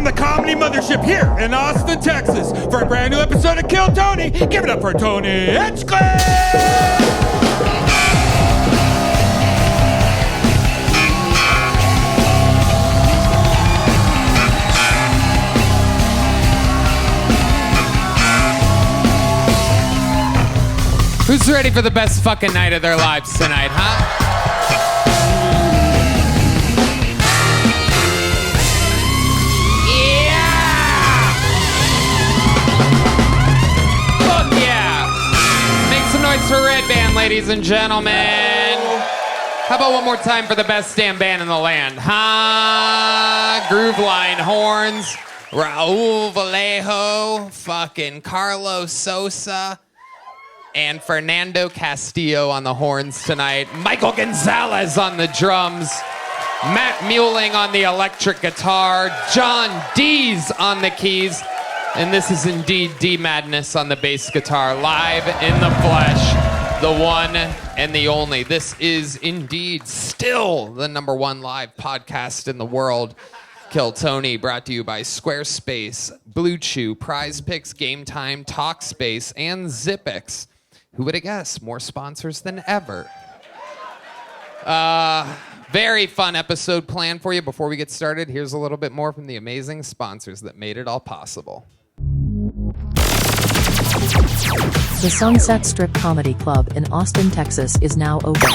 from the comedy mothership here in Austin, Texas, for a brand new episode of Kill Tony. Give it up for Tony Hinchcliffe! Who's ready for the best fucking night of their lives tonight, huh? Yeah! Fuck yeah! Make some noise for Redban, ladies and gentlemen. How about one more time for the best damn band in the land, huh? Groove Line horns, Raul Vallejo, fucking Carlos Sosa, and Fernando Castillo on the horns tonight. Michael Gonzales on the drums. Matt Muehling on the electric guitar. John Deas on the keys. And this is indeed D Madness on the bass guitar. Live in the flesh. The one and the only. This is indeed still the #1 live podcast in the world. Kill Tony, brought to you by Squarespace, Blue Chew, Prize Picks, Game Time, Talkspace, and Zippix. Who would have guessed? More sponsors than ever. Very fun episode planned for you. Before we get started, here's a little bit more from the amazing sponsors that made it all possible. The Sunset Strip Comedy Club in Austin, Texas is now open.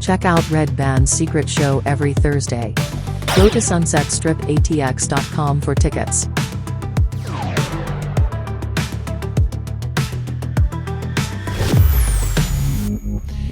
Check out Redban's secret show every Thursday. Go to sunsetstripatx.com for tickets.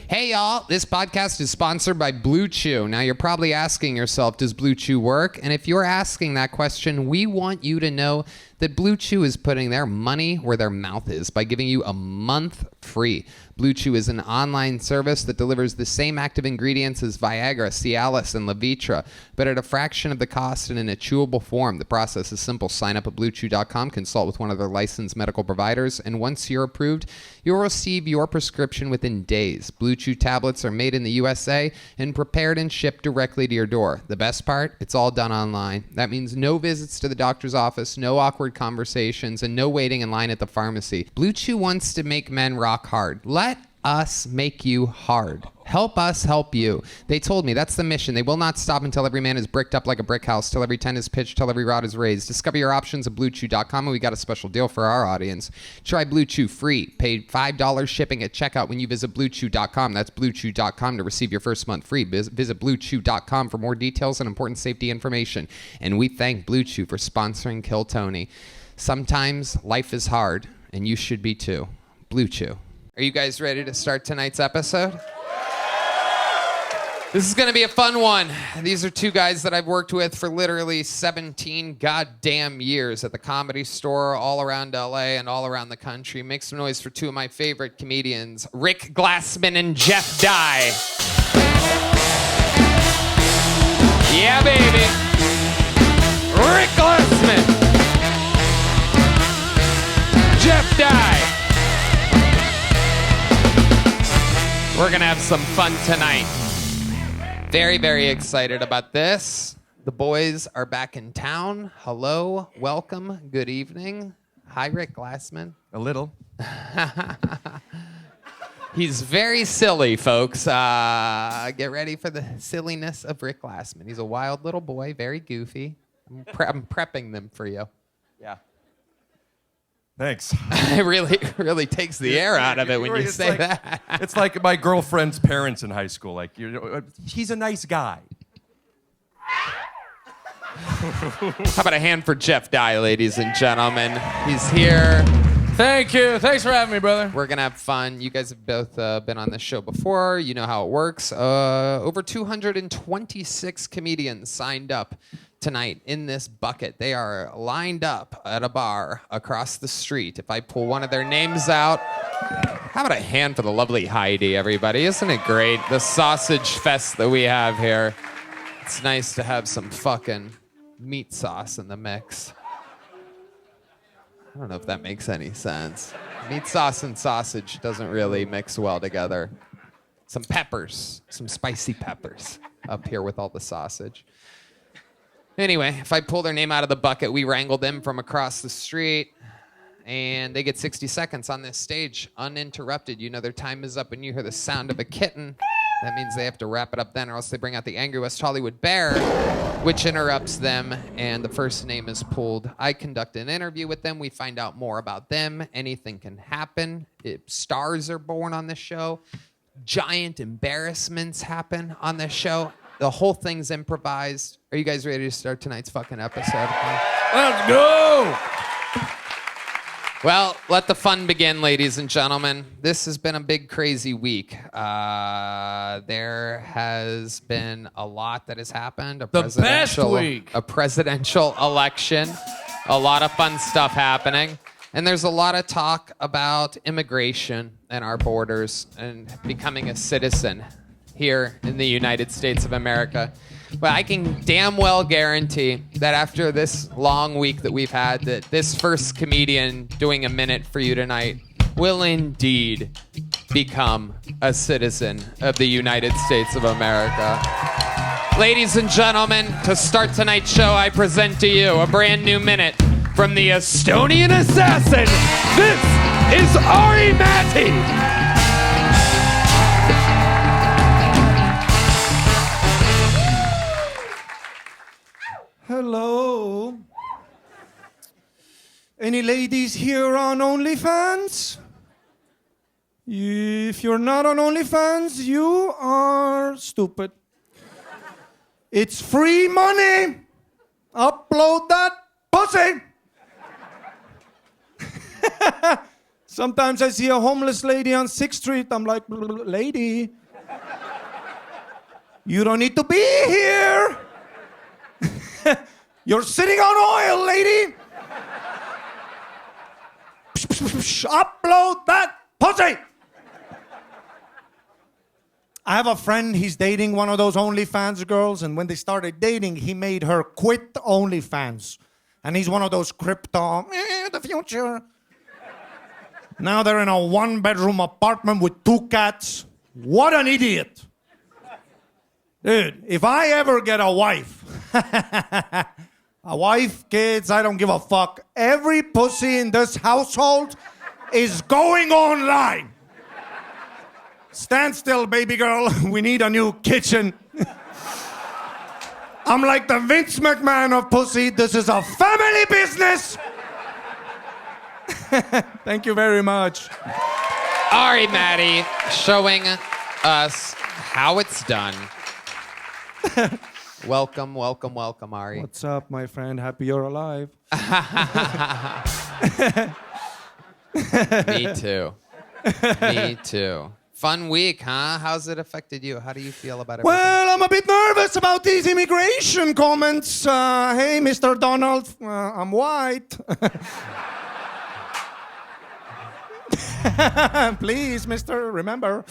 Hey y'all, this podcast is sponsored by Blue Chew. Now you're probably asking yourself, does Blue Chew work? And if you're asking that question, we want you to know that Blue Chew is putting their money where their mouth is by giving you a month free. Blue Chew is an online service that delivers the same active ingredients as Viagra, Cialis, and Levitra, but at a fraction of the cost and in a chewable form. The process is simple. Sign up at BlueChew.com, consult with one of their licensed medical providers, and once you're approved, you'll receive your prescription within days. Blue Chew tablets are made in the USA and prepared and shipped directly to your door. The best part? It's all done online. That means no visits to the doctor's office, no awkward conversations, and no waiting in line at the pharmacy. Blue Chew wants to make men rock hard. Let us make you hard. Help us help you. They told me that's the mission. They will not stop until every man is bricked up like a brick house, till every tent is pitched, till every rod is raised. Discover your options at BlueChew.com, and we got a special deal for our audience. Try Blue Chew free. Pay $5 shipping at checkout when you visit BlueChew.com. That's BlueChew.com to receive your first month free. Visit BlueChew.com for more details and important safety information. And we thank Blue Chew for sponsoring Kill Tony. Sometimes life is hard, and you should be too. Blue Chew. Are you guys ready to start tonight's episode? This is going to be a fun one. These are two guys that I've worked with for literally 17 goddamn years at the Comedy Store all around LA and all around the country. Make some noise for two of my favorite comedians, Rick Glassman and Jeff Dye. Yeah, baby. Rick Glassman. Jeff Dye. We're going to have some fun tonight. Very, very excited about this. The boys are back in town. Hello, welcome, good evening. Hi, Rick Glassman. A little. He's very silly, folks. Get ready for the silliness of Rick Glassman. He's a wild little boy, very goofy. I'm prepping them for you. Yeah. Thanks. It really takes the air out of it when you say that. It's like my girlfriend's parents in high school. Like, he's a nice guy. How about a hand for Jeff Dye, ladies and gentlemen? He's here. Thank you. Thanks for having me, brother. We're going to have fun. You guys have both been on this show before. You know how it works. Over 226 comedians signed up tonight in this bucket. They are lined up at a bar across the street. If I pull one of their names out, how about a hand for the lovely Heidi, everybody? Isn't it great? The sausage fest that we have here. It's nice to have some fucking meat sauce in the mix. I don't know if that makes any sense. Meat sauce and sausage doesn't really mix well together. Some peppers, some spicy peppers up here with all the sausage. Anyway, if I pull their name out of the bucket, we wrangle them from across the street, and they get 60 seconds on this stage, uninterrupted. You know their time is up when you hear the sound of a kitten. That means they have to wrap it up then, or else they bring out the Angry West Hollywood Bear, which interrupts them, and the first name is pulled. I conduct an interview with them. We find out more about them. Anything can happen. Stars are born on the show. Giant embarrassments happen on the show. The whole thing's improvised. Are you guys ready to start tonight's fucking episode? Let's go! Well, let the fun begin, ladies and gentlemen. This has been a big, crazy week. There has been a lot that has happened. Best week. A presidential election. A lot of fun stuff happening. And there's a lot of talk about immigration and our borders and becoming a citizen here in the United States of America. But I can damn well guarantee that after this long week that we've had, that this first comedian doing a minute for you tonight will indeed become a citizen of the United States of America. Ladies and gentlemen, to start tonight's show, I present to you a brand new minute from the Estonian assassin. This is Ari Matti. Hello. Any ladies here on OnlyFans? If you're not on OnlyFans, you are stupid. It's free money. Upload that pussy. Sometimes I see a homeless lady on 6th Street. I'm like, lady, you don't need to be here. You're sitting on oil, lady. Upload that pussy. I have a friend, he's dating one of those OnlyFans girls, and when they started dating, he made her quit OnlyFans. And he's one of those crypto, the future. Now they're in a 1-bedroom apartment with 2 cats. What an idiot. Dude, if I ever get a wife, kids, I don't give a fuck. Every pussy in this household is going online. Stand still, baby girl. We need a new kitchen. I'm like the Vince McMahon of pussy. This is a family business. Thank you very much. Ari Matti showing us how it's done. Welcome, welcome, welcome, Ari. What's up, my friend? Happy you're alive. Me too. Me too. Fun week, huh? How's it affected you? How do you feel about everything? Well, I'm a bit nervous about these immigration comments. Hey, Mr. Donald, I'm white. Please, mister, remember.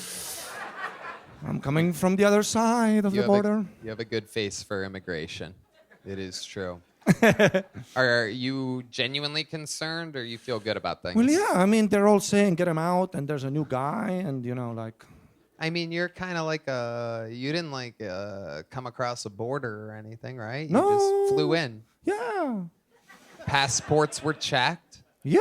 I'm coming from the other side of the border. You have a good face for immigration. It is true. Are you genuinely concerned, or you feel good about things? Well, yeah. I mean, they're all saying get him out, and there's a new guy, and like. I mean, you're kind of like you didn't come across a border or anything, right? You No. just flew in. Yeah. Passports were checked. Yeah.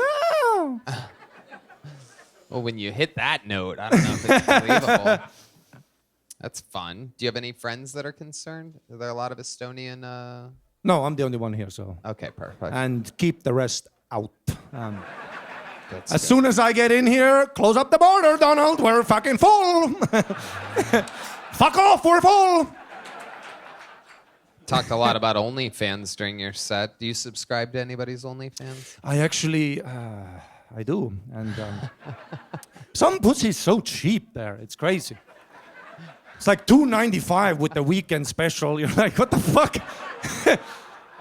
Well, when you hit that note, I don't know if it's believable. That's fun. Do you have any friends that are concerned? Are there a lot of Estonian? No, I'm the only one here, so. Okay, perfect. And keep the rest out. That's As good. soon as I get in here, close up the border, Donald. We're fucking full. Fuck off, we're full. Talked a lot about OnlyFans during your set. Do you subscribe to anybody's OnlyFans? I actually, I do. And some pussy's so cheap there. It's crazy. It's like $2.95 with the weekend special. You're like, what the fuck?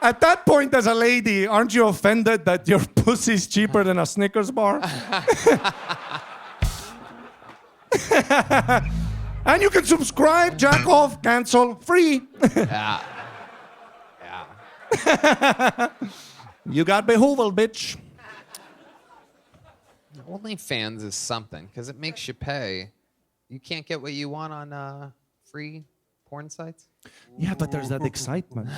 At that point, as a lady, aren't you offended that your pussy's cheaper than a Snickers bar? And you can subscribe, jack off, cancel, free. Yeah. Yeah. You got behoovel, bitch. OnlyFans is something because it makes you pay. You can't get what you want on free porn sites? Yeah, but there's that excitement.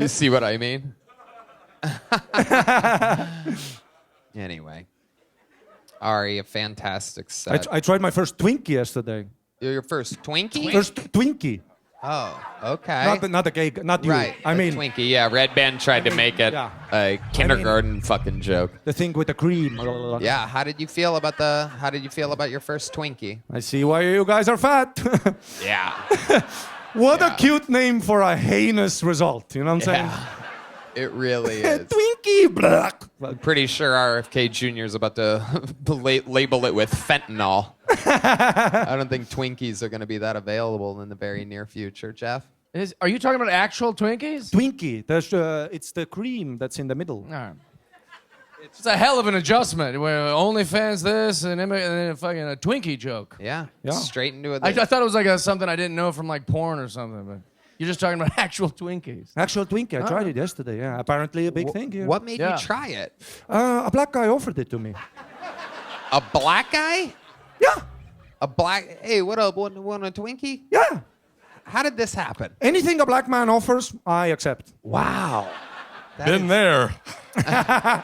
You see what I mean? Anyway. Ari, a fantastic set. I tried my first Twinkie yesterday. Your first Twinkie? First Twinkie. Oh, okay. Not the cake, not you. Right. I mean, Twinkie. Yeah, Redban tried to make it yeah. a kindergarten fucking joke. the thing with the cream. Yeah. How did you feel about your first Twinkie? I see why you guys are fat. Yeah. What Yeah. a cute name for a heinous result. You know what I'm saying? Yeah. It really is. Twinkie. Blah. I'm pretty sure RFK Jr. is about to label it with fentanyl. I don't think Twinkies are going to be that available in the very near future, Jeff. Are you talking about actual Twinkies? Twinkie. It's the cream that's in the middle. All right. It's a hell of an adjustment. Where OnlyFans this and then fucking a Twinkie joke. Yeah. Yeah. Straight into it. I thought it was like something I didn't know from like porn or something, but you're just talking about actual Twinkies. Actual Twinkie. I tried it yesterday. Yeah. Apparently a big thing here. What made Yeah. you try it? A black guy offered it to me. A black guy? Yeah. A black? Hey, what up? Want a Twinkie? Yeah. How did this happen? Anything a black man offers, I accept. Wow. Been there. I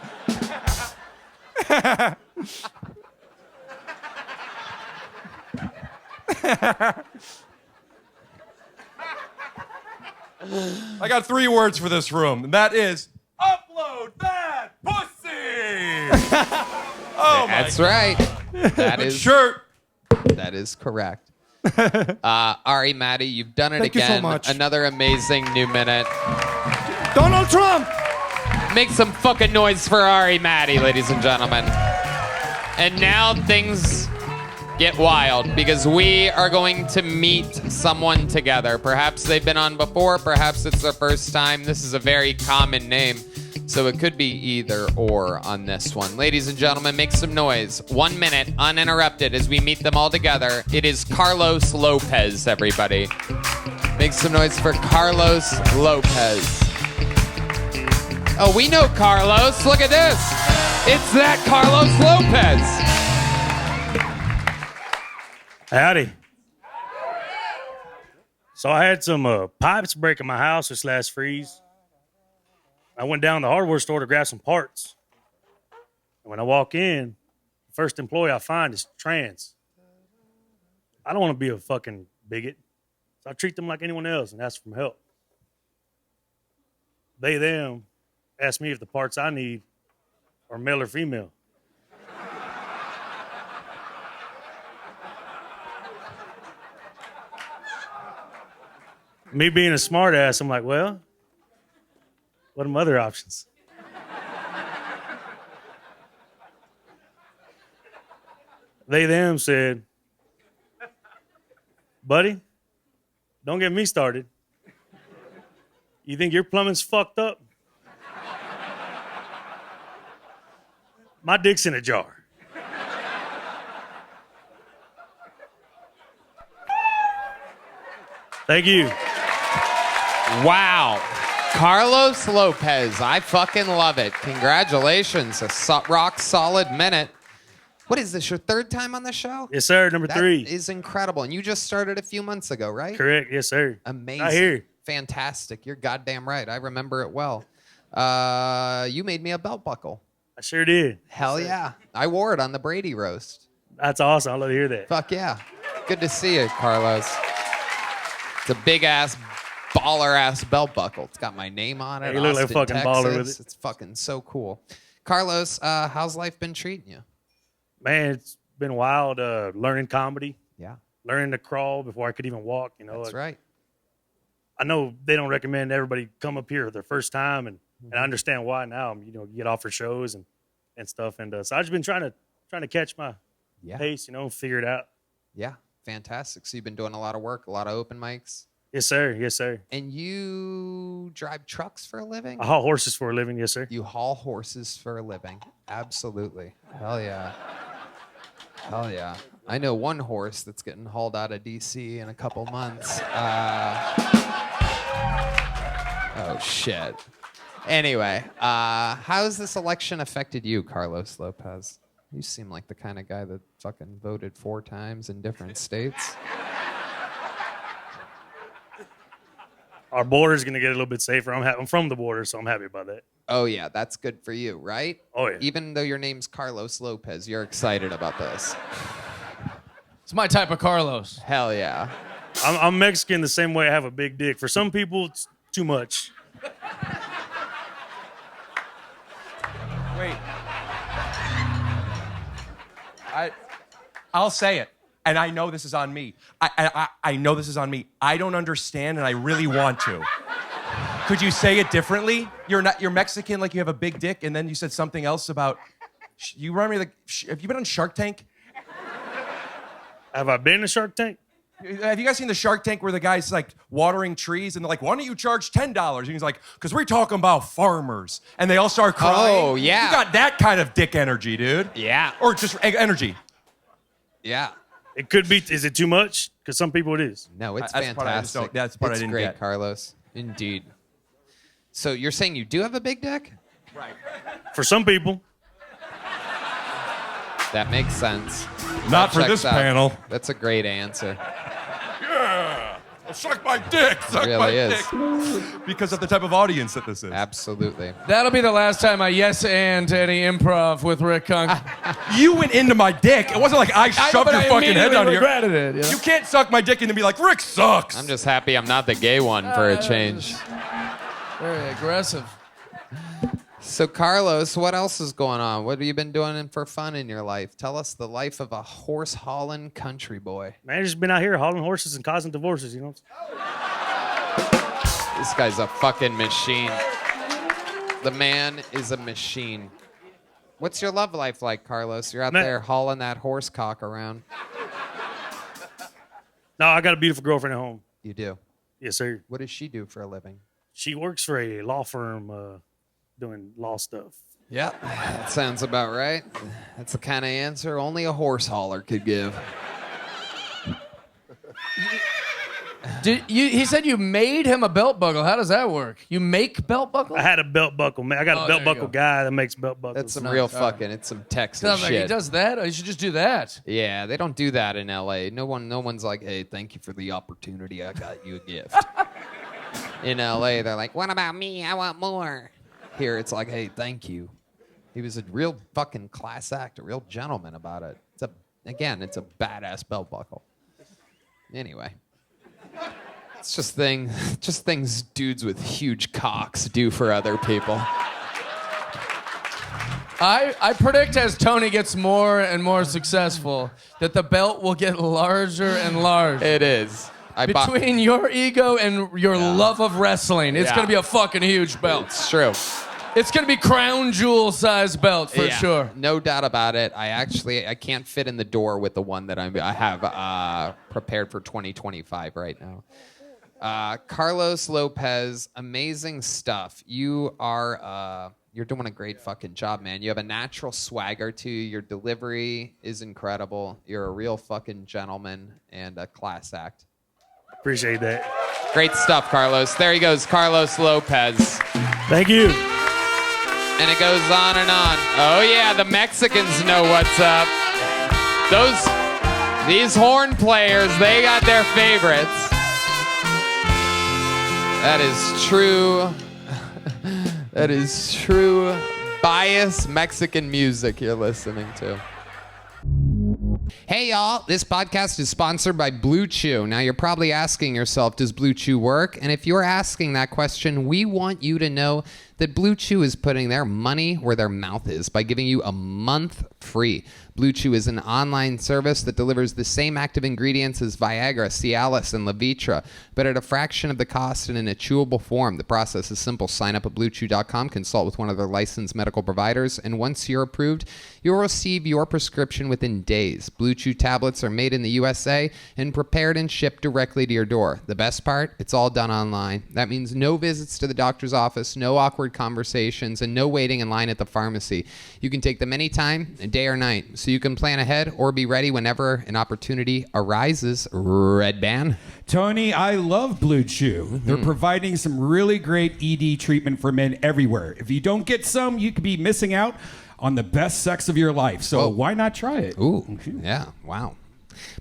got 3 words for this room, and that is upload that pussy. Oh my That's right. That is shirt. That is correct. Ari Matti, you've done it Thank you so again. much. Another amazing new minute. Donald Trump! Make some fucking noise for Ari Matti, ladies and gentlemen. And now things get wild because we are going to meet someone together. Perhaps they've been on before, perhaps it's their first time. This is a very common name, so it could be either or on this one. Ladies and gentlemen, make some noise. 1 minute, uninterrupted, as we meet them all together. It is Carlos Lopez, everybody. Make some noise for Carlos Lopez. Oh, we know Carlos. Look at this. It's that Carlos Lopez. Howdy. So I had some pipes break in my house this last freeze. I went down to the hardware store to grab some parts. And when I walk in, the first employee I find is trans. I don't want to be a fucking bigot. So I treat them like anyone else and ask for help. They, them, ask me if the parts I need are male or female. Me being a smart ass, I'm like, well, what are my other options? They, them said, buddy, don't get me started. You think your plumbing's fucked up? My dick's in a jar. Thank you. Wow. Carlos Lopez. I fucking love it. Congratulations. A rock solid minute. What is this, your third time on the show? Yes, sir. Number 3. That is incredible. And you just started a few months ago, right? Correct. Yes, sir. Amazing. Right here. Fantastic. You're goddamn right. I remember it well. You made me a belt buckle. I sure did. Hell yeah. I wore it on the Brady roast. That's awesome. I love to hear that. Fuck yeah. Good to see you, Carlos. It's a big-ass, baller-ass belt buckle. It's got my name on it. Yeah, you look like a Austin, fucking baller with Texas. it. It's fucking so cool. Carlos, how's life been treating you? Man, it's been wild learning comedy, Yeah, learning to crawl before I could even walk. You know, that's right. I know they don't recommend everybody come up here their first time, and I understand why now. You know, get offered shows and stuff, and so I've just been trying to catch my pace, you know, figure it out. Yeah, fantastic. So you've been doing a lot of work, a lot of open mics. Yes, sir. Yes, sir. And you drive trucks for a living? I haul horses for a living. Yes, sir. You haul horses for a living. Absolutely. Hell yeah. Hell yeah. I know one horse that's getting hauled out of D.C. in a couple months. Oh, shit. Anyway, how's this election affected you, Carlos Lopez? You seem like the kind of guy that fucking voted 4 times in different states. Our border's going to get a little bit safer. I'm from the border, so I'm happy about that. Oh, yeah, that's good for you, right? Oh, yeah. Even though your name's Carlos Lopez, you're excited about this. It's my type of Carlos. Hell yeah. I'm Mexican the same way I have a big dick. For some people, it's too much. Wait. I'll say it, and I know this is on me. I know this is on me. I don't understand, and I really want to. Could you say it differently? You're Mexican, like you have a big dick, and then you said something else about. You remind me have you been on Shark Tank? Have I been in Shark Tank? Have you guys seen the Shark Tank where the guy's like watering trees and they're like, why don't you charge $10? And he's like, because we're talking about farmers. And they all start crying. Oh, yeah. You got that kind of dick energy, dude. Yeah. Or just energy. Yeah. It could be. Is it too much? Because some people it is. No, it's That's the part I just fantastic. don't- that's the part I It's didn't great, get. Carlos. Indeed. So you're saying you do have a big dick? For some people. That makes sense. Not for Checks this out. panel. That's a great answer. Yeah. Suck my dick. Suck really my is. dick. Because of the type of audience that this is. Absolutely. That'll be the last time I yes and any improv with Rick Kunk. You went into my dick. It wasn't like I shoved your fucking head down here. regretted it. You know? You can't suck my dick and then be like, Rick sucks. I'm just happy I'm not the gay one for a change. Very aggressive. So, Carlos, what else is going on? What have you been doing for fun in your life? Tell us the life of a horse-hauling country boy. Man, I just been out here hauling horses and causing divorces, you know? This guy's a fucking machine. The man is a machine. What's your love life like, Carlos? You're out Man. there hauling that horse cock around. No, I got a beautiful girlfriend at home. You do. Yes, sir. What does she do for a living? She works for a law firm doing law stuff. Yep. That sounds about right. That's the kind of answer only a horse hauler could give. He said you made him a belt buckle. How does that work? You make belt buckles? I had a belt buckle, man. I got Oh, a belt there you buckle go. guy that makes belt buckles. That's some real fucking, it's some Texas Sounds like he shit. does that. You should just do that. Yeah, they don't do that in LA. No one's like, hey, thank you for the opportunity. I got you a gift. In LA, they're like, what about me? I want more. Here, it's like, hey, thank you. He was a real fucking class act, a real gentleman about it. It's a badass belt buckle. Anyway. It's just things dudes with huge cocks do for other people. I predict as Tony gets more and more successful that the belt will get larger and larger. It is. Between your ego and your love of wrestling, it's Yeah. going to be a fucking huge belt. It's true. It's going to be crown jewel size belt for Yeah, sure. No doubt about it. I can't fit in the door with the one that I have prepared for 2025 right now. Carlos Lopez, amazing stuff. You're doing a great fucking job, man. You have a natural swagger to you. Your delivery is incredible. You're a real fucking gentleman and a class act. Appreciate that. Great stuff, Carlos. There he goes, Carlos Lopez. Thank you. And it goes on and on. Oh yeah, the Mexicans know what's up. These horn players, they got their favorites. That is true. That is true biased Mexican music you're listening to. Hey y'all, this podcast is sponsored by Blue Chew. Now you're probably asking yourself, does Blue Chew work? And if you're asking that question, we want you to know that Blue Chew is putting their money where their mouth is by giving you a month free. Blue Chew is an online service that delivers the same active ingredients as Viagra, Cialis, and Levitra, but at a fraction of the cost and in a chewable form. The process is simple. Sign up at BlueChew.com, consult with one of their licensed medical providers, and once you're approved, you'll receive your prescription within days. Blue Chew tablets are made in the USA and prepared and shipped directly to your door. The best part? It's all done online. That means no visits to the doctor's office, no awkward conversations, and no waiting in line at the pharmacy. You can take them anytime, day or night, so you can plan ahead or be ready whenever an opportunity arises. Redban. Tony, I love Blue Chew. They're providing some really great ED treatment for men everywhere. If you don't get some, you could be missing out on the best sex of your life. So why not try it? Ooh, yeah, wow.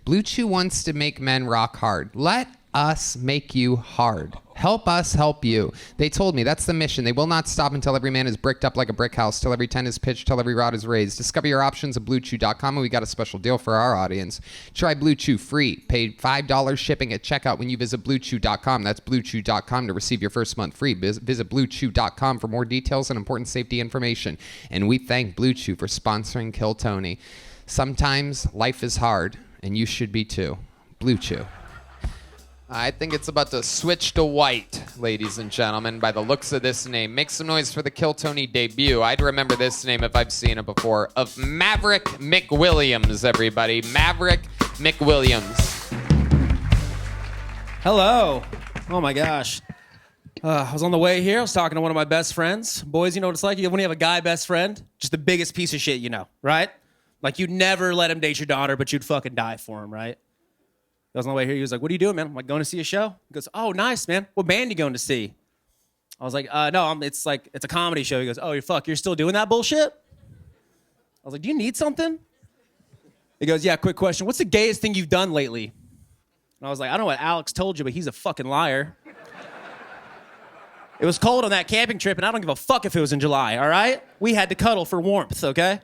Blue Chew wants to make men rock hard. Let us make you hard. Help us help you. They told me that's the mission. They will not stop until every man is bricked up like a brick house, till every tent is pitched, till every rod is raised. Discover your options at BlueChew.com, and we got a special deal for our audience. Try Blue Chew free. Pay $5 shipping at checkout when you visit BlueChew.com. That's BlueChew.com to receive your first month free. Visit BlueChew.com for more details and important safety information. And we thank Blue Chew for sponsoring Kill Tony. Sometimes life is hard, and you should be too. Blue Chew. I think it's about to switch to white, ladies and gentlemen, by the looks of this name. Make some noise for the Kill Tony debut. I'd remember this name if I've seen it before. Of Maverick McWilliams, everybody. Maverick McWilliams. Hello. Oh, my gosh. I was on the way here. I was talking to one of my best friends. Boys, you know what it's like? When you have a guy best friend, just the biggest piece of shit you know, right? Like, you'd never let him date your daughter, but you'd fucking die for him, right? I was on the way here. He was like, what are you doing, man? I'm like, going to see a show. He goes, oh, nice, man. What band you going to see? I was like, no, it's a comedy show. He goes, oh, you're still doing that bullshit? I was like, do you need something? He goes, yeah, quick question. What's the gayest thing you've done lately? And I was like, I don't know what Alex told you, but he's a fucking liar. It was cold on that camping trip, and I don't give a fuck if it was in July, all right? We had to cuddle for warmth, okay?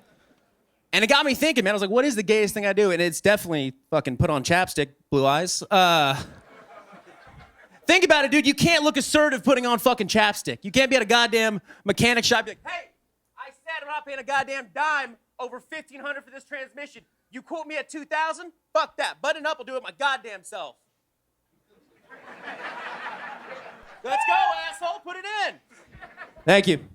And it got me thinking, man. I was like, what is the gayest thing I do? And it's definitely fucking put on chapstick, blue eyes. Think about it, dude. You can't look assertive putting on fucking chapstick. You can't be at a goddamn mechanic shop and be like, hey, I said I'm not paying a goddamn dime over $1,500 for this transmission. You quote me at $2,000? Fuck that. Button up, I'll do it my goddamn self. Let's go, asshole. Put it in. Thank you.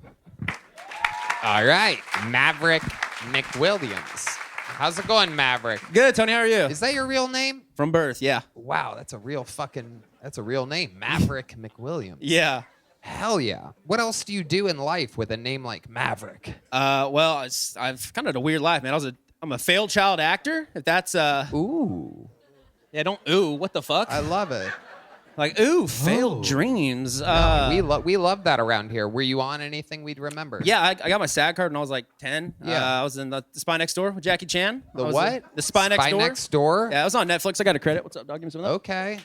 All right, Maverick McWilliams. How's it going, Maverick? Good, Tony. How are you? Is that your real name? From birth, yeah. Wow, that's a real name. Maverick McWilliams. Yeah. Hell yeah. What else do you do in life with a name like Maverick? Well, I've kind of had a weird life, man. I'm a failed child actor. If that's Ooh. Yeah, don't ooh. What the fuck? I love it. Like, ooh, failed dreams. No, we love that around here. Were you on anything we'd remember? Yeah, I got my SAG card when I was like 10. Yeah. I was in the Spy Next Door with Jackie Chan. The what? The Spy Next Door. Next Door? Yeah, I was on Netflix. I got a credit. What's up, dog? Give me some of that. Okay.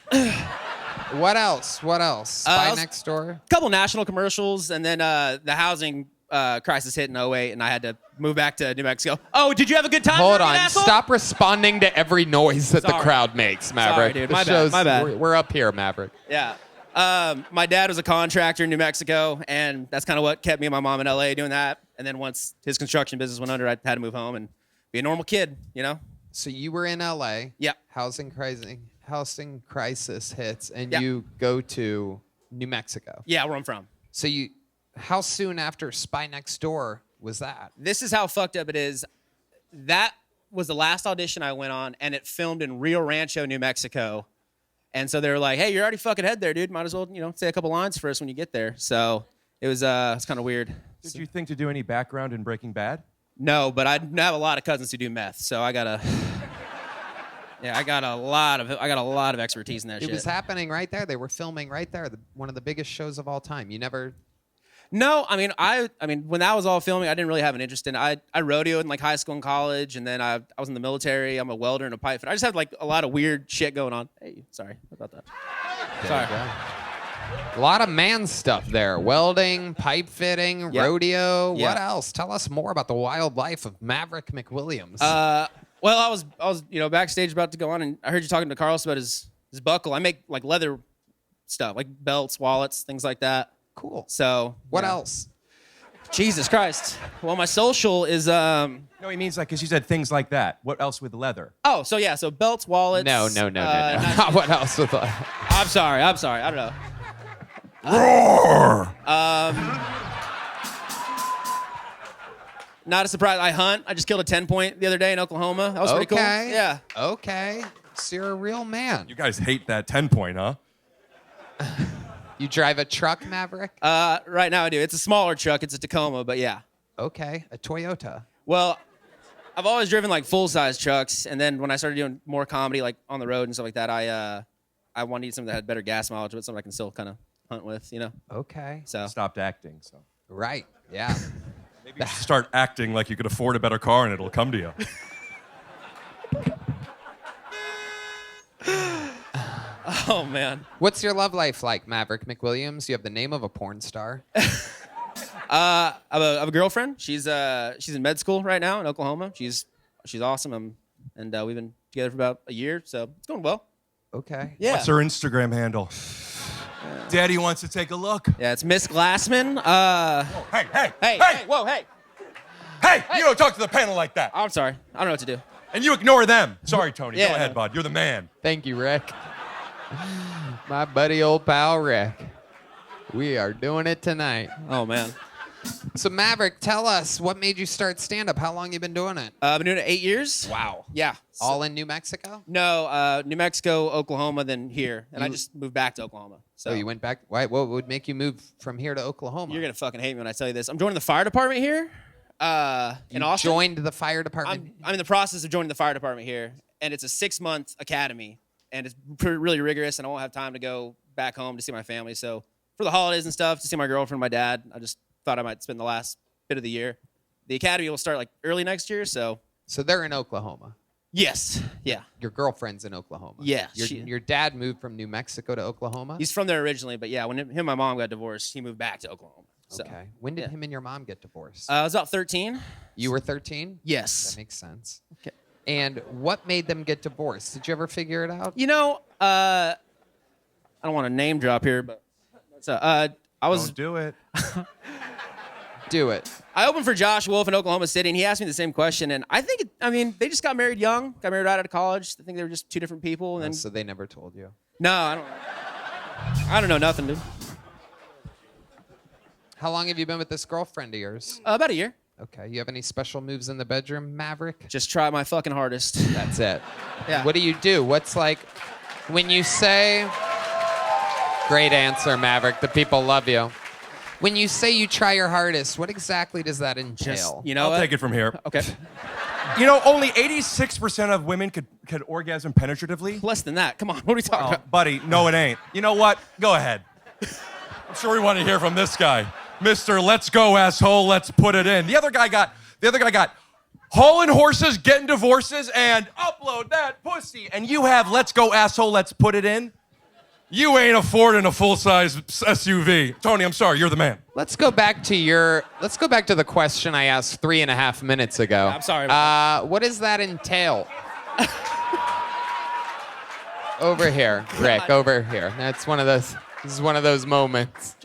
What else? Spy Next Door? A couple national commercials, and then the housing crisis hit in 2008, and I had to move back to New Mexico. Oh, did you have a good time? Hold on. Stop responding to every noise that the crowd makes, Maverick. Sorry, dude. My bad. We're up here, Maverick. Yeah. My dad was a contractor in New Mexico, and that's kind of what kept me and my mom in LA doing that. And then once his construction business went under, I had to move home and be a normal kid, you know? So you were in LA. Yeah. Housing crisis hits, and you go to New Mexico. Yeah, where I'm from. So how soon after Spy Next Door was that? This is how fucked up it is. That was the last audition I went on, and it filmed in Rio Rancho, New Mexico. And so they were like, hey, you're already fucking head there, dude. Might as well, say a couple lines for us when you get there. So it was it's kind of weird. Did you think to do any background in Breaking Bad? No, but I have a lot of cousins who do meth, so I got a lot of expertise in that shit. It was happening right there. They were filming right there. One of the biggest shows of all time. You never... No, I mean, when that was all filming, I didn't really have an interest in it. I rodeoed in like high school and college, and then I was in the military. I'm a welder and a pipe fitter. I just had like a lot of weird shit going on. Hey, sorry about that. Sorry. A lot of man stuff there. Welding, pipe fitting, rodeo. Yeah. What else? Tell us more about the wild life of Maverick McWilliams. Well, I was backstage about to go on, and I heard you talking to Carlos about his buckle. I make like leather stuff, like belts, wallets, things like that. Cool. So what else? Jesus Christ. Well, my social is No, he means like, because you said things like that. What else with leather? Oh, so belts, wallets. No. What else with that? I'm sorry. I don't know. Roar! Not a surprise. I hunt. I just killed a 10-point the other day in Oklahoma. That was pretty cool. Yeah. Okay. So you're a real man. You guys hate that 10-point, huh? You drive a truck, Maverick? Right now I do. It's a smaller truck. It's a Tacoma, but yeah. Okay. A Toyota. Well, I've always driven like full-size trucks, and then when I started doing more comedy, like on the road and stuff like that, I wanted to need something that had better gas mileage, but something I can still kind of hunt with, Okay. So stopped acting, so. Right. Yeah. Maybe you should start acting like you could afford a better car and it'll come to you. Oh man. What's your love life like, Maverick McWilliams? You have the name of a porn star. I have a girlfriend. She's in med school right now in Oklahoma. She's awesome. And we've been together for about a year, so it's going well. Okay. Yeah. What's her Instagram handle? Daddy wants to take a look. Yeah, it's Miss Glassman. Hey, whoa, hey. Hey, you don't talk to the panel like that. I'm sorry. I don't know what to do. And you ignore them. Sorry, Tony. Yeah, Go ahead, no. bud. You're the man. Thank you, Rick. My buddy, old pal Rick. We are doing it tonight. Oh man. So Maverick, tell us, what made you start stand-up? How long you been doing it? I've been doing it 8 years. Wow. Yeah. All in New Mexico? No, New Mexico, Oklahoma, then here, and I just moved back to Oklahoma. So Oh, you went back? Why? What would make you move from here to Oklahoma? You're gonna fucking hate me when I tell you this. I'm joining the fire department here. In Austin. Joined the fire department? I'm in the process of joining the fire department here, and it's a 6-month academy, and it's really rigorous, and I won't have time to go back home to see my family. So for the holidays and stuff, to see my girlfriend, my dad, I just thought I might spend the last bit of the year. The academy will start like early next year, so. So they're in Oklahoma? Yes, yeah. Your girlfriend's in Oklahoma? Yeah. Your dad moved from New Mexico to Oklahoma? He's from there originally, but yeah, when him and my mom got divorced, he moved back to Oklahoma. So, okay. When did him and your mom get divorced? I was about 13. You were 13? Yes. That makes sense. Okay. And what made them get divorced? Did you ever figure it out? You know, I don't want to name drop here, but I was. Don't do it. Do it. I opened for Josh Wolf in Oklahoma City, and he asked me the same question. And I think, they just got married young, got married right out of college. I think they were just two different people. And then, So they never told you? no, I don't know nothing, dude. How long have you been with this girlfriend of yours? About a year. Okay. You have any special moves in the bedroom, Maverick? Just try my fucking hardest. That's it. Yeah. What do you do? What's like when you say... Great answer, Maverick. The people love you. When you say you try your hardest, what exactly does that entail? Just, you know I'll what? take it from here. Okay. You know, only 86% of women could orgasm penetratively. Less than that. Come on. What are we talking Oh, about? buddy, no, it ain't. You know what? Go ahead. I'm sure we want to hear from this guy, Mr. Let's Go Asshole. Let's put it in. The other guy got hauling horses, getting divorces, and upload that pussy. And you have Let's Go Asshole. Let's put it in. You ain't affording a full-size SUV. Tony, I'm sorry. You're the man. Let's go back to the question I asked 3.5 minutes ago. I'm sorry. What does that entail? Over here, Rick. Over here. This is one of those moments.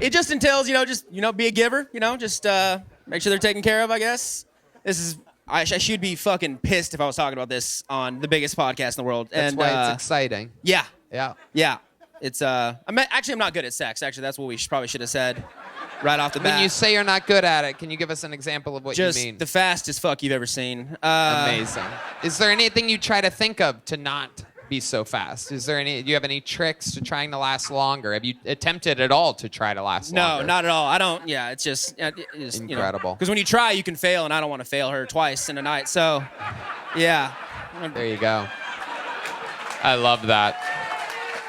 It just entails, be a giver, just make sure they're taken care of, I guess. I should be fucking pissed if I was talking about this on the biggest podcast in the world. That's why it's exciting. Yeah. Yeah. Yeah. It's, I'm not good at sex. Actually, that's what we probably should have said right off the bat. When you say you're not good at it, can you give us an example of what you mean? Just the fastest fuck you've ever seen. Amazing. Is there anything you try to think of to not be so fast? Do you have any tricks to trying to last longer? Have you attempted at all to try to last longer? No, not at all. I don't. Yeah, it's just Incredible. Because when you try, you can fail, and I don't want to fail her twice in a night. So, yeah. There you go. I love that.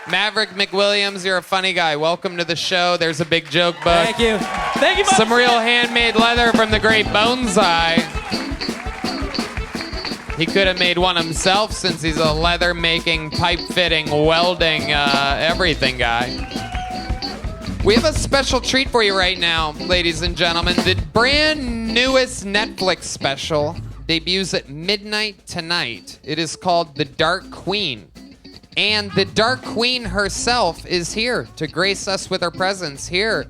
Maverick McWilliams, you're a funny guy. Welcome to the show. There's a big joke book. Thank you. Thank you. Some real handmade leather from the great Bonsai. He could have made one himself since he's a leather making, pipe fitting, welding, everything guy. We have a special treat for you right now, ladies and gentlemen. The brand newest Netflix special debuts at midnight tonight. It is called The Dark Queen. And the Dark Queen herself is here to grace us with her presence, here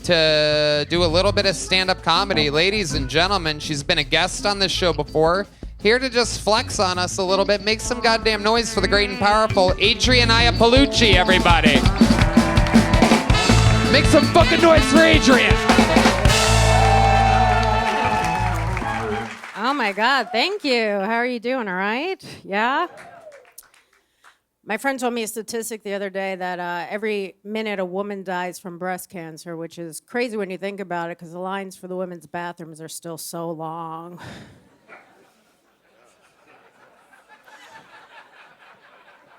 to do a little bit of stand-up comedy. Ladies and gentlemen, she's been a guest on this show before. Here to just flex on us a little bit. Make some goddamn noise for the great and powerful Adrian Ianni-Paluchi, everybody. Make some fucking noise for Adrian. Oh my God, thank you. How are you doing, all right? Yeah? My friend told me a statistic the other day that every minute a woman dies from breast cancer, which is crazy when you think about it because the lines for the women's bathrooms are still so long.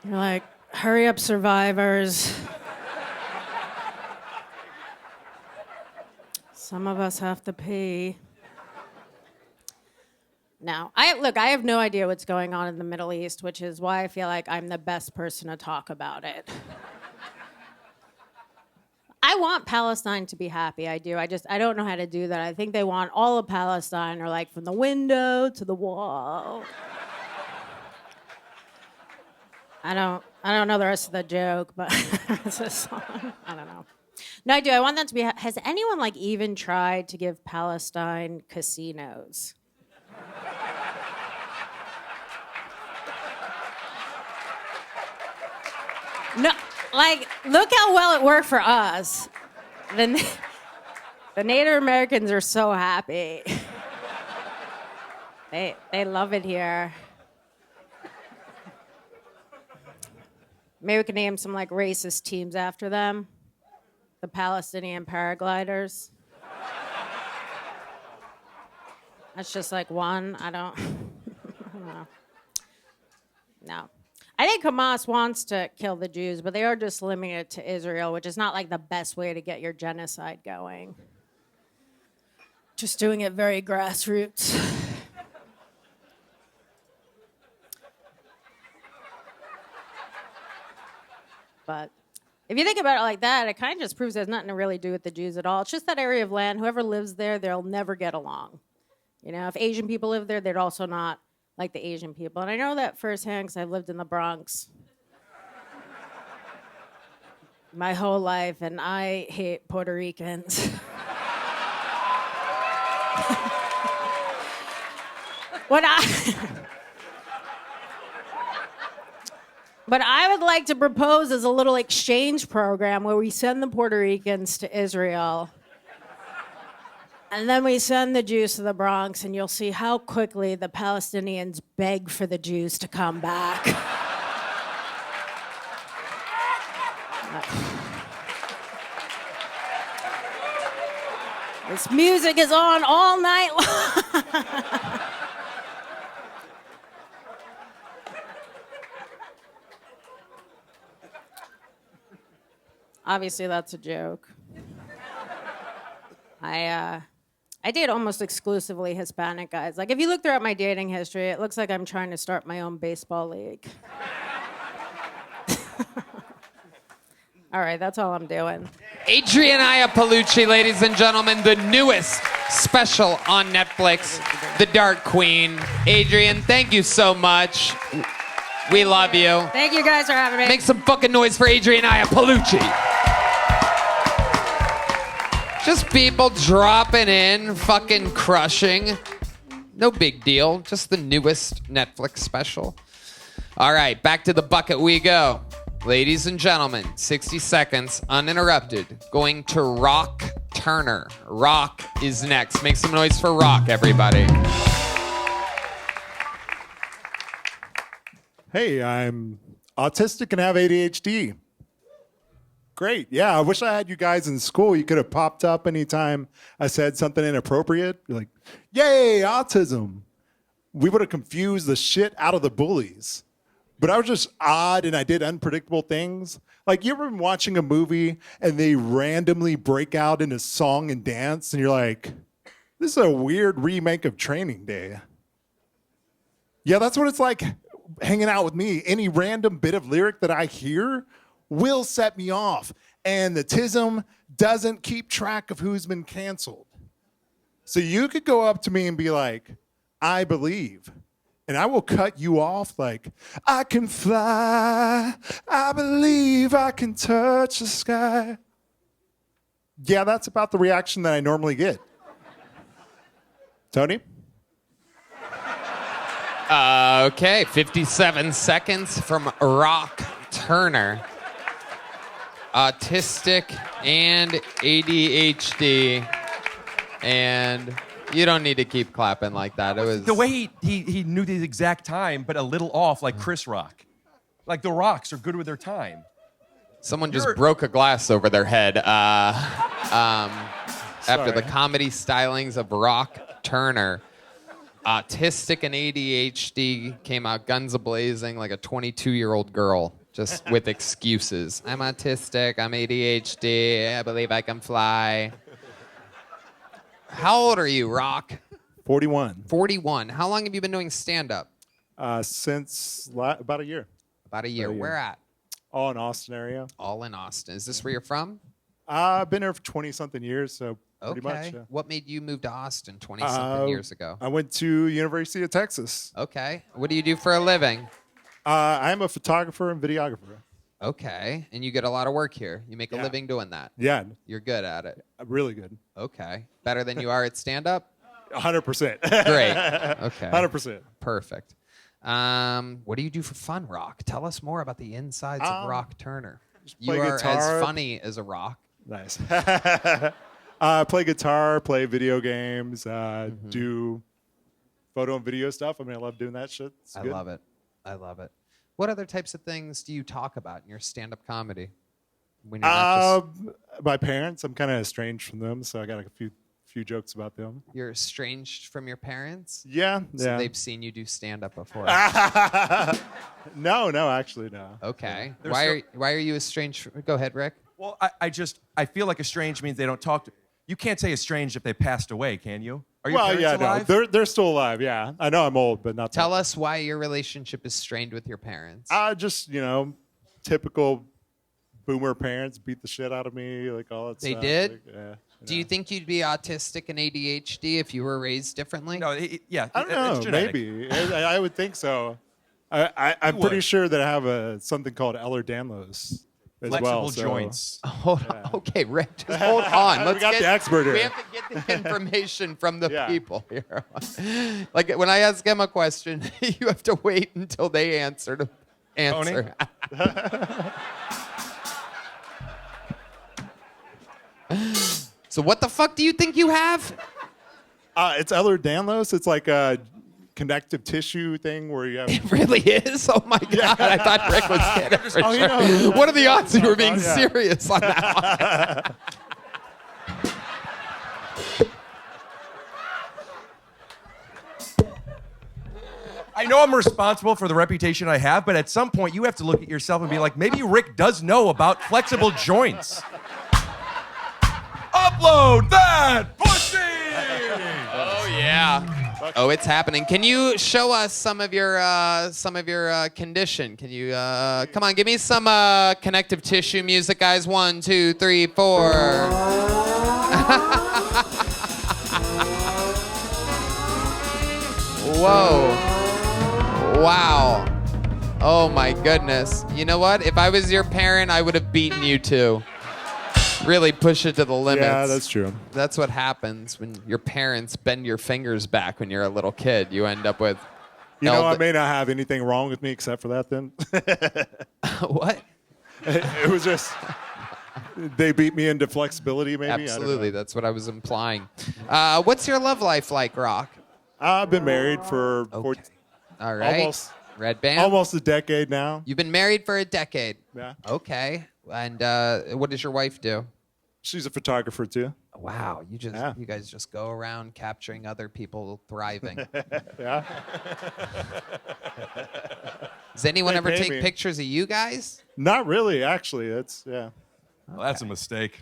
You're like, hurry up, survivors. Some of us have to pee. No, I have no idea what's going on in the Middle East, which is why I feel like I'm the best person to talk about it. I want Palestine to be happy. I do. I don't know how to do that. I think they want all of Palestine, or like from the window to the wall. I don't know the rest of the joke, but it's a song. I don't know. No, I do. I want them to be. Has anyone like even tried to give Palestine casinos? No, like, look how well it worked for us. The Native Americans are so happy. They love it here. Maybe we can name some like racist teams after them. The Palestinian paragliders. That's just like one. I don't know. No. I think Hamas wants to kill the Jews, but they are just limiting it to Israel, which is not like the best way to get your genocide going. Just doing it very grassroots. But if you think about it like that, it kind of just proves it has nothing to really do with the Jews at all. It's just that area of land. Whoever lives there, they'll never get along. You know, if Asian people live there, they'd also not like the Asian people. And I know that firsthand because I've lived in the Bronx my whole life, and I hate Puerto Ricans. What I would like to propose is a little exchange program where we send the Puerto Ricans to Israel, and then we send the Jews to the Bronx, and you'll see how quickly the Palestinians beg for the Jews to come back. This music is on all night long. Obviously, that's a joke. I date almost exclusively Hispanic guys. Like, if you look throughout my dating history, it looks like I'm trying to start my own baseball league. All right, that's all I'm doing. Adrian Ianni-Paluchi, ladies and gentlemen, the newest special on Netflix, The Dark Queen. Adrian, thank you so much. We love you. Thank you guys for having me. Make some fucking noise for Adrian Ianni-Paluchi. Just people dropping in, fucking crushing. No big deal. Just the newest Netflix special. All right, back to the bucket we go. Ladies and gentlemen, 60 seconds, uninterrupted, going to Rock Turner. Rock is next. Make some noise for Rock, everybody. Hey, I'm autistic and have ADHD. Great. Yeah, I wish I had you guys in school. You could have popped up anytime I said something inappropriate. You're like, yay, autism. We would have confused the shit out of the bullies. But I was just odd and I did unpredictable things. Like, you ever been watching a movie and they randomly break out into song and dance and you're like, this is a weird remake of Training Day. Yeah, that's what it's like hanging out with me. Any random bit of lyric that I hear will set me off. And the TISM doesn't keep track of who's been canceled. So you could go up to me and be like, I believe. And I will cut you off like, I can fly, I believe I can touch the sky. Yeah, that's about the reaction that I normally get. Tony? Okay, 57 seconds from Rock Turner. Autistic and ADHD. And you don't need to keep clapping like that. It was the way he knew the exact time, but a little off, like Chris Rock. Like the Rocks are good with their time. Someone just broke a glass over their head. After the comedy stylings of Rock Turner, autistic and ADHD came out guns a-blazing like a 22-year-old girl, just with excuses. I'm autistic, I'm ADHD, I believe I can fly. How old are you, Rock? 41. 41. How long have you been doing stand-up? Since about a year. About a year. Where at? All in Austin area. All in Austin. Is this where you're from? I've been here for 20-something years, so pretty Okay. much. Yeah. What made you move to Austin 20-something years ago? I went to University of Texas. Okay. What do you do for a living? I'm a photographer and videographer. Okay. And you get a lot of work here. You make a living doing that. Yeah. You're good at it. Really good. Okay. Better than you are at stand-up? 100%. Great. Okay. 100%. Perfect. What do you do for fun, Rock? Tell us more about the insides of Rock Turner. You play are guitar. as funny as a rock. Nice. Play guitar, play video games, do photo and video stuff. I mean, I love doing that shit. It's I good. love it. I love it. What other types of things do you talk about in your stand-up comedy? When you're not just... My parents, I'm kind of estranged from them, so I got a few jokes about them. You're estranged from your parents? Yeah, So yeah. they've seen you do stand-up before. No, actually, no. Okay. Yeah. Why are you estranged? Go ahead, Rick. Well, I feel like estranged means they don't talk to. You can't say estranged if they passed away, can you? Are your parents alive? no, they're still alive. Yeah, I know I'm old, but not. Tell us why your relationship is strained with your parents. Just typical boomer parents beat the shit out of me, like all that They stuff. did? Like, yeah. Do you think you'd be autistic and ADHD if you were raised differently? No, yeah. I don't know. It's genetic. Maybe I would think so. I'm pretty sure that I have something called Ehlers-Danlos as Flexible well. so- joints. Hold on. Okay, Rick, just hold on. We got the expert here. We have to get the information from the Yeah. people here. Like when I ask them a question, you have to wait until they answer to answer. So what the fuck do you think you have? It's Ehlers-Danlos. It's like a connective tissue thing where you have. It really is? Oh my God. I thought Rick was kidding. For Oh, you sure. know. What are the odds you were being Yeah. serious on that one? I know I'm responsible for the reputation I have, but at some point you have to look at yourself and be like, maybe Rick does know about flexible joints. Upload that pussy! Oh yeah. Oh, it's happening. Can you show us some of your condition? Can you come on? Give me some connective tissue music, guys. 1, 2, 3, 4. Whoa. Wow. Oh my goodness. You know what? If I was your parent, I would have beaten you too. Really push it to the limits. Yeah, that's true. That's what happens when your parents bend your fingers back when you're a little kid. You end up with. You know, I may not have anything wrong with me except for that. Then. What? It was just. They beat me into flexibility, maybe. Absolutely, that's what I was implying. What's your love life like, Rock? I've been married for All right. almost Redban. almost a decade now. You've been married for a decade. Yeah. Okay. And what does your wife do? She's a photographer too. Wow, you guys just go around capturing other people thriving. Yeah. Does anyone They ever pay take me. pictures of you guys? Not really, actually. That's yeah. Well, that's a mistake.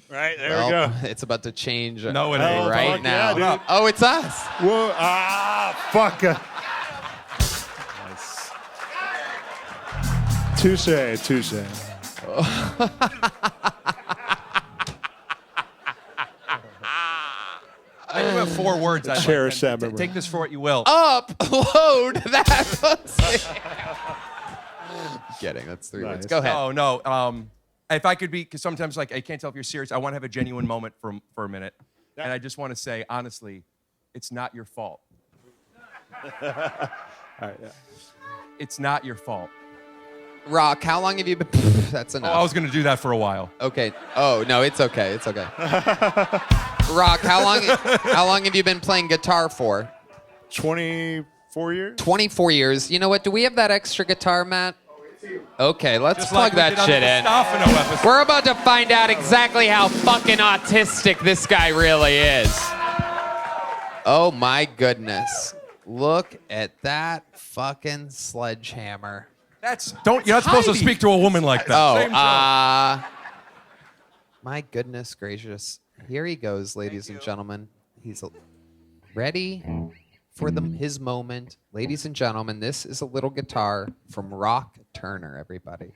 Right there Well, we go. it's about to change No, it ain't. right fuck now. yeah, dude. Oh, it's us. Whoa! Fuck. Nice. Touche. I do have 4 words. I'd Cherish like that memory. Take this for what you will. Upload that pussy. Kidding. That's 3 words. Nice. Go ahead. Oh no. If I could be, because sometimes like I can't tell if you're serious. I want to have a genuine moment for a minute, and I just want to say honestly, it's not your fault. All right. Yeah. It's not your fault. Rock, how long have you been? That's Oh, enough. I was gonna do that for a while. Okay. Oh no, it's okay. It's okay. Rock, how long have you been playing guitar for? 24 years. 24 years. You know what? Do we have that extra guitar, Matt? Okay, let's Just plug like we that did on shit the in. Stefano episode. We're about to find out exactly how fucking autistic this guy really is. Oh my goodness. Look at that fucking sledgehammer. You're not supposed to speak to a woman like that. Oh, Same show. my goodness gracious. Here he goes, ladies and gentlemen. He's ready for his moment. Ladies and gentlemen, this is a little guitar from Rock Turner, everybody.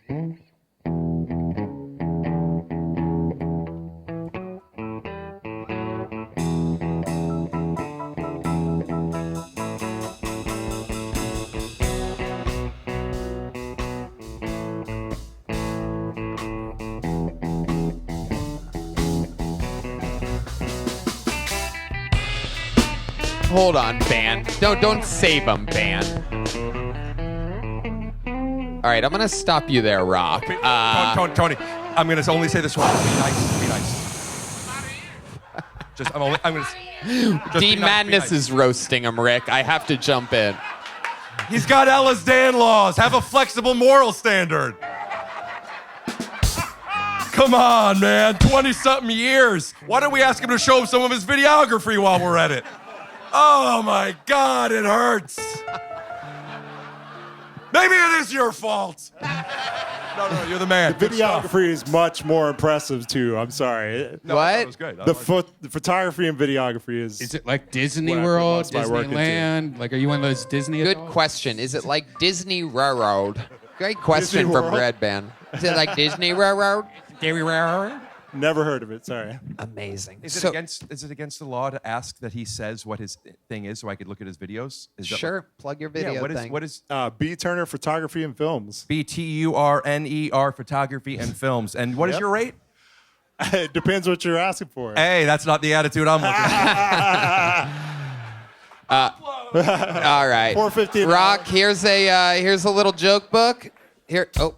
Hold on, band. Don't save him, band. All right, I'm gonna stop you there, Rock. Tony, I'm gonna only say this once. Be nice. I'm gonna. D Madness is roasting him, Rick. I have to jump in. He's got Ellis Dan laws. Have a flexible moral standard. Come on, man. 20-something years. Why don't we ask him to show some of his videography while we're at it? Oh my God, it hurts. Maybe it is your fault. No, you're the man. The videography is much more impressive too. I'm sorry. No, what? That was good. The photography and videography is. Is it like Disney What I World, lost my work into. Disneyland? Like, are you one of those Disney? Good adults? question. Is it like Disney Railroad? Great question Disney from World? Redban. Is it like Disney Railroad? Disney Railroad? Never heard of it. Sorry. Amazing. Is it against the law to ask that he says what his thing is so I could look at his videos? Is that Sure. Plug your video thing. What is B Turner Photography and Films. BTURNER Photography and Films? And what is Yep. your rate? It depends what you're asking for. Hey, that's not the attitude I'm looking at. All right. $4.50 an Rock, hour. here's a little joke book. Here. Oh.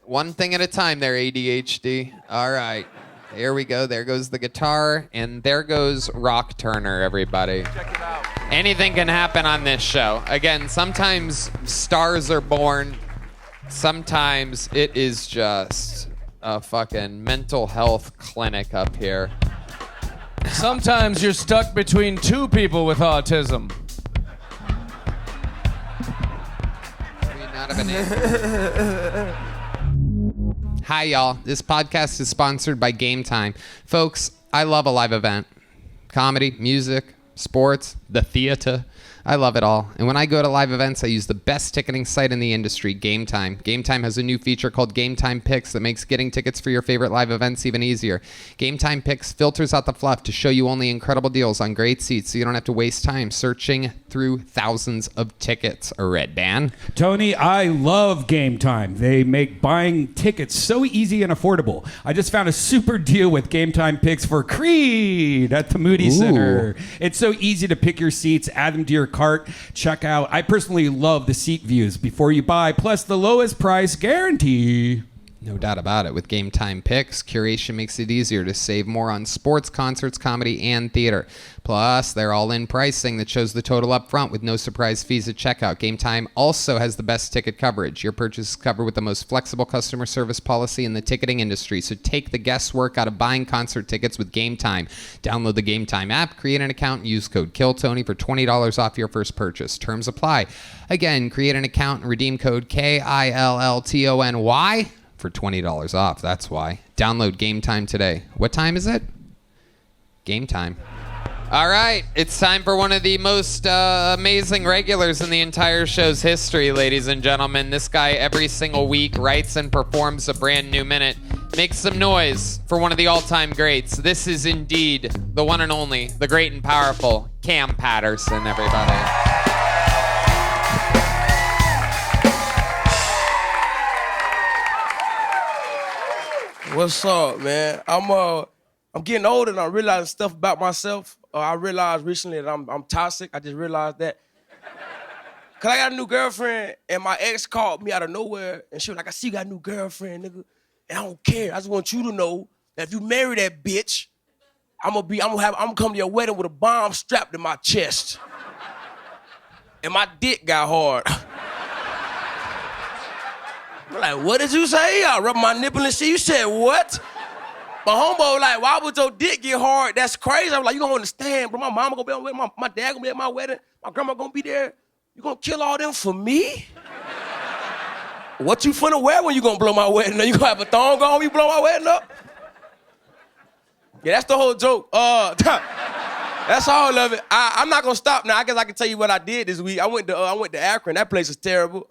One thing at a time there, ADHD. All right. Here we go. There goes the guitar. And there goes Rock Turner, everybody. Check it out. Anything can happen on this show. Again, sometimes stars are born. Sometimes it is just a fucking mental health clinic up here. Sometimes you're stuck between two people with autism. Maybe not a banana. Hi, y'all. This podcast is sponsored by Game Time. Folks, I love a live event. Comedy, music, sports, the theater. I love it all. And when I go to live events, I use the best ticketing site in the industry, Game Time. Game Time has a new feature called Game Time Picks that makes getting tickets for your favorite live events even easier. Game Time Picks filters out the fluff to show you only incredible deals on great seats so you don't have to waste time searching through thousands of tickets. Redban. Tony, I love Game Time. They make buying tickets so easy and affordable. I just found a super deal with Game Time Picks for Creed at the Moody Center. It's so easy to pick your seats, add them to your cart, check out. I personally love the seat views before you buy, plus the lowest price guarantee. No doubt about it. With Game Time Picks, curation makes it easier to save more on sports, concerts, comedy, and theater. Plus, they're all-in pricing that shows the total up front with no surprise fees at checkout. Game Time also has the best ticket coverage. Your purchase is covered with the most flexible customer service policy in the ticketing industry. So take the guesswork out of buying concert tickets with Game Time. Download the Game Time app, create an account, and use code KILLTONY for $20 off your first purchase. Terms apply. Again, create an account and redeem code KILLTONY for $20 off. That's why. Download Game Time today. What time is it? Game time. All right. It's time for one of the most amazing regulars in the entire show's history, ladies and gentlemen. This guy every single week writes and performs a brand new minute. Make some noise for one of the all-time greats. This is indeed the one and only, the great and powerful Cam Patterson, everybody. What's up, man? I'm getting older and I'm realizing stuff about myself. I realized recently that I'm toxic. I just realized that. Cause I got a new girlfriend and my ex called me out of nowhere and she was like, I see you got a new girlfriend, nigga. And I don't care. I just want you to know that if you marry that bitch, I'm gonna come to your wedding with a bomb strapped to my chest. And my dick got hard. I'm like, what did you say? I rubbed my nipple and shit. You said what? My homeboy was like, why would your dick get hard? That's crazy. I was like, you don't understand, bro. My mama gonna be at my wedding. My dad gonna be at my wedding. My grandma gonna be there. You gonna kill all them for me? What you finna wear when you gonna blow my wedding up? You gonna have a thong on when you blow my wedding up? Yeah, that's the whole joke. That's all of it. I'm not gonna stop now. I guess I can tell you what I did this week. I went to Akron. That place is terrible.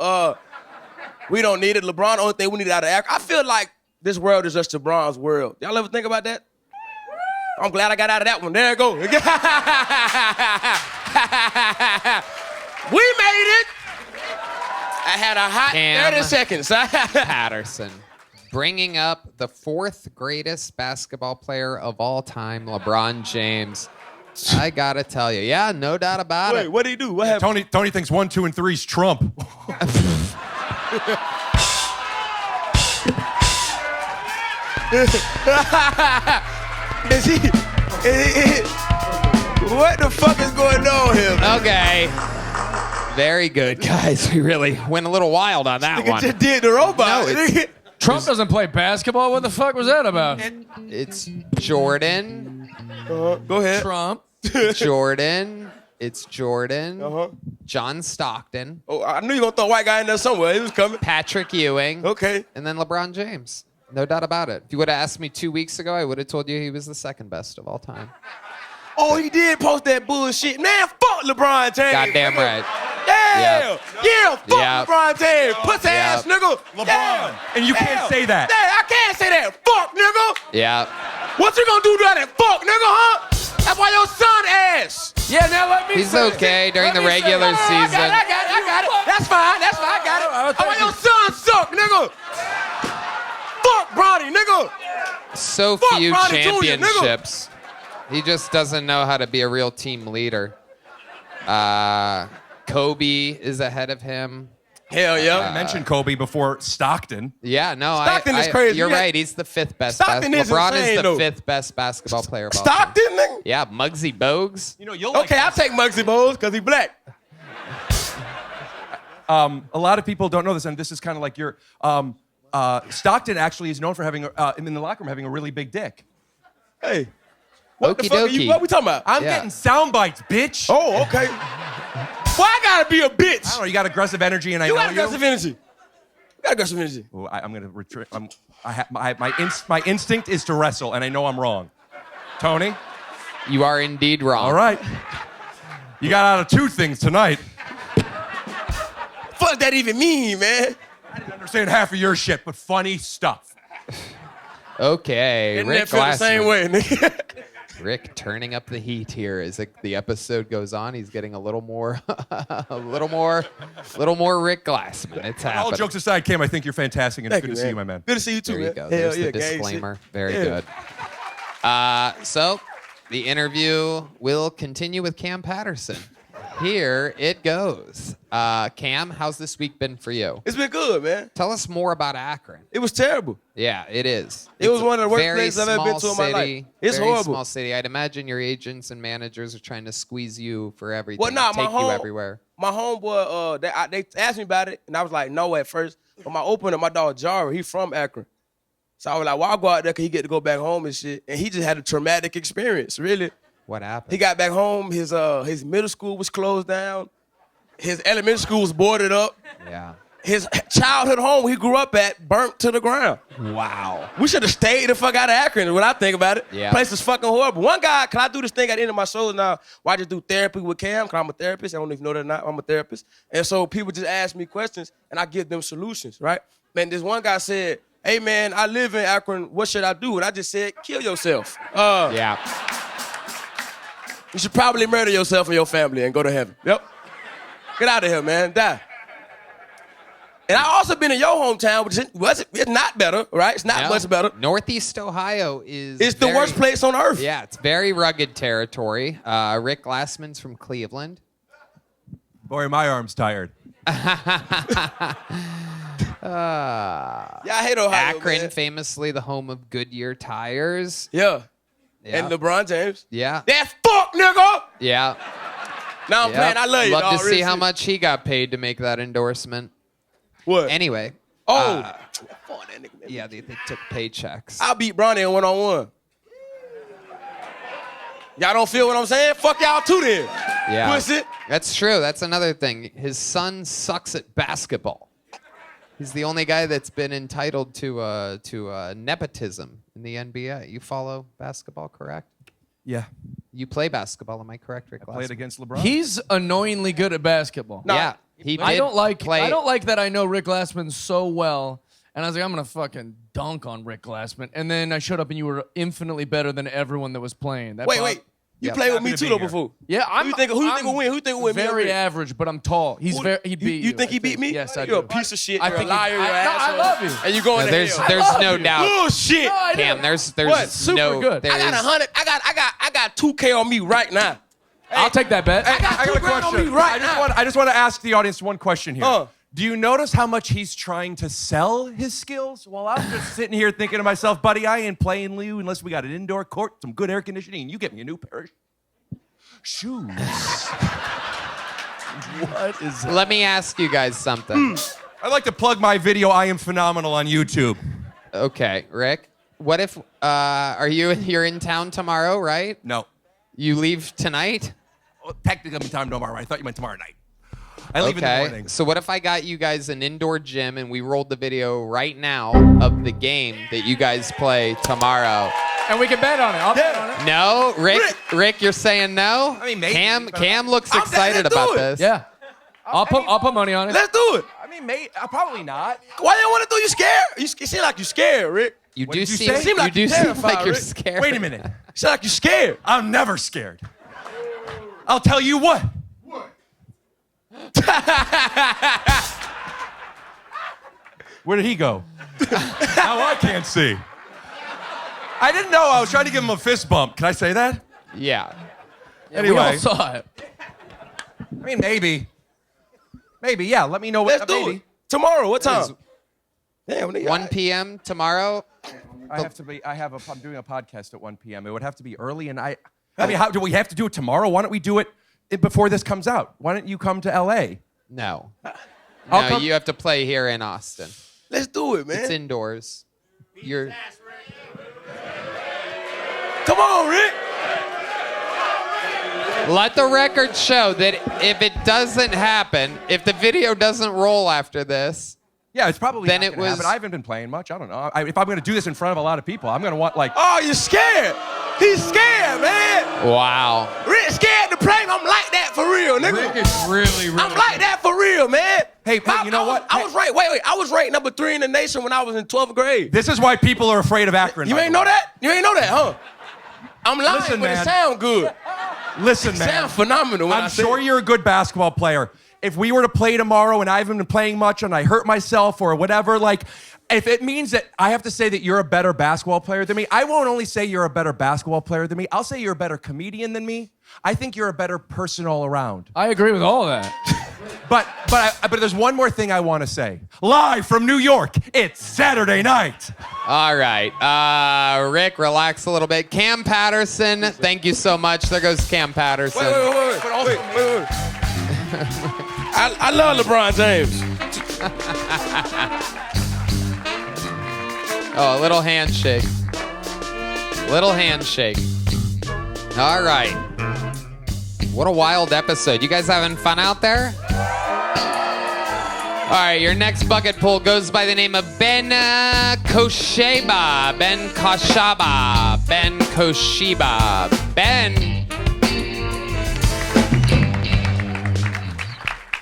We don't need it. LeBron, the only thing we need out of Akron. I feel like this world is just LeBron's world. Y'all ever think about that? I'm glad I got out of that one. There it go. We made it. I had a hot 30 seconds. Patterson. Bringing up the 4th greatest basketball player of all time, LeBron James. I gotta tell you, yeah, no doubt about it. Wait, what did he do? What happened? Tony thinks 1, 2, and 3's Trump. What the fuck is going on here, man? Okay. Very good, guys. We really went a little wild on that one. Just did the robot. No, Trump doesn't play basketball. What the fuck was that about? It's Jordan. Go ahead. Trump. Jordan. It's Jordan. John Stockton. Oh, I knew you were gonna throw a white guy in there somewhere. He was coming. Patrick Ewing. Okay. And then LeBron James. No doubt about it. If you would have asked me 2 weeks ago, I would have told you he was the 2nd best of all time. Oh, he did post that bullshit. Man, fuck LeBron James. Goddamn right. Yeah. Yep. Yeah, fuck Yep. LeBron James. Pussy ass nigga. LeBron. Yeah. And you can't say that. Yeah, I can't say that. Fuck, nigga. Yeah. What you gonna do to that fuck, nigga, huh? That's why your son ass. Yeah, now let me He's say it. okay during the regular I season. got it. That's fine. I got it. I want your son suck, nigga. Fuck Bronny, nigga. So Fuck few Ronnie Jr., nigga. championships. He just doesn't know how to be a real team leader. Kobe is ahead of him. Hell yeah. I mentioned Kobe before Stockton. Yeah, no, Stockton is crazy. You're Yeah. right. He's the 5th best. Stockton is LeBron insane, is the though. 5th best basketball player of all time. Stockton, nigga. Yeah, Muggsy Bogues. You know, you'll Okay, I'll take Muggsy Bogues because he black. A lot of people don't know this, and this is kind of like your. Stockton actually is known for having, in the locker room, having a really big dick. Hey. What the Okie fuck are dokie. you? What we talking about? I'm getting sound bites, bitch. Oh, okay. Why I gotta be a bitch? I don't know. You got aggressive energy, and I You know got aggressive energy. You got aggressive energy. Well, I'm gonna retreat. My instinct is to wrestle, and I know I'm wrong. Tony, You are indeed wrong. all right. You got out of 2 things tonight. Fuck that even mean, man? I didn't understand half of your shit, but funny stuff. Okay, Didn't Rick that feel the same Glassman. way, nigga? Rick turning up the heat here as the episode goes on. He's getting a little more, a little more Rick Glassman. It's happening. All jokes aside, Cam, I think you're fantastic, and it's good to see you, my man. Good to see you too, There you man. go. Hell There's yeah, the gang disclaimer. shit. Very Yeah. good. So, the interview will continue with Cam Patterson. Here it goes. Cam, how's this week been for you? It's been good, man. Tell us more about Akron. It was terrible. Yeah, it is. It was It's one of the a worst very places I've ever been to in my small life. city, It's very horrible. small city. I'd imagine your agents and managers are trying to squeeze you for everything. Well, nah, take you everywhere. My homeboy, they asked me about it, and I was like, no at first. But my opener, my dog Jara, he from Akron. So I was like, well, I'll go out there because he get to go back home and shit. And he just had a traumatic experience, really. What happened? He got back home, his middle school was closed down. His elementary school was boarded up. Yeah. His childhood home he grew up at burnt to the ground. Wow. We should have stayed the fuck out of Akron when I think about it. Yeah. Place is fucking horrible. One guy, can I do this thing at the end of my shows now where I just do therapy with Cam? Because I'm a therapist. I don't know if you know that or not. I'm a therapist. And so people just ask me questions and I give them solutions, right? Man, this one guy said, hey man, I live in Akron. What should I do? And I just said, kill yourself. Yeah. You should probably murder yourself and your family and go to heaven. Yep. Get out of here, man. Die. And I also been in your hometown, which it's not better, right? It's not No. much better. Northeast Ohio is. It's the very- worst place on earth. Yeah, it's very rugged territory. Rick Glassman's from Cleveland. Boy, my arm's tired. Yeah, I hate Ohio, Akron, man. famously the home of Goodyear tires. Yeah. Yeah. And LeBron James. Yeah. That's fuck, nigga. Yeah. Now I'm Yep. playing. I love you, Love dog. to see Really how shit. much he got paid to make that endorsement. What? Anyway. Oh. Fuck that nigga, man. Yeah, they took paychecks. I beat Bronny in one-on-one. Y'all don't feel what I'm saying? Fuck y'all too then. Yeah. Pussy. That's true. That's another thing. His son sucks at basketball. He's the only guy that's been entitled to nepotism in the NBA. You follow basketball, correct? Yeah. You play basketball, am I correct, Rick? Played against LeBron. He's annoyingly good at basketball. Yeah, he did I don't like that I know Rick Glassman so well. And I was like, I'm going to fucking dunk on Rick Glassman. And then I showed up and you were infinitely better than everyone that was playing. Wait. You played with me too though before. Yeah, Who you think will win? Who you think will win? Very average, but I'm tall. He'd beat you. You think he beat me? Yes, I do. You're a piece of shit. I You're a think liar. You're an asshole. I love you. And you going to there's hell. no doubt. Bullshit. No, I Cam, do. there's What? Super no good. there I got is- 100. I got 2K on me right now. I'll take that bet. I got a $2,000 on question. me right now. I just want to ask the audience one question here. Uh. Do you notice how much he's trying to sell his skills? Well, I'm just sitting here thinking to myself, buddy, I ain't playing you unless we got an indoor court, some good air conditioning, and you get me a new pair of shoes. What is that? Let me ask you guys something. I'd like to plug my video, I Am Phenomenal, on YouTube. Okay, Rick. What if you're in town tomorrow, right? No. You leave tonight? Well, technically, I'm in town tomorrow. I thought you meant tomorrow night. I leave in the morning. So what if I got you guys an indoor gym and we rolled the video right now of the game that you guys play tomorrow? And we can bet on it. I'll bet on it. No, Rick, you're saying no? I mean, maybe. Cam looks excited about this. Yeah. I'll put money on it. Let's do it. I mean, probably not. Why you want to do? You scared? You seem like you scared, Rick. You What do did you seem, say? Seem like you you're do seem terrified, like you're Rick. scared. Wait a minute. You seem like you scared. I'm never scared. I'll tell you what. Where did he go? Now I can't see. I didn't know. I was trying to give him a fist bump. Can I say that? Yeah. Anyway. We all saw it. I mean, maybe. Maybe, yeah. Let me know what. Let's do maybe. it. Tomorrow, what time? Damn, nigga. 1 p.m. tomorrow. I'm doing a podcast at 1 p.m. It would have to be early, and I mean, how do we have to do it tomorrow? Why don't we do it before this comes out? Why don't you come to L.A.? No. I'll No, come- you have to play here in Austin. Let's do it, man. It's indoors. You're. Come on, Rick. Let the record show that if it doesn't happen, if the video doesn't roll after this, Yeah, it's probably Then not it gonna was- happen. I haven't been playing much. I don't know. If I'm going to do this in front of a lot of people, I'm going to want like. Oh, you're scared. He's scared, man. wow. Rick scared to play. I'm like that for real, nigga. Rick is really I'm like that for real, man. Hey, you know what? I was ranked. Wait. I was ranked number 3 in the nation when I was in 12th grade. This is why people are afraid of Akron. You by ain't the know way. that? You ain't know that, huh? I'm lying, Listen, but man. it sound good. Listen, It man. sound phenomenal. When I I'm say sure it. you're a good basketball player. If we were to play tomorrow and I haven't been playing much and I hurt myself or whatever, like, if it means that I have to say that you're a better basketball player than me, I won't only say you're a better basketball player than me, I'll say you're a better comedian than me. I think you're a better person all around. I agree with all that. But there's one more thing I want to say. Live from New York, it's Saturday night. All right. Rick, relax a little bit. Cam Patterson, thank you so much. There goes Cam Patterson. Wait. I love LeBron James. Oh, a little handshake. Little handshake. All right. What a wild episode. You guys having fun out there? All right, your next bucket pull goes by the name of Ben Kosiba. Ben Kosiba. Ben Kosiba. Ben.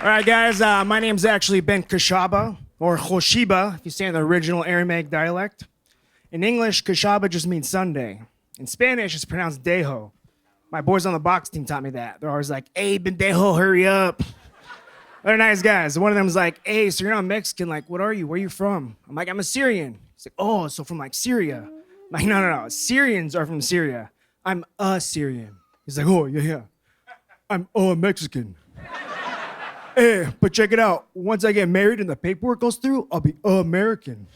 All right, guys, my name's actually Ben Kosiba, or Koshiba, if you say in the original Aramaic dialect. In English, Kosiba just means Sunday. In Spanish, it's pronounced Dejo. My boys on the box team taught me that. They're always like, hey, Bendejo, hurry up. They're nice guys. One of them's like, hey, so you're not Mexican. Like, what are you? Where are you from? I'm like, I'm a Syrian. He's like, oh, so from like Syria. I'm like, no. Syrians are from Syria. I'm a Syrian. He's like, oh, yeah. I'm a Mexican. Hey, but check it out. Once I get married and the paperwork goes through, I'll be American.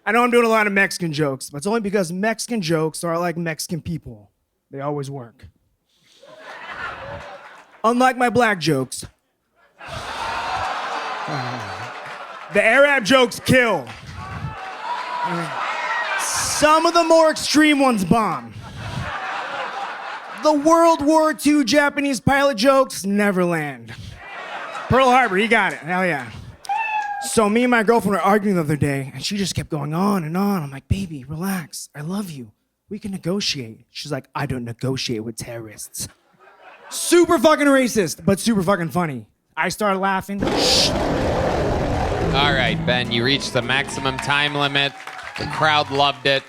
I know I'm doing a lot of Mexican jokes, but it's only because Mexican jokes are like Mexican people. They always work. Unlike my black jokes, the Arab jokes kill. Some of the more extreme ones bomb. The World War II Japanese pilot jokes never land. Pearl Harbor, he got it. Hell yeah. So me and my girlfriend were arguing the other day, and she just kept going on and on. I'm like, baby, relax. I love you. we can negotiate. She's like, I don't negotiate with terrorists. Super fucking racist, but super fucking funny. I started laughing. All right, Ben, you reached the maximum time limit. The crowd loved it.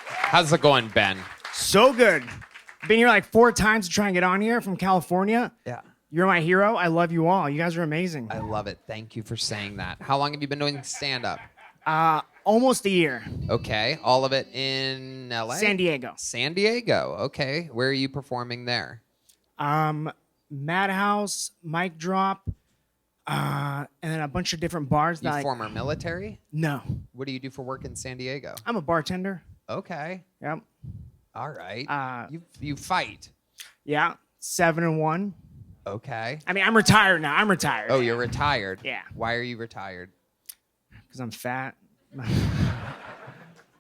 How's it going, Ben? So good. Been here like 4 times to try and get on here from California. Yeah. You're my hero. I love you all. You guys are amazing. I love it. Thank you for saying that. How long have you been doing stand-up? Almost a year. Okay. All of it in LA? San Diego. San Diego. Okay. Where are you performing there? Madhouse, Mic Drop, and then a bunch of different bars. You that former military? No. What do you do for work in San Diego? I'm a bartender. Okay. Yep. All right. You fight. Yeah. 7-1. Okay. I mean, I'm retired now. I'm retired. Oh, you're retired. Yeah. Why are you retired? Because I'm fat.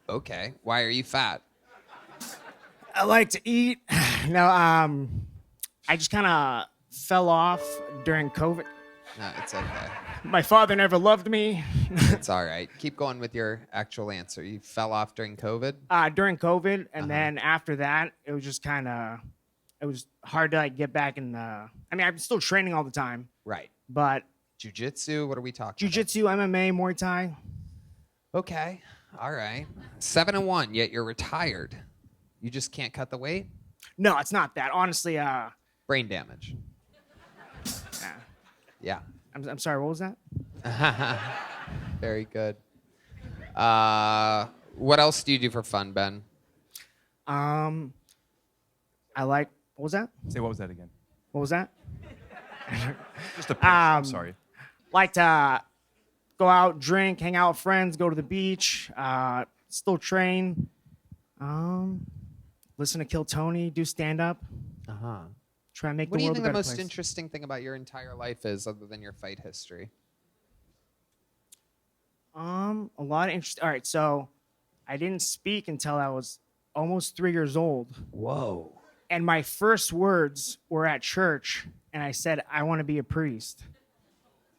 Okay. Why are you fat? I like to eat. No, I just kind of fell off during COVID. No, it's okay. My father never loved me. It's all right. Keep going with your actual answer. You fell off during COVID? During COVID, and then after that, it was just kind of, it was hard to like get back in the. I mean, I'm still training all the time. Right. But jiu-jitsu, what are we talking jiu-jitsu, MMA, Muay Thai. Okay. All right. 7-1, yet you're retired. You just can't cut the weight? No, it's not that. Honestly, brain damage. Yeah. I'm sorry, what was that? Very good. What else do you do for fun, Ben? I like, what was that? Say what was that again? What was that? Just a pitch. I'm sorry. Like to go out, drink, hang out with friends, go to the beach, still train, listen to Kill Tony, do stand-up. Uh-huh. Try and make What the do you world think a the better most place. interesting thing about your entire life is, other than your fight history? A lot of interest. All right, so I didn't speak until I was almost 3 years old. Whoa. And my first words were at church, and I said, I want to be a priest.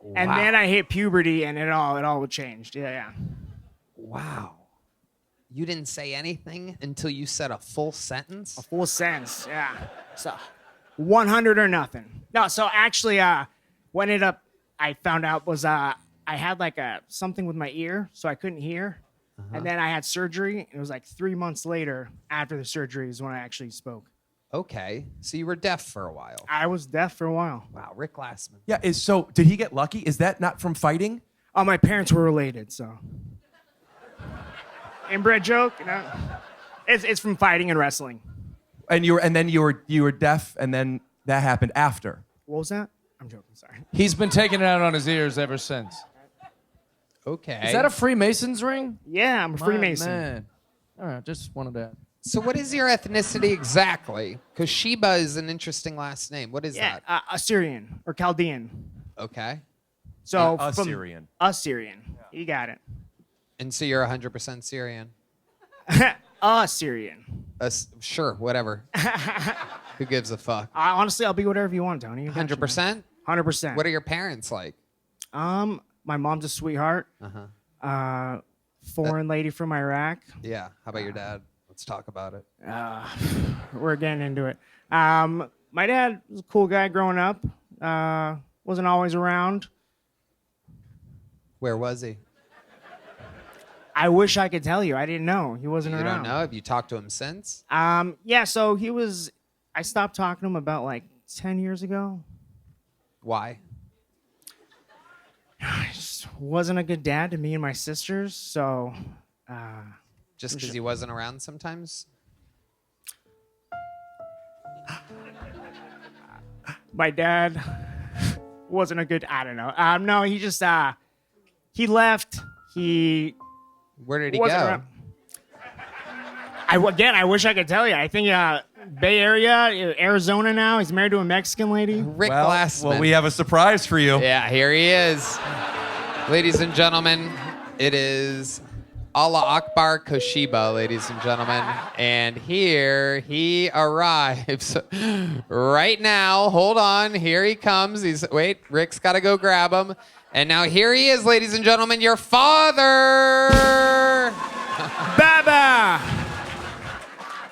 Wow. And then I hit puberty, and it all changed. Yeah. Wow. You didn't say anything until you said a full sentence? A full sentence, yeah. So 100 or nothing. No, so actually, what ended up, I found out was I had like something with my ear, so I couldn't hear. And then I had surgery. And it was like 3 months later, after the surgery, is when I actually spoke. Okay, so you were deaf for a while. I was deaf for a while. Wow, Rick Glassman. Yeah, so did he get lucky? Is that not from fighting? Oh, my parents were related, so. Inbred joke, you know? It's from fighting and wrestling. And then you were deaf, and then that happened after. What was that? I'm joking, sorry. He's been taking it out on his ears ever since. Okay. Is that a Freemason's ring? Yeah, I'm a Freemason. Man. All right, just wanted to add. So what is your ethnicity exactly? Kosiba is an interesting last name. What is that? Assyrian or Chaldean. Okay. So Assyrian. Assyrian. You got it. And so you're 100% Syrian? Assyrian. Sure, whatever. Who gives a fuck? Honestly, I'll be whatever you want, Tony. 100%? 100%. What are your parents like? My mom's a sweetheart. Foreign lady from Iraq. Yeah. How about your dad? Let's talk about it. We're getting into it. My dad was a cool guy growing up. Wasn't always around. Where was he? I wish I could tell you. I didn't know. He wasn't You around. don't know? Have you talked to him since? Yeah, so he was. I stopped talking to him about like 10 years ago. Why? He just wasn't a good dad to me and my sisters, so. Just because he wasn't around sometimes? My dad wasn't a good. I don't know. No, he just. He left. Where did he wasn't go? around. I wish I could tell you. I think Bay Area, Arizona now. He's married to a Mexican lady. Rick Glassman. Well, we have a surprise for you. Yeah, here he is. Ladies and gentlemen, it is Allah Akbar Kosiba, ladies and gentlemen. And here he arrives right now. Hold on. Here he comes. Wait, Rick's got to go grab him. And now here he is, ladies and gentlemen, your father. Baba.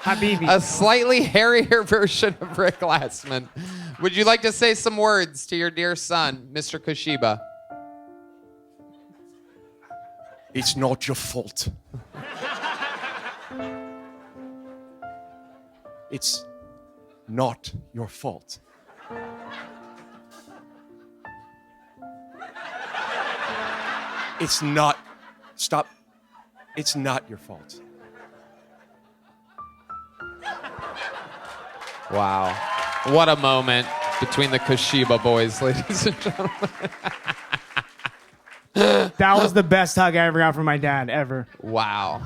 Habibi. A slightly hairier version of Rick Glassman. Would you like to say some words to your dear son, Mr. Kosiba? It's not your fault. It's not your fault. It's not. Stop. It's not your fault. Wow. What a moment between the Kosiba boys, ladies and gentlemen. That was the best hug I ever got from my dad, ever. Wow.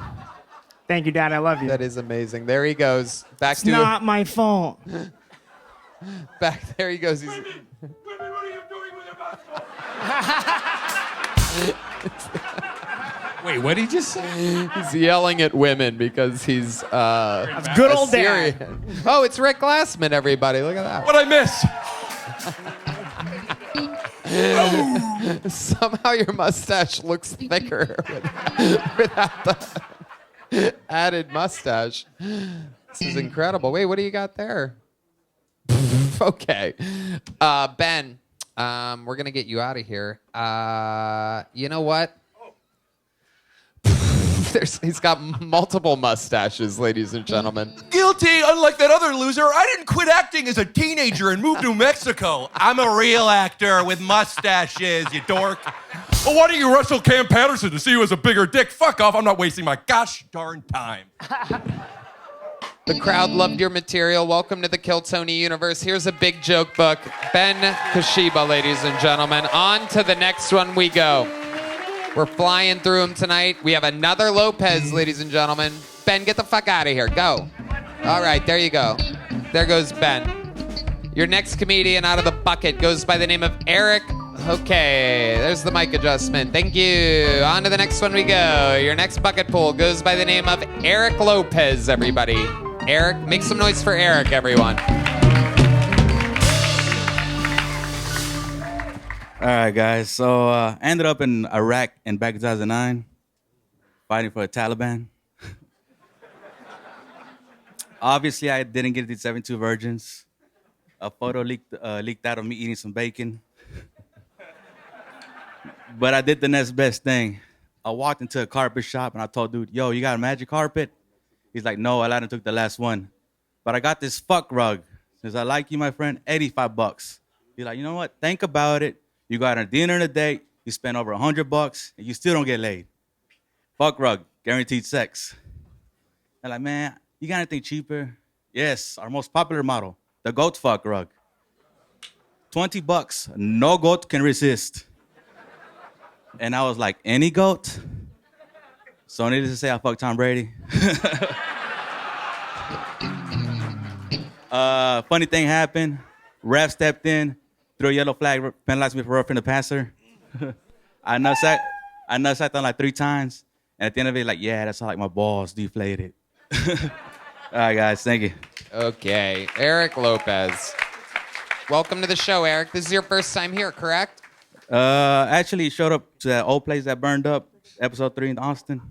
Thank you, Dad. I love you. That is amazing. There he goes. Back It's to not my fault. back there he goes. He's, Wait, what did he just say? he's yelling at women because he's That's good old Dad. Assyrian. Oh, it's Rick Glassman, everybody. Look at that. What I miss? Somehow your mustache looks thicker without the added mustache. This is incredible. Wait, what do you got there? Okay. Ben, we're going to get you out of here. You know what? He's got multiple mustaches, ladies and gentlemen. Guilty, unlike that other loser. I didn't quit acting as a teenager and move to Mexico. I'm a real actor with mustaches, you dork. Well, why don't you wrestle Cam Patterson to see who has a bigger dick? Fuck off, I'm not wasting my gosh darn time. The crowd loved your material. Welcome to the Kill Tony universe. Here's a big joke book. Ben Kosiba, ladies and gentlemen. On to the next one we go. We're flying through them tonight. We have another Lopez, ladies and gentlemen. Ben, get the fuck out of here. Go. All right, there you go. There goes Ben. Your next comedian out of the bucket goes by the name of Eric. Okay, there's the mic adjustment. Thank you. On to the next one we go. Your next bucket pool goes by the name of Eric Lopez, everybody. Eric, make some noise for Eric, everyone. All right, guys. So I ended up in Iraq in back in 2009, fighting for the Taliban. Obviously, I didn't get the 72 virgins. A photo leaked out of me eating some bacon. But I did the next best thing. I walked into a carpet shop and I told dude, yo, you got a magic carpet? He's like, no, Aladdin took the last one. But I got this fuck rug. Says, I like you, my friend, $85. He's like, you know what? Think about it. You got a dinner and a date, you spend over $100, and you still don't get laid. Fuck rug, guaranteed sex. I'm like, man, you got anything cheaper? Yes, our most popular model, the goat fuck rug. $20, no goat can resist. And I was like, any goat? So needless to say, I fucked Tom Brady. Funny thing happened. Ref stepped in, threw a yellow flag, penalized me for roughing the passer. I nutsacked on like 3 times. And at the end of it, like, yeah, that's how like my balls deflated. All right, guys, thank you. Okay, Eric Lopez. Welcome to the show, Eric. This is your first time here, correct? Actually, showed up to that old place that burned up, episode 3 in Austin.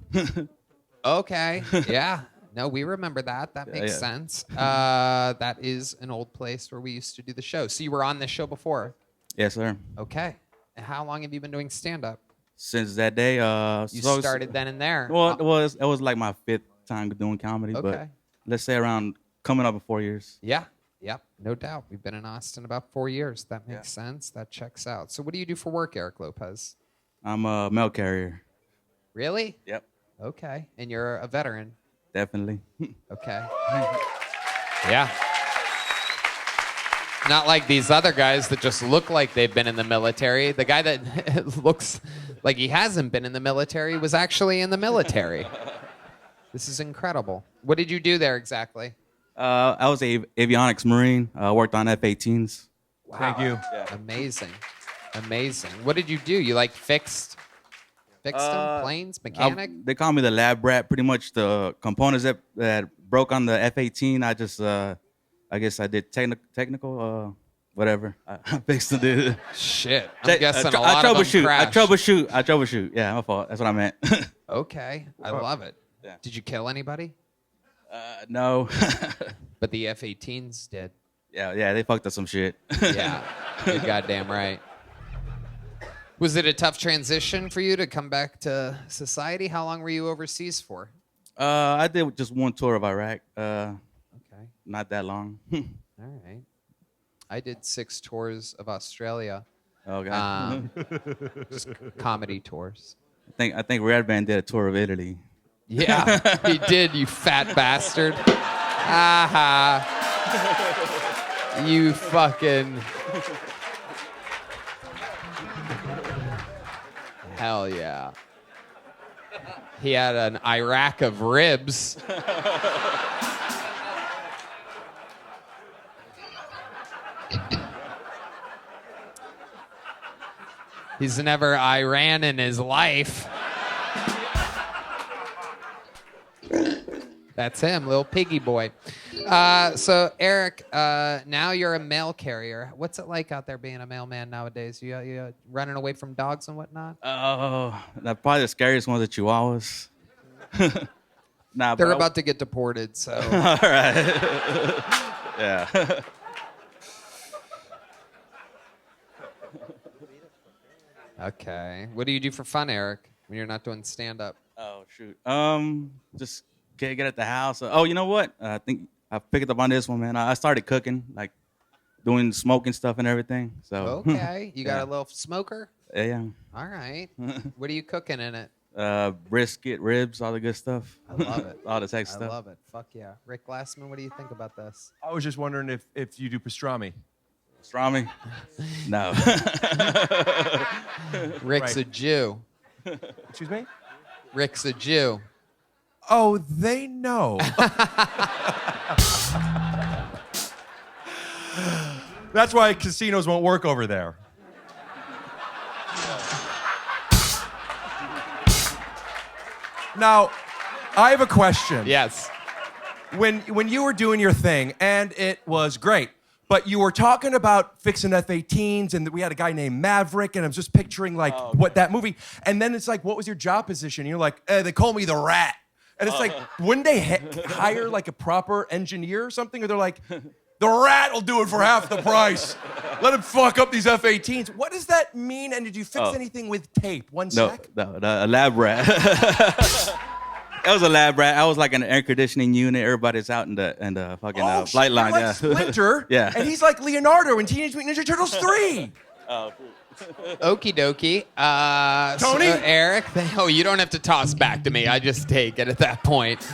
Okay, yeah. No, we remember that. That makes sense. That is an old place where we used to do the show. So you were on this show before? Yes, sir. Okay. And how long have you been doing stand-up? Since that day. You started then and there. Well, it was like my 5th time doing comedy, but let's say around coming up in 4 years. Yeah. Yep, no doubt. We've been in Austin about 4 years. That makes sense. That checks out. So what do you do for work, Eric Lopez? I'm a mail carrier. Really? Yep. Okay. And you're a veteran? Definitely. Okay. Yeah. Not like these other guys that just look like they've been in the military. The guy that looks like he hasn't been in the military was actually in the military. This is incredible. What did you do there exactly? I was an avionics Marine. I worked on F-18s. Wow. Thank you. Yeah. Amazing. Amazing. What did you do? You like fixed them? Planes? Mechanic? They call me the lab rat. Pretty much the components that broke on the F-18, I just, I guess I did technical, whatever. I fixed it. Shit. I'm guessing a lot of them crashed. I troubleshoot. Yeah, my fault. That's what I meant. Okay. I love it. Yeah. Did you kill anybody? No. But the F-18s did. Yeah, they fucked up some shit. Yeah, you're goddamn right. Was it a tough transition for you to come back to society? How long were you overseas for? I did just one tour of Iraq. Okay. Not that long. All right. I did 6 tours of Australia. Oh god. Just comedy tours. I think Redban did a tour of Italy. Yeah, he did, you fat bastard. Aha. You fucking... Hell yeah. He had an Iraq of ribs. He's never Iran in his life. That's him, little piggy boy. So Eric, now you're a mail carrier. What's it like out there being a mailman nowadays? You running away from dogs and whatnot? Oh, probably the scariest ones are Chihuahuas. Nah, They're about to get deported, so. All right. Yeah. Okay. What do you do for fun, Eric, when you're not doing stand-up? Oh shoot. Just get at the house. Oh, you know what? I think I picked up on this one, man. I started cooking, like doing smoking stuff and everything. So. Okay. You got a little smoker? Yeah. All right. What are you cooking in it? Brisket, ribs, all the good stuff. I love it. All the sex stuff. I love it. Fuck yeah. Rick Glassman, what do you think about this? I was just wondering if you do pastrami. Pastrami? No. Rick's a Jew. Excuse me? Rick's a Jew. Oh, they know. That's why casinos won't work over there. Now, I have a question. Yes. When you were doing your thing, and it was great, but you were talking about fixing F-18s, and we had a guy named Maverick, and I was just picturing what that movie, and then it's like, what was your job position? And you're like, they call me the Rat. And it's like, wouldn't they hire like a proper engineer or something? Or they're like, the Rat will do it for half the price. Let him fuck up these F-18s. What does that mean? And did you fix anything with tape? One sec? No, a lab rat. That was a lab rat. I was like in an air conditioning unit. Everybody's out in the fucking flight line. You're like Splinter, yeah. And he's like Leonardo in Teenage Mutant Ninja Turtles 3. Oh, Okie dokie. Tony? So Eric, you don't have to toss back to me. I just take it at that point.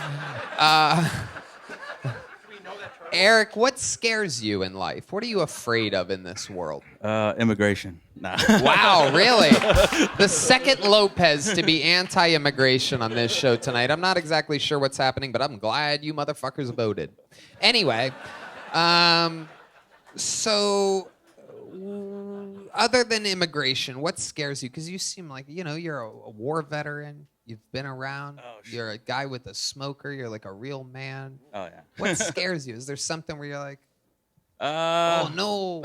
Eric, what scares you in life? What are you afraid of in this world? Immigration. Nah. Wow, really? The second Lopez to be anti-immigration on this show tonight. I'm not exactly sure what's happening, but I'm glad you motherfuckers voted. Anyway, so other than immigration, what scares you? Because you seem like, you're a war veteran. You've been around. Oh, shit. You're a guy with a smoker. You're like a real man. Oh, yeah. What scares you? Is there something where you're like, oh, no.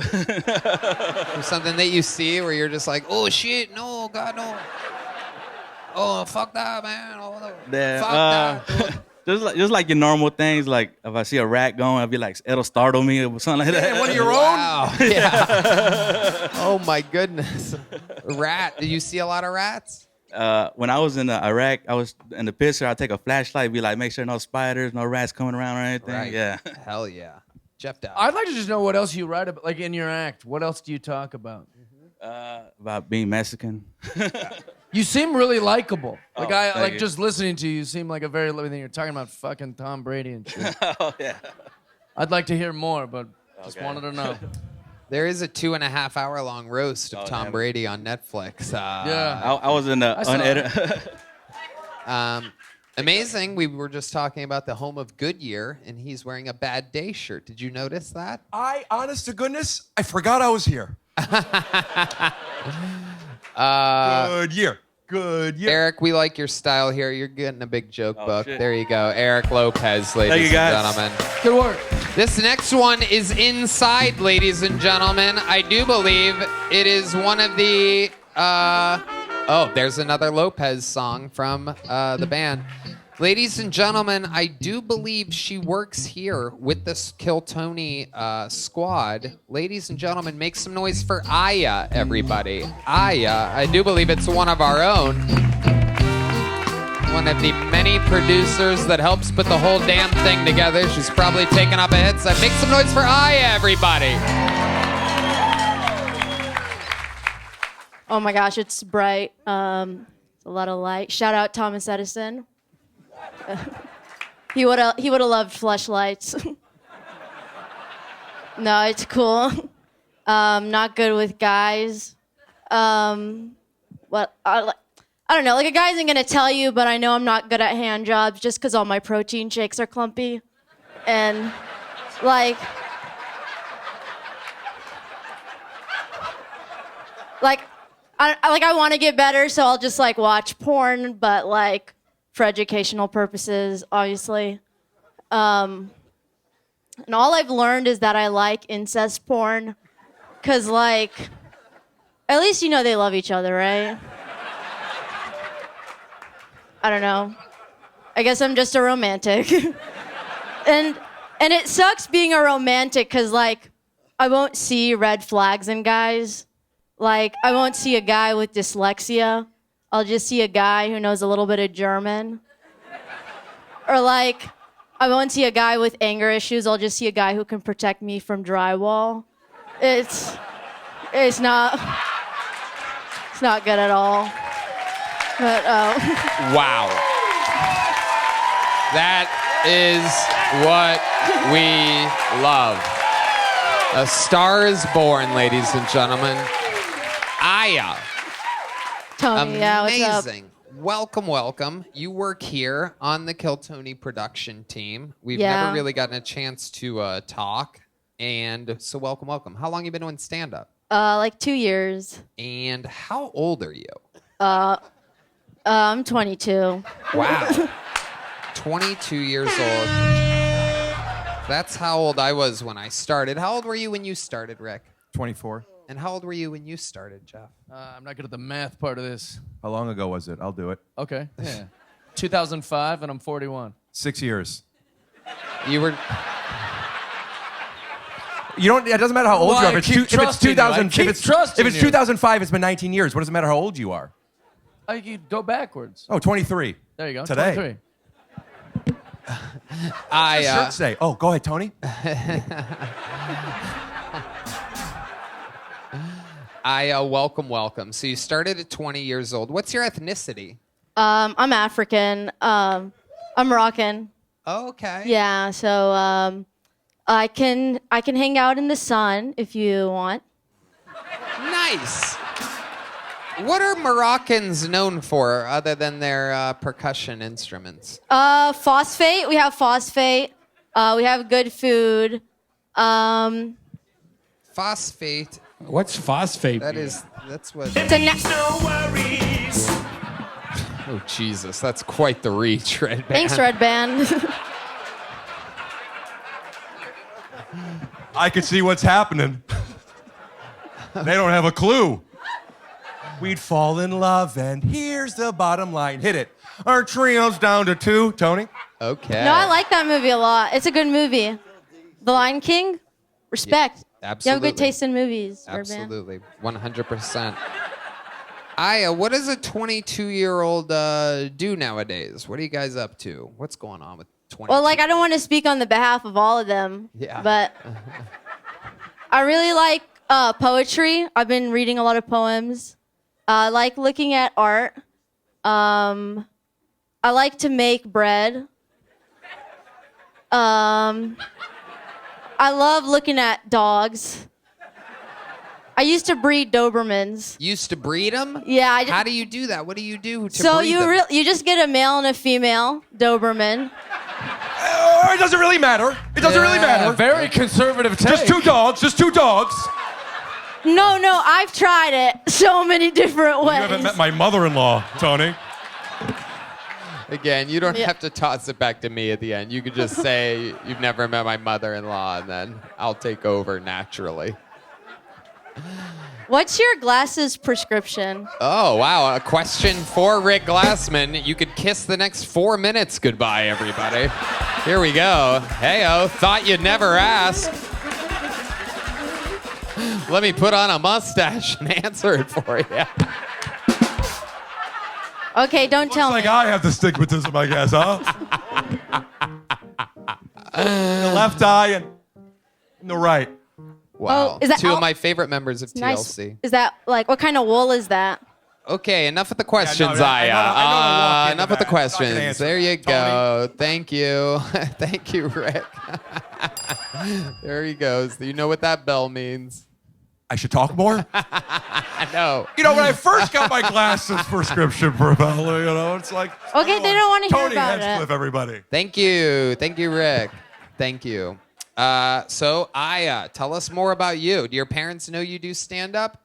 Or something that you see where you're just like, oh, shit, no, God, no. Oh, fuck that, man. Oh, no. Yeah, Fuck that. Just like your normal things, like if I see a rat going, I'll be like, it'll startle me or something like that. One of your own? Wow. Yeah. Oh, my goodness. Rat. Do you see a lot of rats? When I was in Iraq, I was in the picture. I'd take a flashlight, be like, make sure no spiders, no rats coming around or anything. Right. Yeah. Hell yeah. Jeff Dow. I'd like to just know what else you write about, like in your act. What else do you talk about? About being Mexican. You seem really likable. Like thank like you. just listening to you, you seem like a very loving thing. You're talking about fucking Tom Brady and shit. Oh, yeah. I'd like to hear more, but just wanted to know. There is a 2.5-hour long roast of Tom damn. Brady on Netflix. Yeah. I was in the unedited. Amazing. We were just talking about the home of Goodyear, and he's wearing a Bad Day shirt. Did you notice that? Honest to goodness, I forgot I was here. Good year. Eric, we like your style here. You're getting a big joke book. shit. There you go. Eric Lopez, ladies Thank you, guys. and gentlemen. Good work. This next one is Inside, ladies and gentlemen. I do believe it is one of the... there's another Lopez song from the band. Ladies and gentlemen, I do believe she works here with this Kill Tony squad. Ladies and gentlemen, make some noise for Aya, everybody. Aya, I do believe it's one of our own. One of the many producers that helps put the whole damn thing together. She's probably taking up a headset. Make some noise for Aya, everybody. Oh my gosh, it's bright. A lot of light. Shout out Thomas Edison. He would have loved fleshlights. No, it's cool. Not good with guys. What I don't know. Like a guy isn't gonna tell you, but I know I'm not good at hand jobs just because all my protein shakes are clumpy, and like I want to get better, so I'll just like watch porn, but like for educational purposes, obviously. And all I've learned is that I like incest porn, cause like at least you know they love each other, right? I don't know. I guess I'm just a romantic. and it sucks being a romantic cause like I won't see red flags in guys. Like, I won't see a guy with dyslexia. I'll just see a guy who knows a little bit of German. Or like, I won't see a guy with anger issues. I'll just see a guy who can protect me from drywall. It's not good at all. But, Wow. That is what we love. A Star is Born, ladies and gentlemen. Aya. Tony, yeah, what's up? Amazing. Welcome, welcome. You work here on the Kill Tony production team. We've Yeah. never really gotten a chance to talk. And so welcome, welcome. How long you been doing stand-up? Like 2 years. And how old are you? I'm 22. Wow. 22 years old. That's how old I was when I started. How old were you when you started, Rick? 24. And how old were you when you started, Jeff? I'm not good at the math part of this. How long ago was it? I'll do it. Okay. Yeah. 2005, and I'm 41. 6 years. You were... You don't. It doesn't matter how old Why? you are. If it's 2000, Keep trusting if it's you. 2005, it's been 19 years. What does it matter how old you are? You go backwards. Oh, 23. There you go. Today. 23. I Shirt say. Oh, go ahead, Tony. welcome. So you started at 20 years old. What's your ethnicity? I'm African. I'm Moroccan. Oh, okay. Yeah, so I can hang out in the sun if you want. Nice. What are Moroccans known for other than their percussion instruments? Phosphate. We have phosphate. We have good food. Phosphate. What's phosphate? That's what. It's a Oh, Jesus. That's quite the reach, Redban. Thanks, Redban. I can see what's happening. They don't have a clue. We'd fall in love, and here's the bottom line. Hit it. Our trio's down to 2, Tony. Okay. No, I like that movie a lot. It's a good movie. The Lion King? Respect. Yeah, absolutely. You have good taste in movies, Redban. Absolutely. 100%. Aya, what does a 22-year-old do nowadays? What are you guys up to? What's going on with 22? Well, like, I don't want to speak on the behalf of all of them. Yeah. But I really like poetry. I've been reading a lot of poems. I like looking at art. I like to make bread. I love looking at dogs. I used to breed Dobermans. Used to breed them? Yeah. How do you do that? What do you do to So breed them? you just get a male and a female Doberman. It doesn't really matter. It doesn't really matter. Very conservative take. Just 2 dogs. Just 2 dogs. No, I've tried it so many different ways. You haven't met my mother-in-law, Tony. Again, you don't have to toss it back to me at the end. You could just say you've never met my mother-in-law, and then I'll take over naturally. What's your glasses prescription? Oh, wow. A question for Rick Glassman. You could kiss the next 4 minutes goodbye, everybody. Here we go. Hey-oh, thought you'd never ask. Let me put on a mustache and answer it for you. Okay, don't tell Looks me. like I have the stigmatism, I guess, huh? The left eye and the right. Wow. Oh, is that Two of out- my favorite members of Nice. TLC. Is that like what kind of wool is that? Okay, enough with the questions, Yeah, no, I know to walk into enough with the that. I'm not gonna questions. answer There you that. go. Thank you. Thank you, Rick. There he goes. You know what that bell means. I should talk more? No. You know, when I first got my glasses prescription for a fellow, you know, it's like, Okay, they don't want to hear Tony about Hinchcliffe, it. everybody. Thank you. Thank you, Rick. Thank you. So, Aya, tell us more about you. Do your parents know you do stand-up?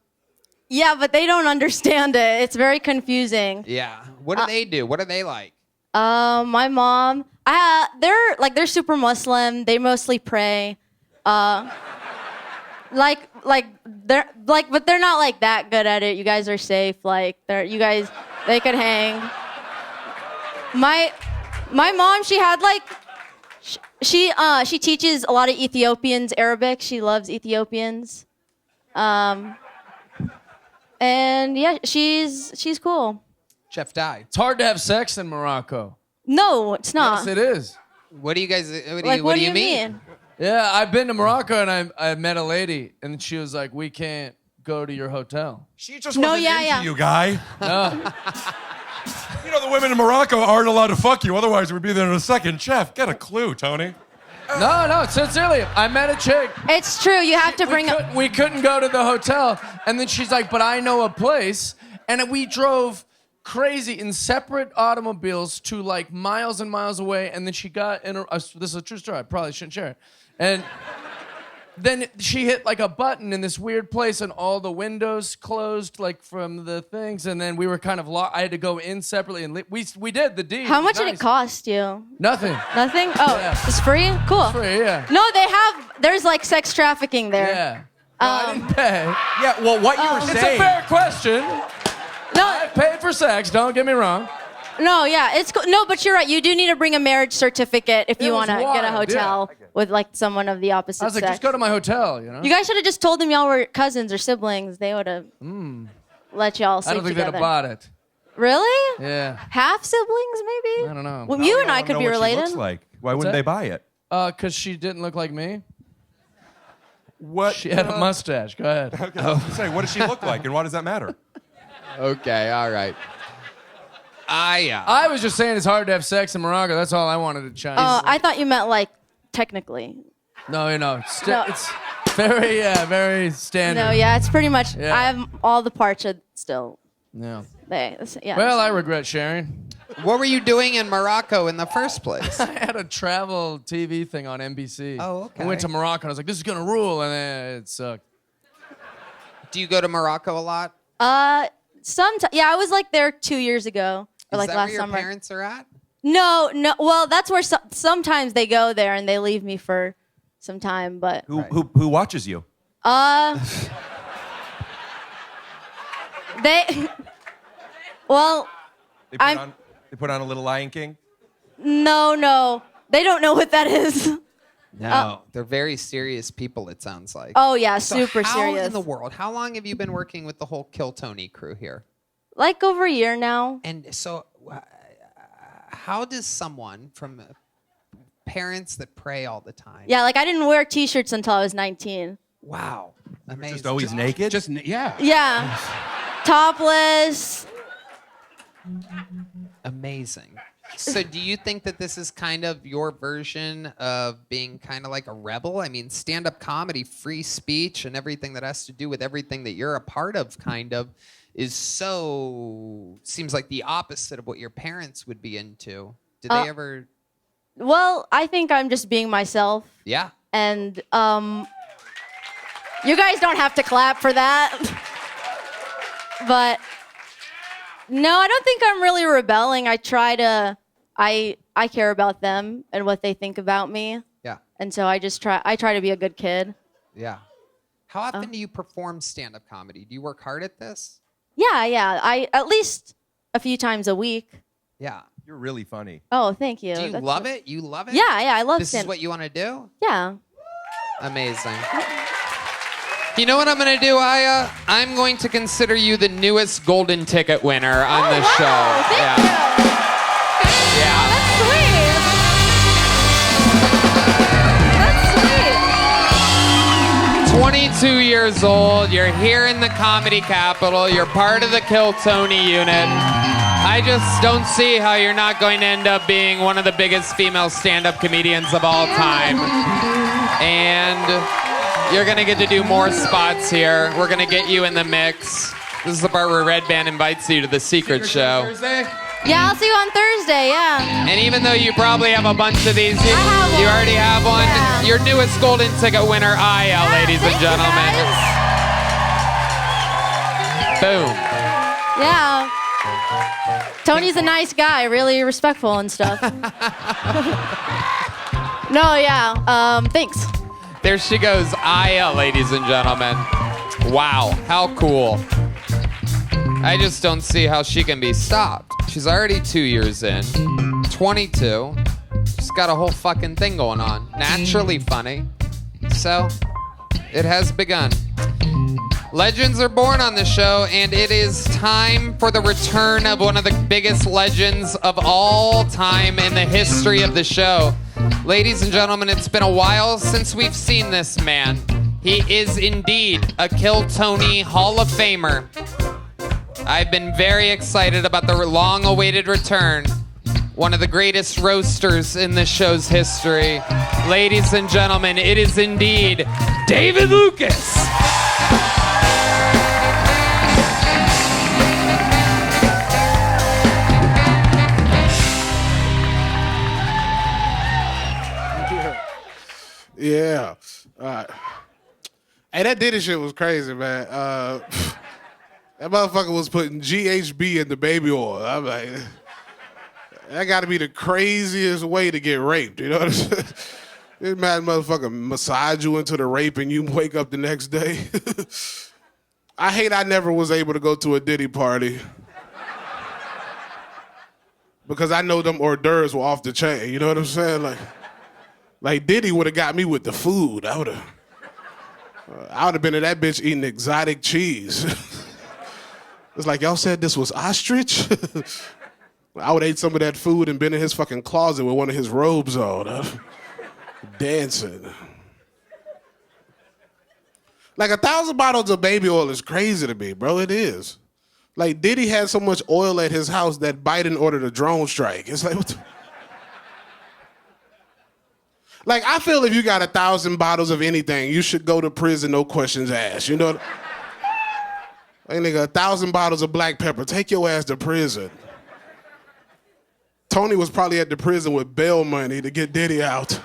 Yeah, but they don't understand it. It's very confusing. Yeah. What do they do? What are they like? My mom, they're super Muslim. They mostly pray. But they're not like that good at it. You guys are safe. Like they could hang. My mom, she had she teaches a lot of Ethiopians Arabic. She loves Ethiopians. And yeah, she's cool. Chef Dai. It's hard to have sex in Morocco. No, it's not. Yes, it is. What do you guys? What do you mean? Yeah, I've been to Morocco and I met a lady and she was like, "We can't go to your hotel." She just wasn't into you, guy. No. You know, the women in Morocco aren't allowed to fuck you. Otherwise, we'd be there in a second. Chef, get a clue, Tony. No, sincerely, I met a chick. It's true. You have to bring up. We couldn't go to the hotel, and then she's like, "But I know a place," and we drove crazy in separate automobiles to like miles and miles away, and then she got in. This is a true story. I probably shouldn't share it, and. Then she hit like a button in this weird place and all the windows closed like from the things and then we were kind of locked. I had to go in separately and we did the deed. How much did it cost you? Nothing. Nothing? Oh, Yeah. it's free? Cool. It's free, yeah. No, there's like sex trafficking there. Yeah. No, I didn't pay. Yeah, well, what you were It's saying. a fair question. No, I paid for sex, don't get me wrong. no, yeah, it's cool. No, but you're right. You do need to bring a marriage certificate if It you was want to get a wild, hotel with like someone of the opposite I was like, sex. just go to my hotel, you know? You guys should have just told them y'all were cousins or siblings. They would have let y'all sleep I don't think together. they'd have bought it. Really? Yeah. Half siblings, maybe? I don't know. Well, you and I could be related. Looks like. Why What's wouldn't that? they buy it? Because she didn't look like me. What? She had a mustache. Go ahead. Okay, I was gonna say, what does she look like, and why does that matter? Okay, all right. I was just saying it's hard to have sex in Morocco. That's all I wanted to chime. I thought you meant like technically. No, No. it's very, very standard. No, yeah, it's pretty much. Yeah. I have all the parts are still. Yeah. Yeah. Well, I regret sharing. What were you doing in Morocco in the first place? I had a travel TV thing on NBC. Oh, okay. I went to Morocco and I was like, this is gonna rule, and then it sucked. Do you go to Morocco a lot? Yeah, I was like there 2 years ago or like Is that last where your summer. parents are at? No. Well, that's where sometimes they go there and they leave me for some time, but Who watches you? they. Well, They put on a little Lion King. no, they don't know what that is. No, they're very serious people, it sounds like. Oh yeah, So super how serious. in the world? How long have you been working with the whole Kill Tony crew here? Like over a year now. And so, how does someone from parents that pray all the time? Yeah, like I didn't wear t-shirts until I was 19. Wow, amazing. Just always naked. Yeah. Yeah, topless. Amazing. So do you think that this is kind of your version of being kind of like a rebel? I mean, stand-up comedy, free speech, and everything that has to do with everything that you're a part of kind of seems like the opposite of what your parents would be into. Did they ever? Well, I think I'm just being myself. Yeah. And you guys don't have to clap for that. But no, I don't think I'm really rebelling. I care about them and what they think about me. Yeah. And so I try to be a good kid. Yeah. How often do you perform stand-up comedy? Do you work hard at this? Yeah. I at least a few times a week. Yeah. You're really funny. Oh, thank you. Do you love it? You love it? Yeah, I love This is stand-up. what you want to do? Yeah. Amazing. You know what I'm going to do, Aya? I'm going to consider you the newest golden ticket winner on the show. Thank you. Yeah. That's sweet. That's sweet. 22 years old. You're here in the comedy capital. You're part of the Kill Tony unit. I just don't see how you're not going to end up being one of the biggest female stand-up comedians of all time. And you're going to get to do more spots here. We're going to get you in the mix. This is the part where Redban invites you to the secret show. Thursday? Yeah, I'll see you on Thursday, yeah. And even though you probably have a bunch of these, you already have one. Yeah. Your newest golden ticket winner, Aya, ladies and gentlemen. Boom. Yeah. Tony's a nice guy, really respectful and stuff. No, yeah. Thanks. There she goes, Aya, ladies and gentlemen. Wow, how cool. I just don't see how she can be stopped. She's already 2 years in, 22. She's got a whole fucking thing going on. Naturally funny. So, it has begun. Legends are born on the show, and it is time for the return of one of the biggest legends of all time in the history of the show. Ladies and gentlemen, it's been a while since we've seen this man. He is indeed a Kill Tony Hall of Famer. I've been very excited about the long-awaited return. One of the greatest roasters in the show's history. Ladies and gentlemen, it is indeed David Lucas. Yeah. All right. Hey, that Diddy shit was crazy, man. That motherfucker was putting GHB in the baby oil. I'm like, that got to be the craziest way to get raped. You know what I'm saying? This mad motherfucker massage you into the rape and you wake up the next day. I hate I never was able to go to a Diddy party. Because I know them hors d'oeuvres were off the chain. You know what I'm saying? Like Diddy would have got me with the food. I would have been in that bitch eating exotic cheese. It's like, y'all said this was ostrich? I would have ate some of that food and been in his fucking closet with one of his robes on. Dancing. Like 1,000 bottles of baby oil is crazy to me, bro. It is. Like Diddy had so much oil at his house that Biden ordered a drone strike. It's like, what the... Like, I feel if you got 1,000 bottles of anything, you should go to prison, no questions asked. You know? Like, nigga, 1,000 bottles of black pepper. Take your ass to prison. Tony was probably at the prison with bail money to get Diddy out.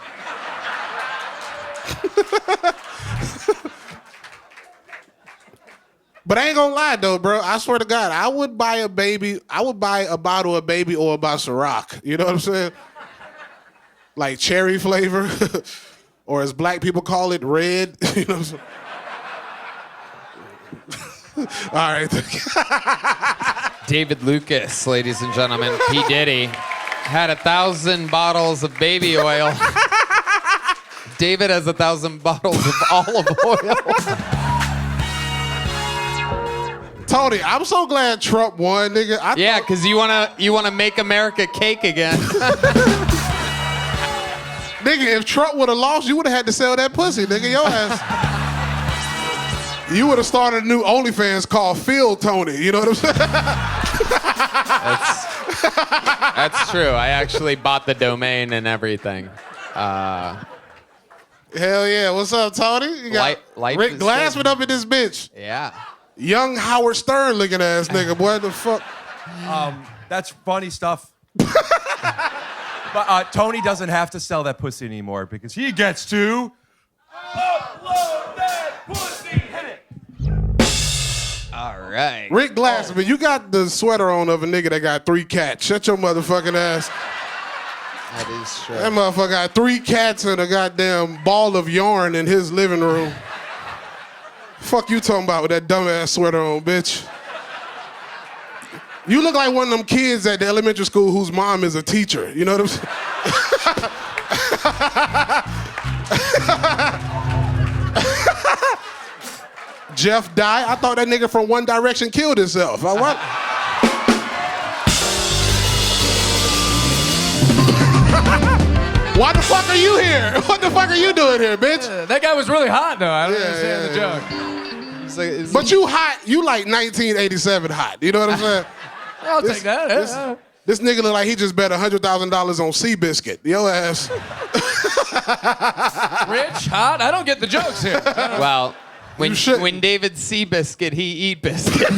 But I ain't gonna lie, though, bro. I swear to God, I would buy a bottle of baby oil by Ciroc. You know what I'm saying? Like cherry flavor, or as black people call it, red. You know what I'm saying? All right. David Lucas, ladies and gentlemen. P. Diddy had 1,000 bottles of baby oil. David has 1,000 bottles of olive oil. Tony, I'm so glad Trump won, nigga. Yeah, because you wanna make America cake again. Nigga, if Trump would have lost, you would have had to sell that pussy, nigga. Your ass. You would have started a new OnlyFans called Phil Tony. You know what I'm saying? That's true. I actually bought the domain and everything. Hell yeah. What's up, Tony? You got Rick Glassman up in this bitch. Yeah. Young Howard Stern looking ass nigga. Boy, the fuck? That's funny stuff. But Tony doesn't have to sell that pussy anymore because he gets to upload that pussy. Hit it. All right. Rick Glassman, you got the sweater on of a nigga that got 3 cats. Shut your motherfucking ass. That is true. That motherfucker got 3 cats and a goddamn ball of yarn in his living room. Fuck you talking about with that dumbass sweater on, bitch. You look like one of them kids at the elementary school whose mom is a teacher. You know what I'm saying? Jeff died. I thought that nigga from One Direction killed himself. What? Why the fuck are you here? What the fuck are you doing here, bitch? That guy was really hot, though. I don't understand the joke. But you hot. You like 1987 hot. You know what I'm saying? I'll take that. This nigga look like he just bet $100,000 on Seabiscuit. Yo ass. Rich, hot. I don't get the jokes here. Well, when David see biscuit, he eat biscuit.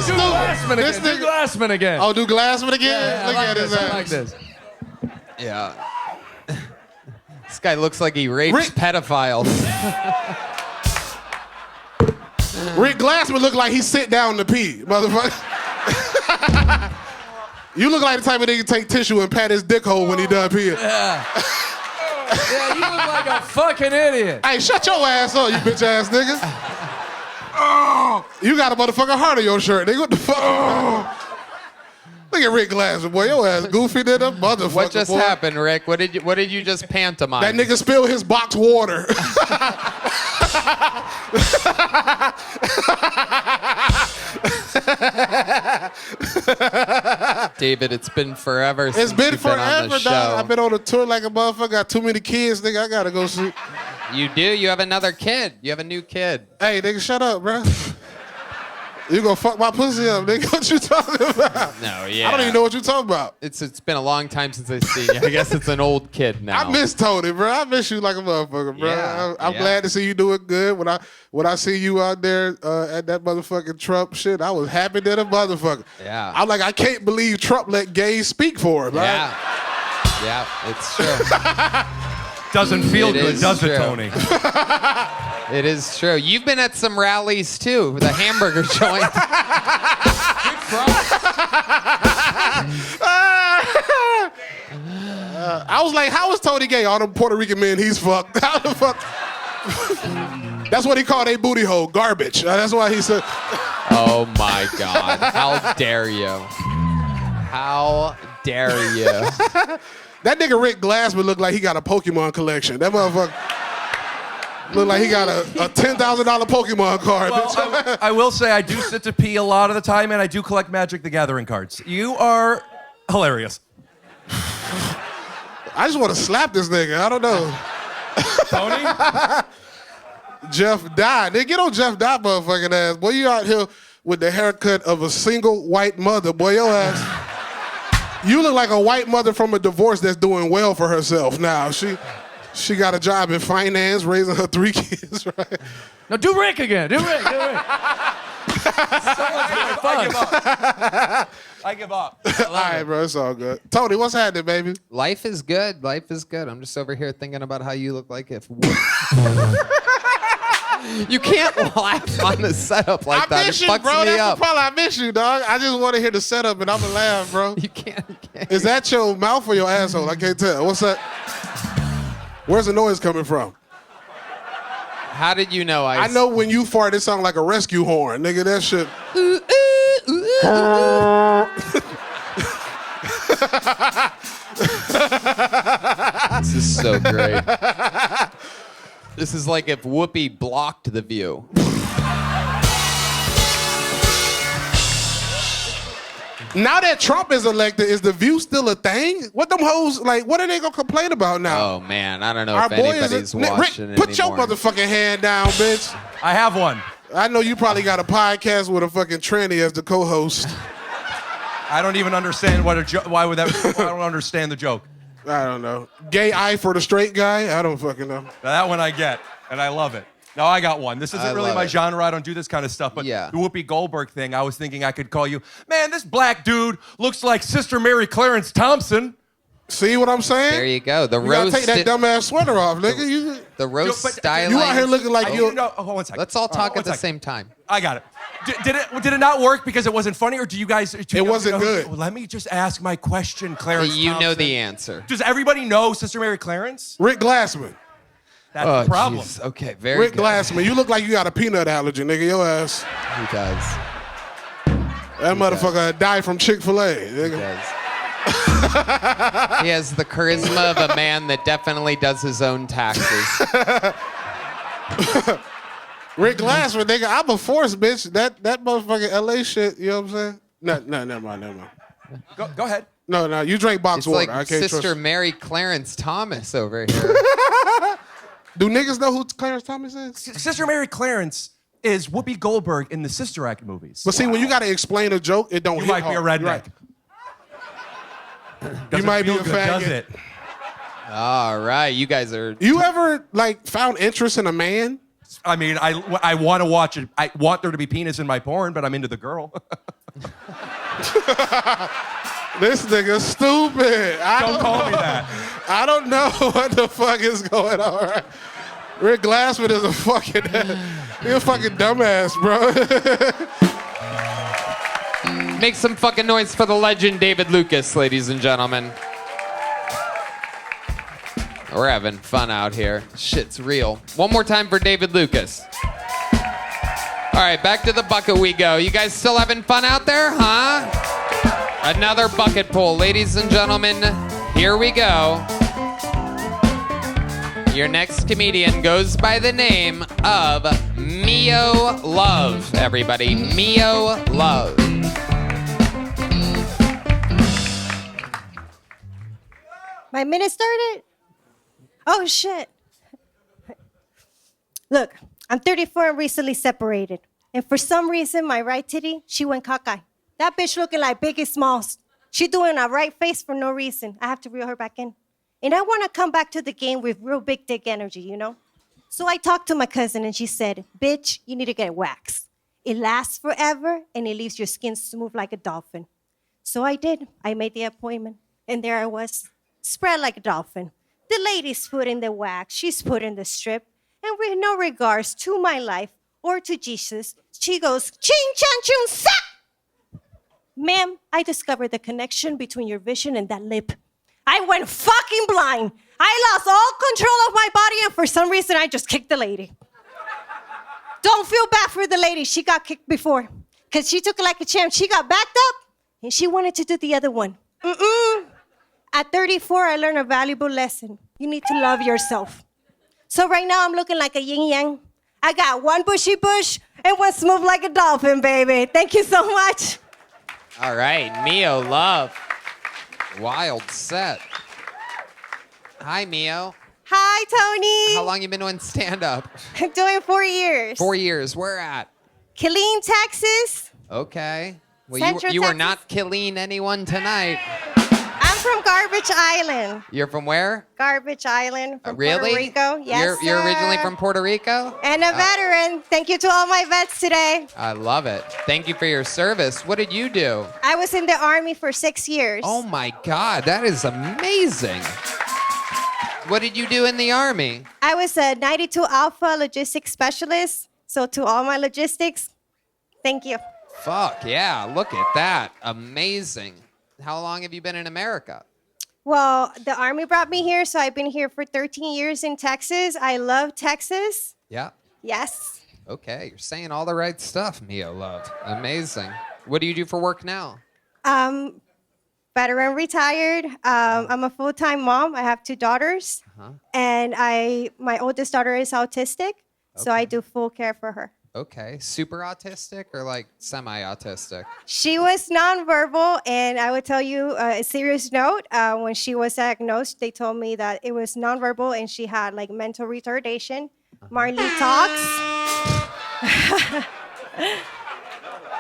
Do Glassman again. Do Glassman again. Oh, do Glassman again? Yeah, Look at his ass. I like this. Yeah. This guy looks like he rapes pedophiles. Rick Glassman look like he sit down to pee, motherfucker. You look like the type of nigga take tissue and pat his dick hole when he done peeing. Yeah. Yeah, you look like a fucking idiot. Hey, shut your ass up, you bitch ass nigga. Oh, you got a motherfucking heart on your shirt, nigga. What the fuck? Oh. Look at Rick Glassman, boy. Your ass goofy than a motherfucker. What just boy. happened, Rick? What did you just pantomime? That nigga spilled his box water. David, it's been forever It's since been you've been on the forever, show. dog. I've been on a tour like a motherfucker. Got too many kids, nigga. I gotta go see. You do? You have another kid. You have a new kid. Hey, nigga, shut up, bro. You gonna fuck my pussy up, nigga? What you talking about? No, yeah. I don't even know what you talking about. It's been a long time since I've seen you. I guess it's an old kid now. I miss Tony, bro. I miss you like a motherfucker, bro. Yeah, I'm glad to see you doing good. When I see you out there at that motherfucking Trump shit, I was happy than a motherfucker. Yeah. I'm like, I can't believe Trump let gays speak for him. Yeah. Right? Yeah, it's true. Doesn't feel good, does it, Tony? It is true. You've been at some rallies too, the hamburger joint. I was like, how is Tony gay? All them Puerto Rican men he's fucked. How the fuck? That's what he called a booty hole, garbage. That's why he said. Oh my God. How dare you? How dare you? That nigga Rick Glassman looked like he got a Pokemon collection. That motherfucker looked like he got a $10,000 Pokemon card. Well, I will say I do sit to pee a lot of the time, and I do collect Magic the Gathering cards. You are hilarious. I just want to slap this nigga. I don't know. Tony? Jeff Dye. Nigga, get on Jeff Dye motherfucking ass. Boy, you out here with the haircut of a single white mother. Boy, your ass. You look like a white mother from a divorce that's doing well for herself now. She got a job in finance, raising her 3 kids, right? No, do Rick again. Do Rick. So much more fun. I give up. All right, bro, it's all good. Tony, what's happening, baby? Life is good. Life is good. I'm just over here thinking about how you look like if... You can't laugh on the setup like that. I miss It you, fucks bro. me That's up. the problem. I miss you, dog. I just want to hear the setup, and I'm going to laugh, bro. You can't. Is that your mouth or your asshole? I can't tell. What's that? Where's the noise coming from? How did you know I know when you fart, it sounds like a rescue horn. Nigga, that shit. This is so great. This is like if Whoopi blocked The View. Now that Trump is elected, is The View still a thing? What them hoes, like, what are they gonna complain about now? Oh, man. I don't know Our if boy anybody's Rick, watching it put your anymore. motherfucking hand down, bitch. I have one. I know you probably got a podcast with a fucking tranny as the co-host. I don't even understand why would that. I don't understand the joke. I don't know. Gay eye for the straight guy? I don't fucking know. Now, that one I get, and I love it. Now I got one. This isn't I really love my it. genre. I don't do this kind of stuff. But Yeah. the Whoopi Goldberg thing, I was thinking I could call you, man, this black dude looks like Sister Mary Clarence Thompson. See what I'm saying? There you go. The You gotta roast. take that dumbass sweater off, nigga. The roast But styling. You out here looking like you. No, hold on one second. Let's all talk One at the second. same time. I got it. Did it not work because it wasn't funny, or do you guys? It wasn't good. Well, let me just ask my question, Clarence. You know Thompson. the answer. Does everybody know Sister Mary Clarence? Rick Glassman. That's the problem. Jeez. Okay, very Rick good. Glassman. You look like you got a peanut allergy, nigga. Your ass. He does. That motherfucker died from Chick-fil-A. Nigga. He does. He has the charisma of a man that definitely does his own taxes. Rick Glassman, nigga, I'm a force, bitch. That motherfucking LA shit, you know what I'm saying? No, never mind. Go ahead. No, you drink box It's water. like I can't Sister trust. Mary Clarence Thomas over here. Do niggas know who Clarence Thomas is? Sister Mary Clarence is Whoopi Goldberg in the Sister Act movies. But see, when you got to explain a joke, it don't You hit might be a hard. redneck. You might be a Does faggot. it? All right, you guys are. You ever like found interest in a man? I mean, I want to watch it. I want there to be penis in my porn, but I'm into the girl. This nigga stupid. Don't call me that. I don't know what the fuck is going on. Right? Rick Glassman is a fucking dumbass, bro. Make some fucking noise for the legend David Lucas, ladies and gentlemen. We're having fun out here. Shit's real. One more time for David Lucas. All right, back to the bucket we go. You guys still having fun out there, huh? Another bucket pull. Ladies and gentlemen, here we go. Your next comedian goes by the name of Mio Love, everybody. Mio Love. My minute started? Oh, shit. Look, I'm 34 and recently separated. And for some reason, my right titty, she went cockeye. That bitch looking like Biggie Smalls. She doing a right face for no reason. I have to reel her back in. And I want to come back to the game with real big dick energy, you know? So I talked to my cousin and she said, bitch, you need to get waxed. It lasts forever and it leaves your skin smooth like a dolphin. So I did. I made the appointment. And there I was, spread like a dolphin. The lady's putting the wax, she's putting the strip. And with no regards to my life or to Jesus, she goes, ching, chan, chung, sa! Ma'am, I discovered the connection between your vision and that lip. I went fucking blind. I lost all control of my body, and for some reason, I just kicked the lady. Don't feel bad for the lady. She got kicked before. Because she took it like a champ. She got backed up, and she wanted to do the other one. At 34, I learned a valuable lesson. You need to love yourself. So right now, I'm looking like a yin-yang. I got one bushy bush and one smooth like a dolphin, baby. Thank you so much. All right, Mio Love. Wild set. Hi, Mio. Hi, Tony. How long you been doing stand-up? I'm doing 4 years. 4 years. Where at? Killeen, Texas. Okay. Well, Central you were Texas. not killing anyone tonight. I'm from Garbage Island. You're from where? Garbage Island from Really? Puerto Rico. Yes, You're originally sir. from Puerto Rico? And a veteran. Thank you to all my vets today. I love it. Thank you for your service. What did you do? I was in the Army for 6 years. Oh my God, that is amazing. What did you do in the Army? I was a 92 Alpha logistics specialist. So to all my logistics, thank you. Fuck yeah, look at that. Amazing. How long have you been in America? Well, the Army brought me here, so I've been here for 13 years in Texas. I love Texas. Yeah. Yes. Okay, you're saying all the right stuff, Mio Love. Amazing. What do you do for work now? Veteran retired. I'm a full-time mom. I have 2 daughters. And my oldest daughter is autistic, so I do full care for her. Okay, super autistic or like semi-autistic? She was nonverbal, and I would tell you a serious note. When she was diagnosed, they told me that it was nonverbal and she had like mental retardation. Marley talks.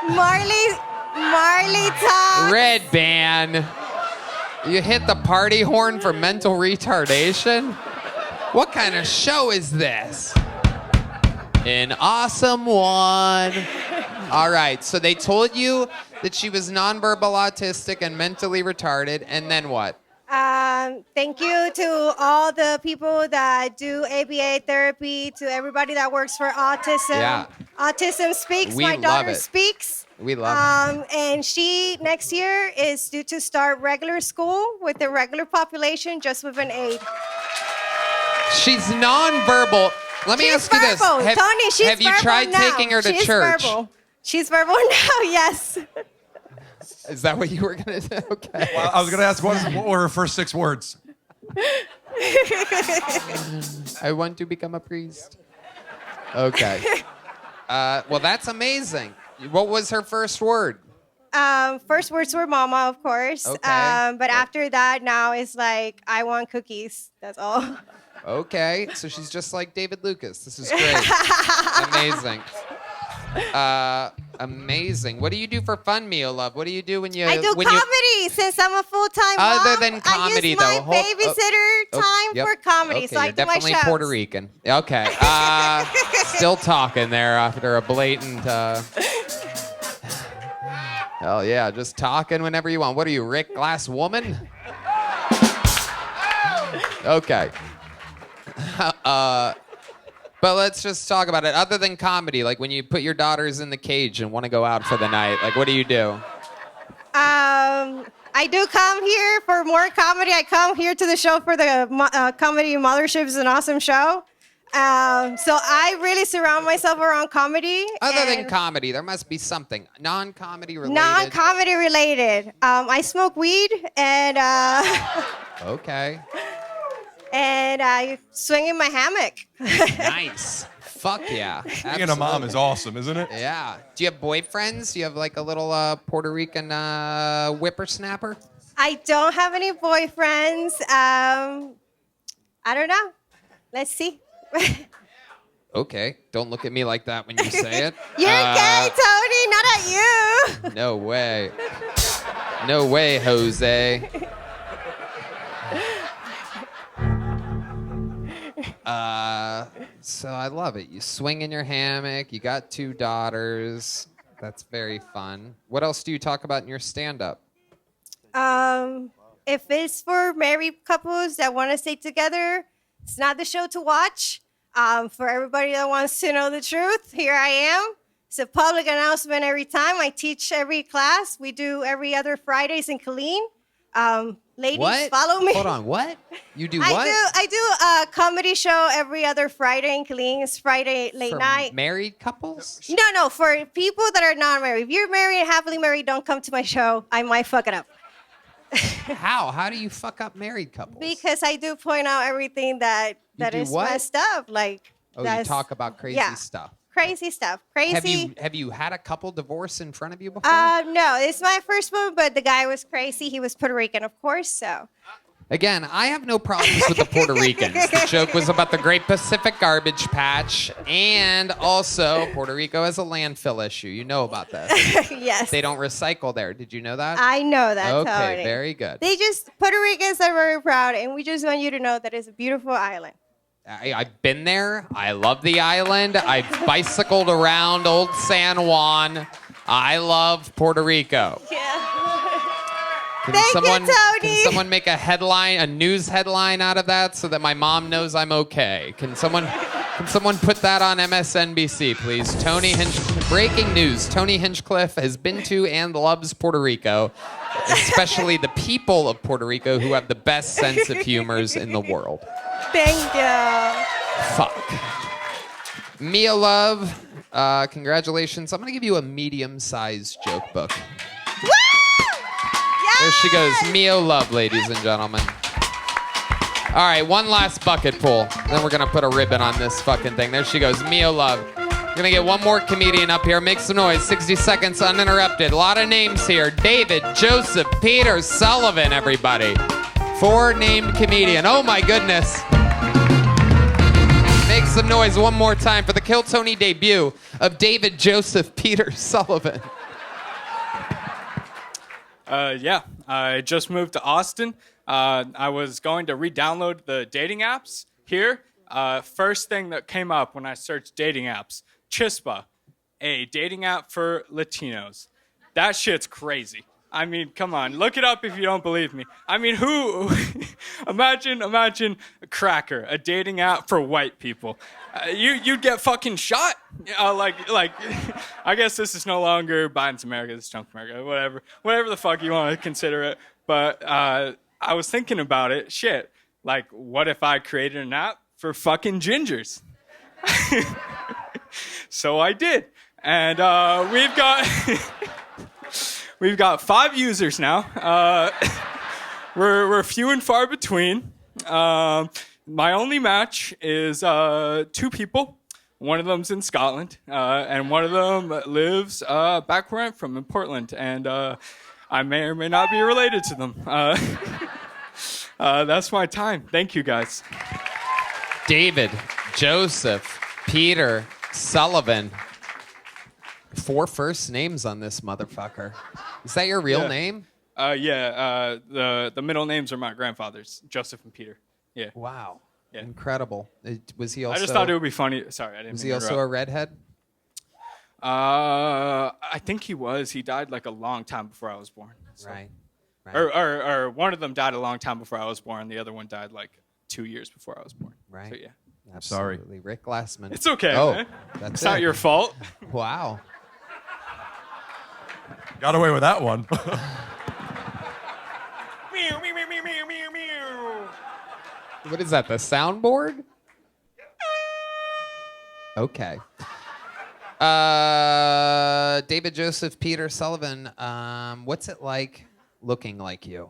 Marley talks. Redban. You hit the party horn for mental retardation? What kind of show is this? An awesome one. All right, so they told you that she was nonverbal autistic and mentally retarded, and then what? Thank you to all the people that do ABA therapy, to everybody that works for autism. Yeah. Autism Speaks. We My love daughter it. speaks. We love it. And she next year is due to start regular school with the regular population, just with an aid. She's nonverbal. Let me ask you this. Verbal. Tony, she's have you verbal tried now. taking her to She's church? Verbal. She's verbal now, yes. Is that what you were going to do? Okay. Well, I was going to ask, what were her first 6 words? I want to become a priest. Okay. Well, that's amazing. What was her first word? First words were mama, of course. Okay. But after that, now it's like, I want cookies. That's all. Okay. So she's just like David Lucas. This is great. Amazing. Amazing. What do you do for fun, Mio Love? What do you do when you... I do comedy since I'm a full-time mom. Other than comedy, I use my though. babysitter time Yep. for comedy, Okay, so I you're do my definitely shows. Puerto Rican. Okay. Still talking there after a blatant... Hell yeah, just talking whenever you want. What are you, Rick Glass woman? Okay. But let's just talk about it. Other than comedy, like when you put your daughters in the cage and want to go out for the night, like what do you do? I do come here for more comedy. I come here to the show for the comedy Mothership is an awesome show. So I really surround myself around comedy. Other than comedy, there must be something non-comedy related. Non-comedy related. I smoke weed and Okay. and I swing in my hammock. Nice. Fuck yeah. Being a mom is Absolutely. awesome, isn't it? Yeah. Do you have boyfriends? Do you have like a little Puerto Rican whippersnapper? I don't have any boyfriends. I don't know. Let's see. Okay. Don't look at me like that when you say it. You're gay, Tony, not at you. No way. No way, Jose. So I love it. You swing in your hammock. You got 2 daughters. That's very fun. What else do you talk about in your stand-up? If it's for married couples that want to stay together, it's not the show to watch. For everybody that wants to know the truth, here I am. It's a public announcement every time. I teach every class. We do every other Fridays in Killeen. Ladies, What? follow me. Hold on. What? You do what? I do a comedy show every other Friday in Killeen. It's Friday late For night. married couples? No, for people that are not married. If you're married and happily married, don't come to my show. I might fuck it up. How? How do you fuck up married couples? Because I do point out everything that do is what? messed up. Like, Oh, you that's, talk about crazy yeah, stuff. Crazy stuff. Crazy. Have you had a couple divorce in front of you before? No, it's my first one, but the guy was crazy. He was Puerto Rican, of course, so. Again, I have no problems with the Puerto Ricans. The joke was about the Great Pacific Garbage Patch, and also Puerto Rico has a landfill issue. You know about this. Yes. They don't recycle there. Did you know that? I know that, Okay, Tony. very good. Puerto Ricans are very proud, and we just want you to know that it's a beautiful island. I've been there. I love the island. I've bicycled around Old San Juan. I love Puerto Rico. Can someone make a headline, a news headline out of that so that my mom knows I'm okay? Can someone put that on MSNBC, please? Breaking news. Tony Hinchcliffe has been to and loves Puerto Rico, especially the people of Puerto Rico who have the best sense of humors in the world. Thank you. Fuck. Mio Love, congratulations. I'm going to give you a medium-sized joke book. Woo! There she goes. Mio Love, ladies and gentlemen. All right, one last bucket pull. Then we're going to put a ribbon on this fucking thing. There she goes. Mio Love. We're going to get one more comedian up here. Make some noise. 60 seconds uninterrupted. A lot of names here. David, Joseph, Peter, Sullivan, everybody. 4 named comedian. Oh, my goodness. Make some noise one more time for the Kill Tony debut of David, Joseph, Peter, Sullivan. Yeah, I just moved to Austin. I was going to re-download the dating apps here. First thing that came up when I searched dating apps, Chispa, a dating app for Latinos. That shit's crazy. I mean, come on, look it up if you don't believe me. I mean, who? imagine a Cracker, a dating app for white people. You'd get fucking shot. Like, I guess this is no longer Biden's America, this is Trump's America, whatever the fuck you want to consider it. But I was thinking about it. Shit, like, what if I created an app for fucking gingers? So I did, and we've got 5 users now. We're few and far between. My only match is 2 people. One of them's in Scotland, and one of them lives back where I'm from in Portland, and I may or may not be related to them. That's my time. Thank you, guys. David, Joseph, Peter, Sullivan. 4 first names on this motherfucker. Is that your real name? Yeah. The middle names are my grandfather's, Joseph and Peter. Yeah. Wow. Yeah. Incredible. Was he also? I just thought it would be funny. Sorry, I didn't. Was he also a redhead? I think he was. He died like a long time before I was born. So. Right. Or one of them died a long time before I was born. The other one died like 2 years before I was born. Right. So yeah. Absolutely. Rick Glassman. It's okay, Oh, man. that's It's not it. your fault. Wow. Got away with that one. What is that, the soundboard? Okay. David, Joseph, Peter, Sullivan, what's it like looking like you?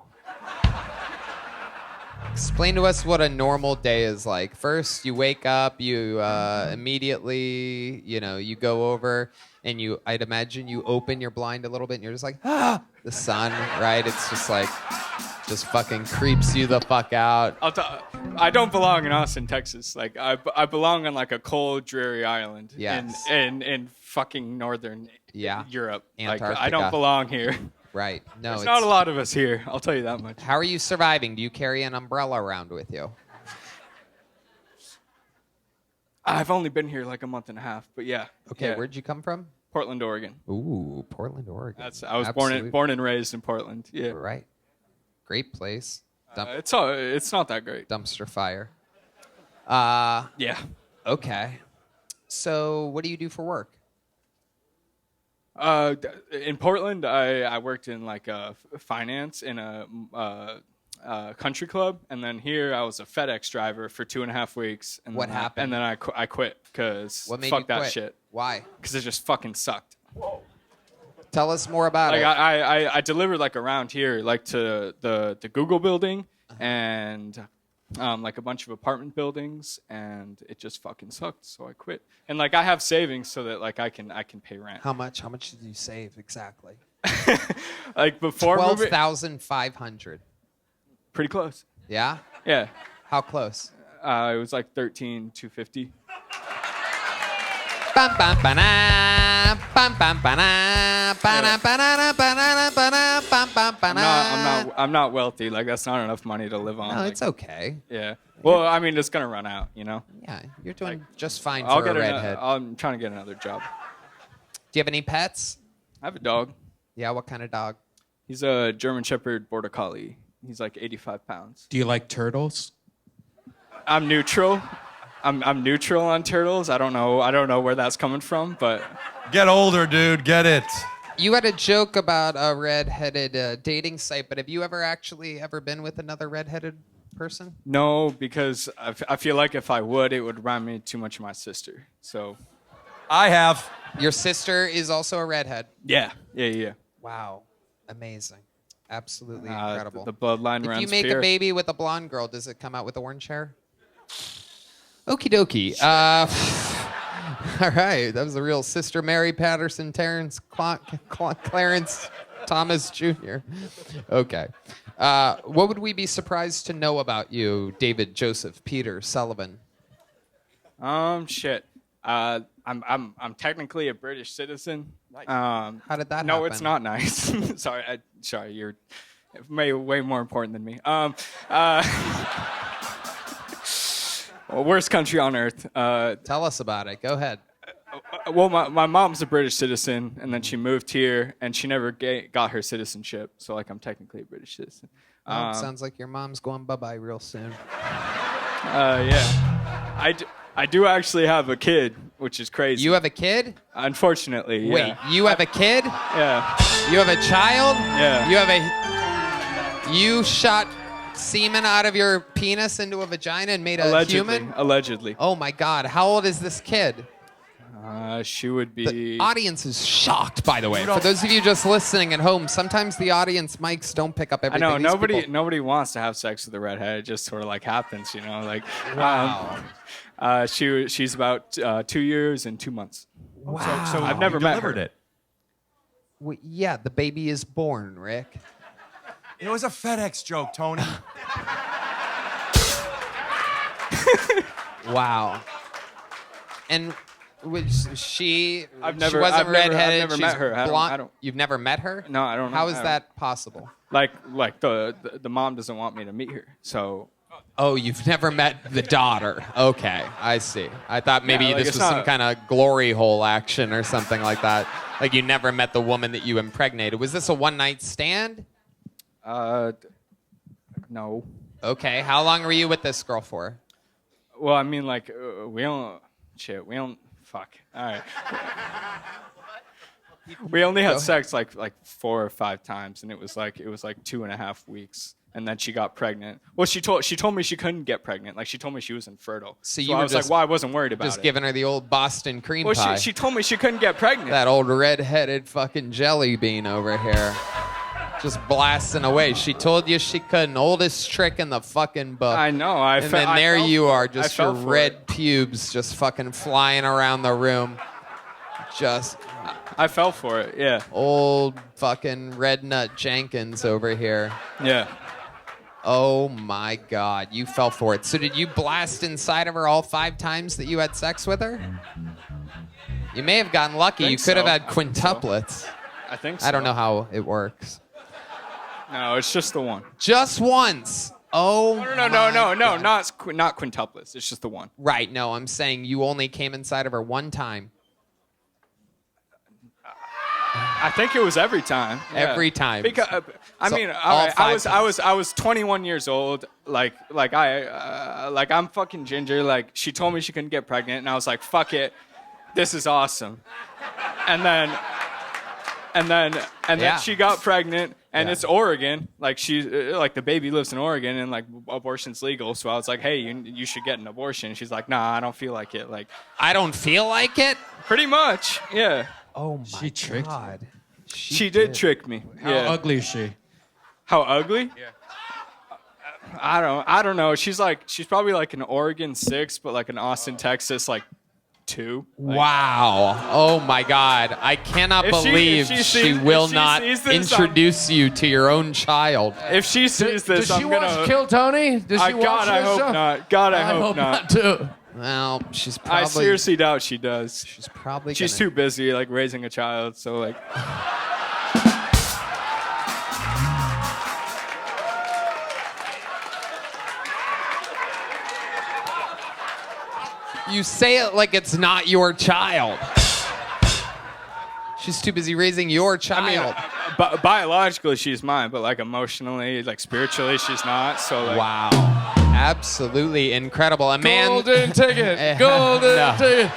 Explain to us what a normal day is like. First, you wake up, you immediately, you go over and I'd imagine you open your blind a little bit and you're just like, the sun, right? It's just like, just fucking creeps you the fuck out. I don't belong in Austin, Texas. Like I belong on like a cold, dreary island in fucking northern Europe. Like I don't belong here. Right. No, There's not a lot of us here. I'll tell you that much. How are you surviving? Do you carry an umbrella around with you? I've only been here like a month and a half, but yeah. Okay, yeah. where'd you come from? Portland, Oregon. Ooh, Portland, Oregon. I was born and raised in Portland. Yeah. Right. Great place. It's not that great. Dumpster fire. Yeah. Okay. So, what do you do for work? In Portland, I worked in like finance in a country club, and then here I was a FedEx driver for 2.5 weeks. And What happened? And then I quit because What made fuck you that quit? shit. Why? Because it just fucking sucked. Tell us more about Like it. I delivered like around here, like to the Google building and like a bunch of apartment buildings, and it just fucking sucked. So I quit. And like I have savings so that like I can pay rent. How much? How much did you save exactly? Like before moving, 12,500. pretty close. Yeah. Yeah. How close? It was like 13,250. Bam bam ba-na, bam bam ba-na, ba-na, ba-na, ba-na, ba-na, bam bam ba-na. I'm not wealthy. Like that's not enough money to live on. No, like, it's okay. Yeah. Well, I mean, it's gonna run out. You know. Yeah, you're doing just fine I'll for get a redhead. I'm trying to get another job. Do you have any pets? I have a dog. Yeah, what kind of dog? He's a German Shepherd Border Collie. He's like 85 pounds. Do you like turtles? I'm neutral. I'm neutral on turtles. I don't know where that's coming from, but Get older, dude. Get it. You had a joke about a redheaded dating site, but have you ever been with another redheaded person? no, because I feel like if I would, it would remind me too much of my sister. So I have. Your sister is also a redhead. yeah. Wow, amazing, absolutely incredible. The bloodline If runs you make pure. a baby with a blonde girl, does it come out with orange hair? Okie dokie. All right, that was a real Sister Mary Patterson, Terrence, Clarence, Thomas Jr. Okay. What would we be surprised to know about you, David, Joseph, Peter, Sullivan? Shit. I'm technically a British citizen. How did that No, happen? it's not nice. Sorry, you're way more important than me. Well, worst country on earth. Tell us about it. Go ahead. Well, my mom's a British citizen, and then she moved here, and she never got her citizenship. So, like, I'm technically a British citizen. Well, sounds like your mom's going bye-bye real soon. Yeah. I do actually have a kid, which is crazy. You have a kid? Unfortunately, yeah. Wait, you have a kid? Yeah. You have a child? Yeah. You shot semen out of your penis into a vagina and made a human? Allegedly. Oh my God. How old is this kid? She would be... The audience is shocked, by the way. For those of you just listening at home, sometimes the audience mics don't pick up everything. I know, These nobody wants to have sex with a redhead. It just sort of like happens, you know? Like, Wow. She's about 2 years and 2 months. Wow. So I've never you met delivered her. it. Well, yeah, the baby is born, Rick. It was a FedEx joke, Tony. Wow. And she I've wasn't redheaded. I've never she's met her. blonde. I don't. You've never met her? No, I don't know. How is I don't- that possible? Like the mom doesn't want me to meet her, so. Oh, you've never met the daughter. Okay, I see. I thought maybe Yeah, like, this it's was some not- kind of glory hole action or something like that. Like you never met the woman that you impregnated. Was this a one-night stand? No. Okay, how long were you with this girl for? Well, I mean, like we don't. Fuck. All right. We only had sex like 4 or 5 times, and it was like 2.5 weeks, and then she got pregnant. Well, she told me she couldn't get pregnant. Like she told me she was infertile. So you I were was just, like, well, I wasn't worried about just it. giving her the old Boston cream Well, pie. she told me she couldn't get pregnant. That old red-headed fucking jelly bean over here. Just blasting away. She told you she couldn't. Oldest trick in the fucking book. I know. And then there you are, I just your fell for red pubes just fucking flying around the room. Just... I fell for it, yeah. Old fucking Red Nut Jenkins over here. Yeah. Oh my God, you fell for it. So did you blast inside of her all 5 times that you had sex with her? You may have gotten lucky. You could have had quintuplets. I think so. I don't know how it works. No, it's just the one. Just once. Oh. No, not quintuplets. It's just the one. Right. No, I'm saying you only came inside of her one time. I think it was every time. Yeah. Every time. Because I So mean, all all right, 5 I was 21 years old. Like I'm fucking ginger. Like she told me she couldn't get pregnant, and I was like, fuck it, this is awesome. And then she got pregnant, and it's Oregon. Like like the baby lives in Oregon, and like abortion's legal. So I was like, hey, you should get an abortion. She's like, nah, I don't feel like it. Like I don't feel like it. Pretty much, yeah. Oh my She tricked God. She did trick me. How ugly is she? How ugly? Yeah. I don't know. She's probably like an Oregon 6, but like an Austin, Texas 2. Wow. Oh my God. I cannot believe she will not introduce you to your own child. If she sees this, does she I'm watch gonna Kill Tony? Does she watch God, I this hope show? not. God, I hope not too. Well, she's probably... I seriously doubt she does. She's probably She's gonna... too busy like raising a child, so like... You say it like it's not your child. She's too busy raising your child. I mean, biologically she's mine, but like emotionally, like spiritually, she's not. So like, wow, absolutely incredible. A man. Golden ticket. Golden ticket.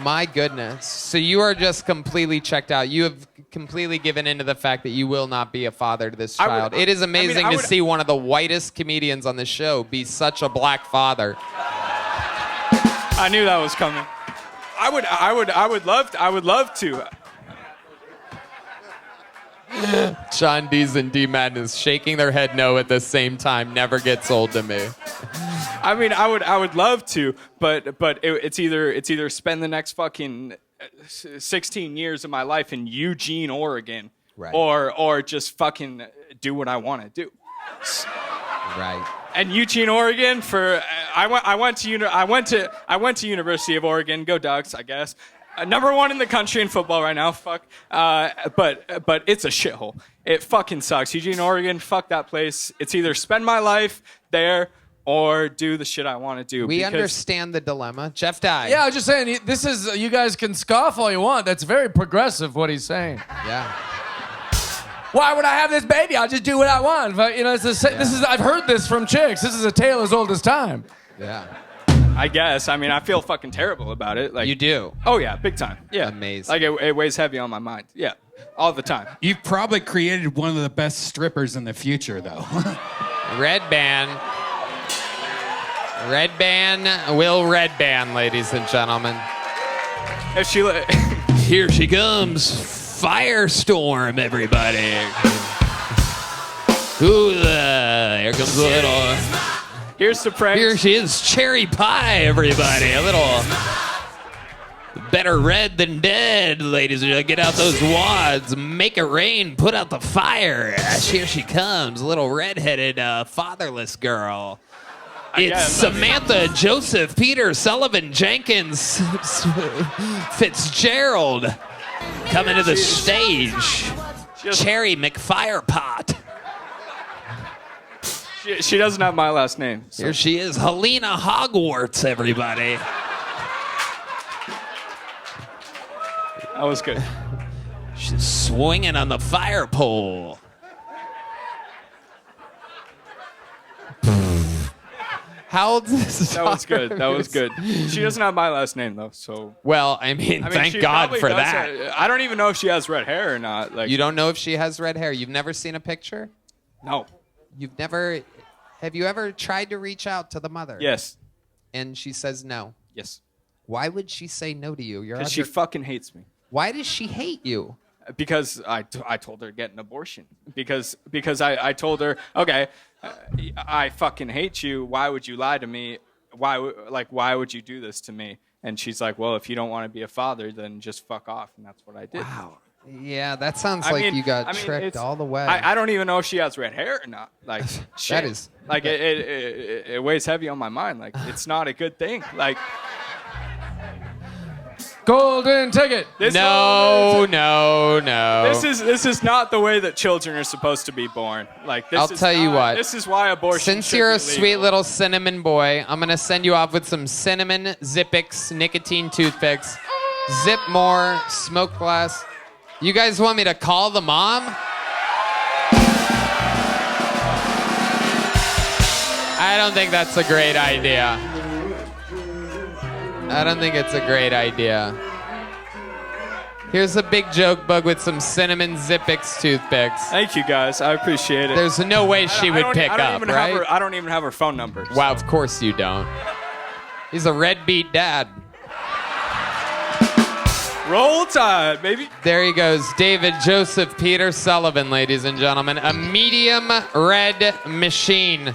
My goodness. So you are just completely checked out. You have completely given into the fact that you will not be a father to this child. It is amazing to see one of the whitest comedians on the show be such a black father. I knew that was coming. I would love to. Sean Deas and D Madness shaking their head no at the same time never gets old to me. I mean, I would love to, but it's either spend the next fucking 16 years of my life in Eugene, Oregon, right, or just fucking do what I want to do. Right. And Eugene, Oregon, I went to University of Oregon. Go Ducks, I guess. Number 1 in the country in football right now. Fuck. But it's a shithole. It fucking sucks. Eugene, Oregon. Fuck that place. It's either spend my life there or do the shit I want to do. We because understand the dilemma. Jeff Dye. Yeah, I was just saying, this is, you guys can scoff all you want. That's very progressive, what he's saying. Yeah. Why would I have this baby? I'll just do what I want. But, you know, this is, I've heard this from chicks. This is a tale as old as time. Yeah. I guess. I mean, I feel fucking terrible about it. Like You do? Oh, yeah, big time. Yeah. Amazing. Like, it weighs heavy on my mind. Yeah, all the time. You've probably created one of the best strippers in the future, though. Redban. Redban, ladies and gentlemen. If she Here she comes. Firestorm, everybody. Here comes a little... Here's the prank. Here she is, cherry pie, everybody. A little better red than dead, ladies and gentlemen. Get out those wads, make it rain, put out the fire. Here she comes, a little redheaded, fatherless girl. It's Samantha, Joseph, Peter, Sullivan, Jenkins, Fitzgerald coming to the stage. Cherry McFirepot. She doesn't have my last name. So. Here she is, Helena Hogwarts, everybody. That was good. She's swinging on the fire pole. How old is this? That was good. That was good. She doesn't have my last name though, so. Well, I mean thank she God probably for does that. I don't even know if she has red hair or not. Like. You don't know if she has red hair. You've never seen a picture? No. You've never. Have you ever tried to reach out to the mother? Yes. And she says no. Yes. Why would she say no to you? Because she fucking hates me. Why does she hate you? Because I told her to get an abortion. Because I told her, okay, I fucking hate you. Why would you lie to me? Why would you do this to me? And she's like, well, if you don't want to be a father, then just fuck off. And that's what I did. Wow. Yeah, that sounds like you got tricked all the way. I don't even know if she has red hair or not. Like, shit. That is... Like, it weighs heavy on my mind. Like, it's not a good thing. Like... Golden ticket. No. This is not the way that children are supposed to be born. Like, I'll tell you what. This is why abortion. Since you're a sweet little cinnamon boy, I'm gonna send you off with some cinnamon Zippix nicotine toothpicks. Zip more, smoke glass. You guys want me to call the mom? I don't think that's a great idea. I don't think it's a great idea. Here's a big joke bug with some cinnamon Zippix toothpicks. Thank you, guys. I appreciate it. There's no way she would pick up, right? I don't even have her phone number. So. Wow, of course you don't. He's a red beat dad. Roll Tide, baby. There he goes. David Joseph Peter Sullivan, ladies and gentlemen. A medium red machine,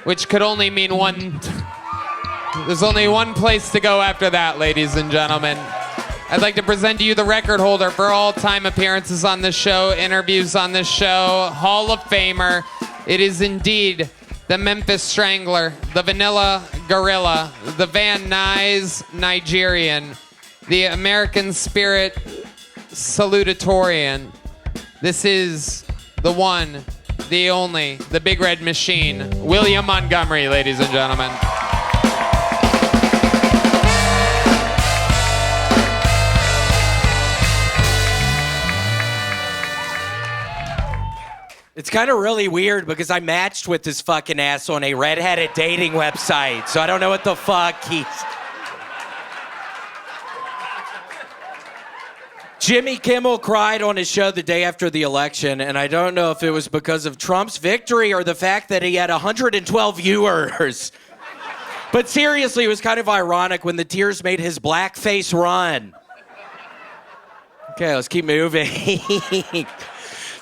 which could only mean one. There's only one place to go after that, ladies and gentlemen. I'd like to present to you the record holder for all-time appearances on this show, interviews on this show, Hall of Famer. It is indeed the Memphis Strangler, the Vanilla Gorilla, the Van Nuys Nigerian, the American Spirit Salutatorian. This is the one, the only, the Big Red Machine, William Montgomery, ladies and gentlemen. It's kind of really weird because I matched with this fucking ass on a redheaded dating website, so I don't know what the fuck he's... Jimmy Kimmel cried on his show the day after the election, and I don't know if it was because of Trump's victory or the fact that he had 112 viewers. But seriously, it was kind of ironic when the tears made his black face run. Okay, let's keep moving.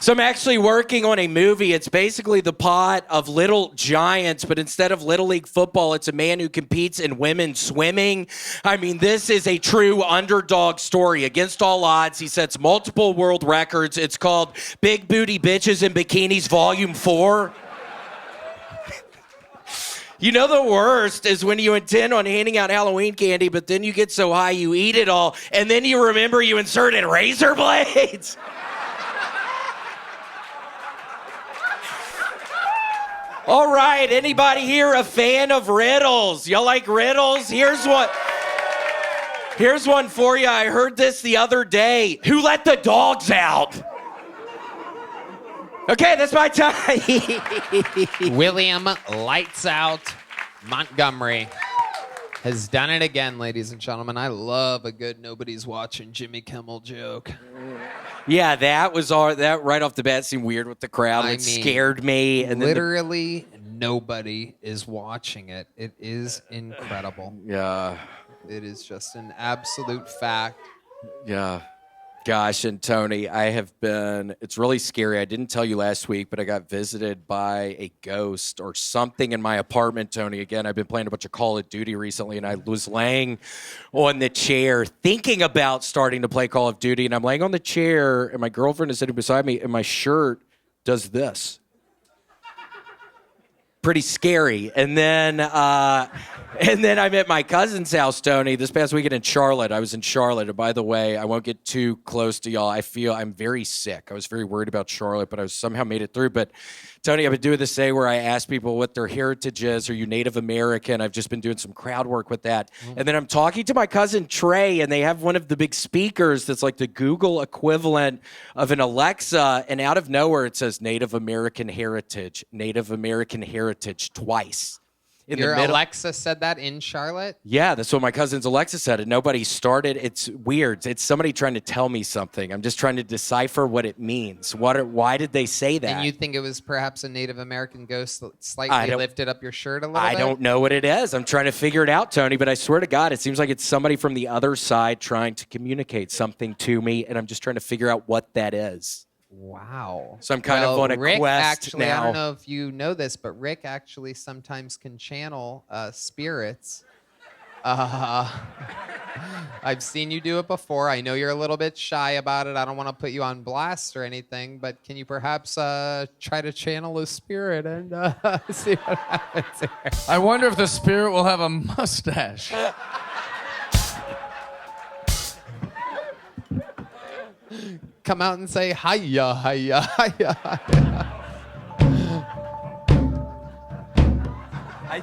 So I'm actually working on a movie. It's basically the plot of Little Giants, but instead of Little League football, it's a man who competes in women's swimming. I mean, this is a true underdog story. Against all odds, he sets multiple world records. It's called Big Booty Bitches in Bikinis Volume 4. You know, the worst is when you intend on handing out Halloween candy, but then you get so high you eat it all, and then you remember you inserted razor blades. All right, anybody here a fan of riddles? Y'all like riddles? Here's one for you. I heard this the other day. Who let the dogs out? Okay, that's my time. William Lights Out Montgomery has done it again, ladies and gentlemen. I love a good nobody's watching Jimmy Kimmel joke. Yeah, that right off the bat seemed weird with the crowd. It scared me. And Literally nobody is watching it. It is incredible. Yeah. It is just an absolute fact. Yeah. Gosh, and Tony, it's really scary. I didn't tell you last week, but I got visited by a ghost or something in my apartment, Tony. Again, I've been playing a bunch of Call of Duty recently, and I was laying on the chair thinking about starting to play Call of Duty, and I'm laying on the chair, and my girlfriend is sitting beside me, and my shirt does this. Pretty scary. And then I'm at my cousin's house, Tony, this past weekend in Charlotte. I was in Charlotte. And by the way, I won't get too close to y'all. I feel I'm very sick. I was very worried about Charlotte, but I somehow made it through. But Tony, I've been doing this day where I ask people what their heritage is. Are you Native American? I've just been doing some crowd work with that. And then I'm talking to my cousin Trey, and they have one of the big speakers that's like the Google equivalent of an Alexa. And out of nowhere, it says Native American heritage twice. Your Alexa said that in Charlotte? Yeah, that's what my cousin's Alexa said, and nobody started. It's weird. It's somebody trying to tell me something. I'm just trying to decipher what it means. Why did they say that? And you think it was perhaps a Native American ghost that slightly lifted up your shirt a little bit? I don't know what it is. I'm trying to figure it out, Tony, but I swear to God, it seems like it's somebody from the other side trying to communicate something to me, and I'm just trying to figure out what that is. Wow. So I'm kind of on a Rick quest actually, now. I don't know if you know this, but Rick actually sometimes can channel spirits. I've seen you do it before. I know you're a little bit shy about it. I don't want to put you on blast or anything, but can you perhaps try to channel a spirit and see what happens here? I wonder if the spirit will have a mustache. Come out and say hiya, hiya, hiya, hiya. I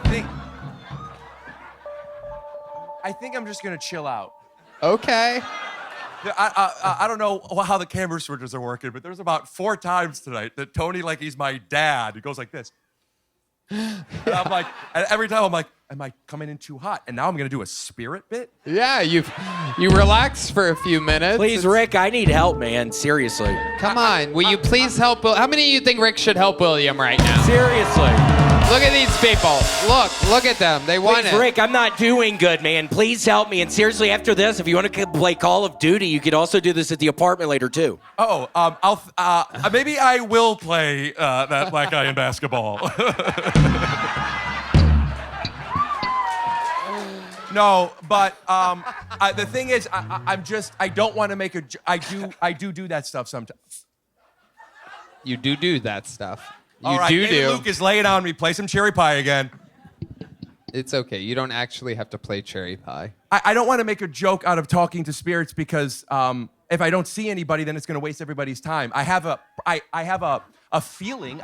think I'm just gonna chill out. Okay. I don't know how the camera switches are working, but there's about 4 times tonight that Tony, like he's my dad, he goes like this. And I'm like, and every time I'm like, am I coming in too hot? And now I'm gonna do a spirit bit? Yeah, you relaxed for a few minutes. Please, Rick, I need help, man. Seriously. Come on, will you please help? How many of you think Rick should help William right now? Seriously. Look at these people. Look at them. They want Please, it. Rick, I'm not doing good, man. Please help me. And seriously, after this, if you want to play Call of Duty, you could also do this at the apartment later, too. Maybe I will play that black guy in basketball. No, but the thing is, I don't want to make I do that stuff sometimes. You do that stuff. All right, David Luke is laying on me. Play some cherry pie again. It's okay. You don't actually have to play cherry pie. I don't want to make a joke out of talking to spirits because if I don't see anybody, then it's going to waste everybody's time. I have a feeling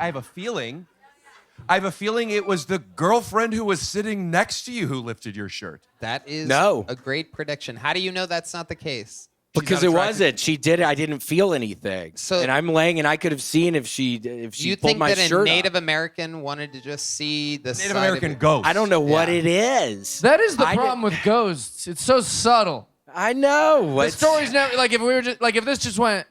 it was the girlfriend who was sitting next to you who lifted your shirt. That is a great prediction. How do you know that's not the case? Because it wasn't. She did it. I didn't feel anything. And I'm laying, and I could have seen if she You pulled think my that a shirt Native up. American wanted to just see the Native American ghost? I don't know what it is. That is the problem with ghosts. It's so subtle. I know. The story's never like if this just went,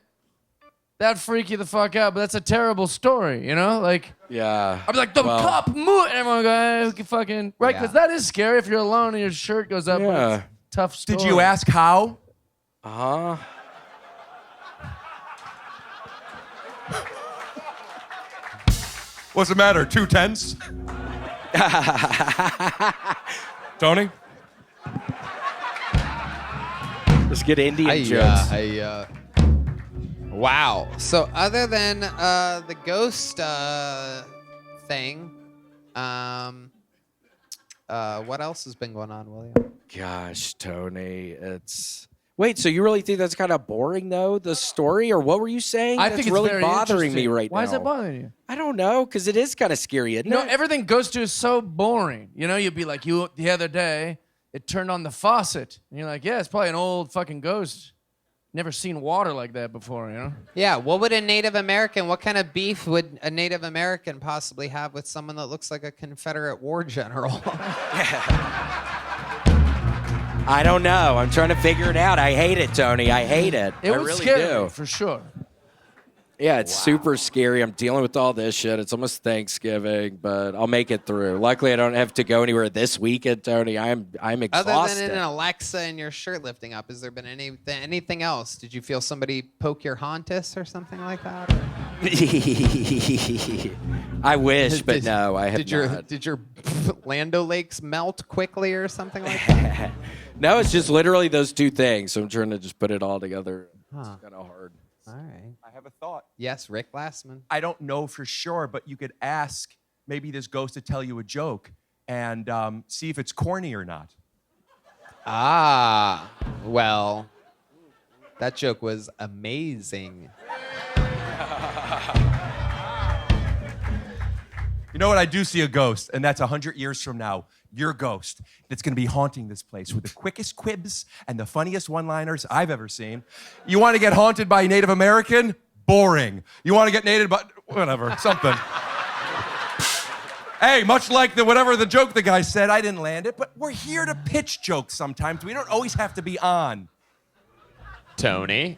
that'd freak you the fuck out. But that's a terrible story, you know? Like, yeah. I'd be like, the cop moved, and everyone go, fucking right, because that is scary if you're alone and your shirt goes up. But it's a tough story. Did you ask how? What's the matter? 2 tenths? Tony? Let's get Indian jokes. Wow. So other than the ghost thing, what else has been going on, William? Gosh, Tony, Wait, so you really think that's kind of boring, though, the story? Or what were you saying? I That's think it's really very bothering me interesting. right now. Why is that bothering you? I don't know, because it is kind of scary, isn't You know, it? everything Ghost 2 is so boring. You know, you'd be like, the other day, it turned on the faucet. And you're like, yeah, it's probably an old fucking ghost. Never seen water like that before, you know? Yeah, what would a Native American, what kind of beef would a Native American possibly have with someone that looks like a Confederate war general? I don't know. I'm trying to figure it out. I hate it, Tony. I hate it. It I would really scare do. me, for sure. Yeah, it's super scary. I'm dealing with all this shit. It's almost Thanksgiving, but I'll make it through. Luckily, I don't have to go anywhere this weekend, Tony. I'm exhausted. Other than an Alexa and your shirt lifting up, has there been anything else? Did you feel somebody poke your hauntus or something like that? I wish, but no, I have not. Did your Lando Lakes melt quickly or something like that? No, it's just literally those two things. So I'm trying to just put it all together. It's kind of hard. All right. I have a thought. Yes, Rick Glassman. I don't know for sure, but you could ask maybe this ghost to tell you a joke and see if it's corny or not. Ah, well, that joke was amazing. You know what? I do see a ghost, and that's 100 years from now. Your ghost that's going to be haunting this place with the quickest quibs and the funniest one-liners I've ever seen. You want to get haunted by a Native American? Boring. You want to get native by whatever, something. Hey, much like whatever the joke the guy said, I didn't land it, but we're here to pitch jokes sometimes. We don't always have to be on. Tony.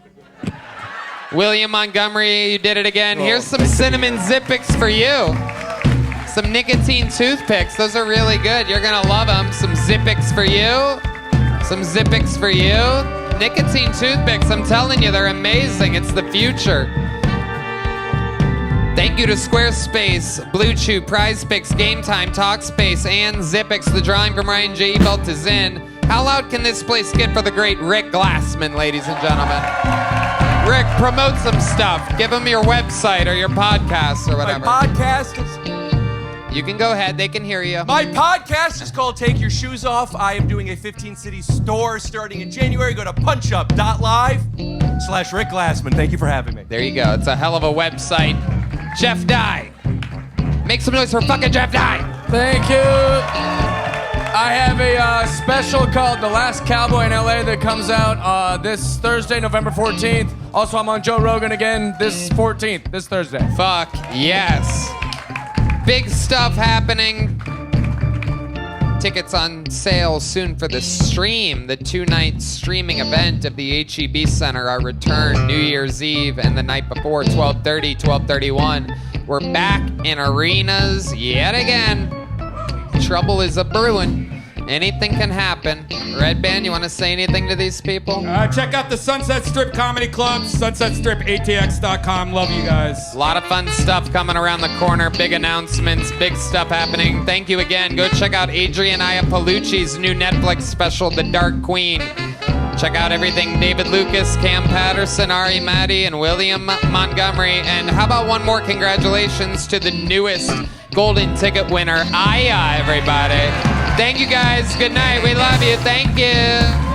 William Montgomery, you did it again. Here's some cinnamon Zippix for you. Some nicotine toothpicks. Those are really good. You're going to love them. Some Zippix for you. Some Zippix for you. Nicotine toothpicks, I'm telling you, they're amazing. It's the future. Thank you to Squarespace, Blue Chew, Prize Picks, Game Time, Talkspace, and Zippix. The drawing from Ryan J. Belt is in. How loud can this place get for the great Rick Glassman, ladies and gentlemen? Rick, promote some stuff. Give them your website or your podcast or whatever. My podcast is... You can go ahead. They can hear you. My podcast is called Take Your Shoes Off. I am doing a 15-city store starting in January. Go to punchup.live/Rick Glassman. Thank you for having me. There you go. It's a hell of a website. Jeff Dye. Make some noise for fucking Jeff Dye. Thank you. I have a special called The Last Cowboy in LA that comes out this Thursday, November 14th. Also, I'm on Joe Rogan again this 14th, this Thursday. Fuck yes. Big stuff happening. Tickets on sale soon for the stream. The 2-night streaming event of the HEB Center. Our return New Year's Eve and the night before, 12:30, 12:31. We're back in arenas yet again. Trouble is a-brewing. Anything can happen. Redban, you want to say anything to these people? Check out the Sunset Strip Comedy Club, sunsetstripatx.com. Love you guys. A lot of fun stuff coming around the corner. Big announcements, big stuff happening. Thank you again. Go check out Adrian Ianni-Paluchi's new Netflix special, The Dark Queen. Check out everything David Lucas, Cam Patterson, Ari Matti, and William Montgomery. And how about one more congratulations to the newest golden ticket winner, Aya, everybody. Thank you guys. Good night. We love you. Thank you.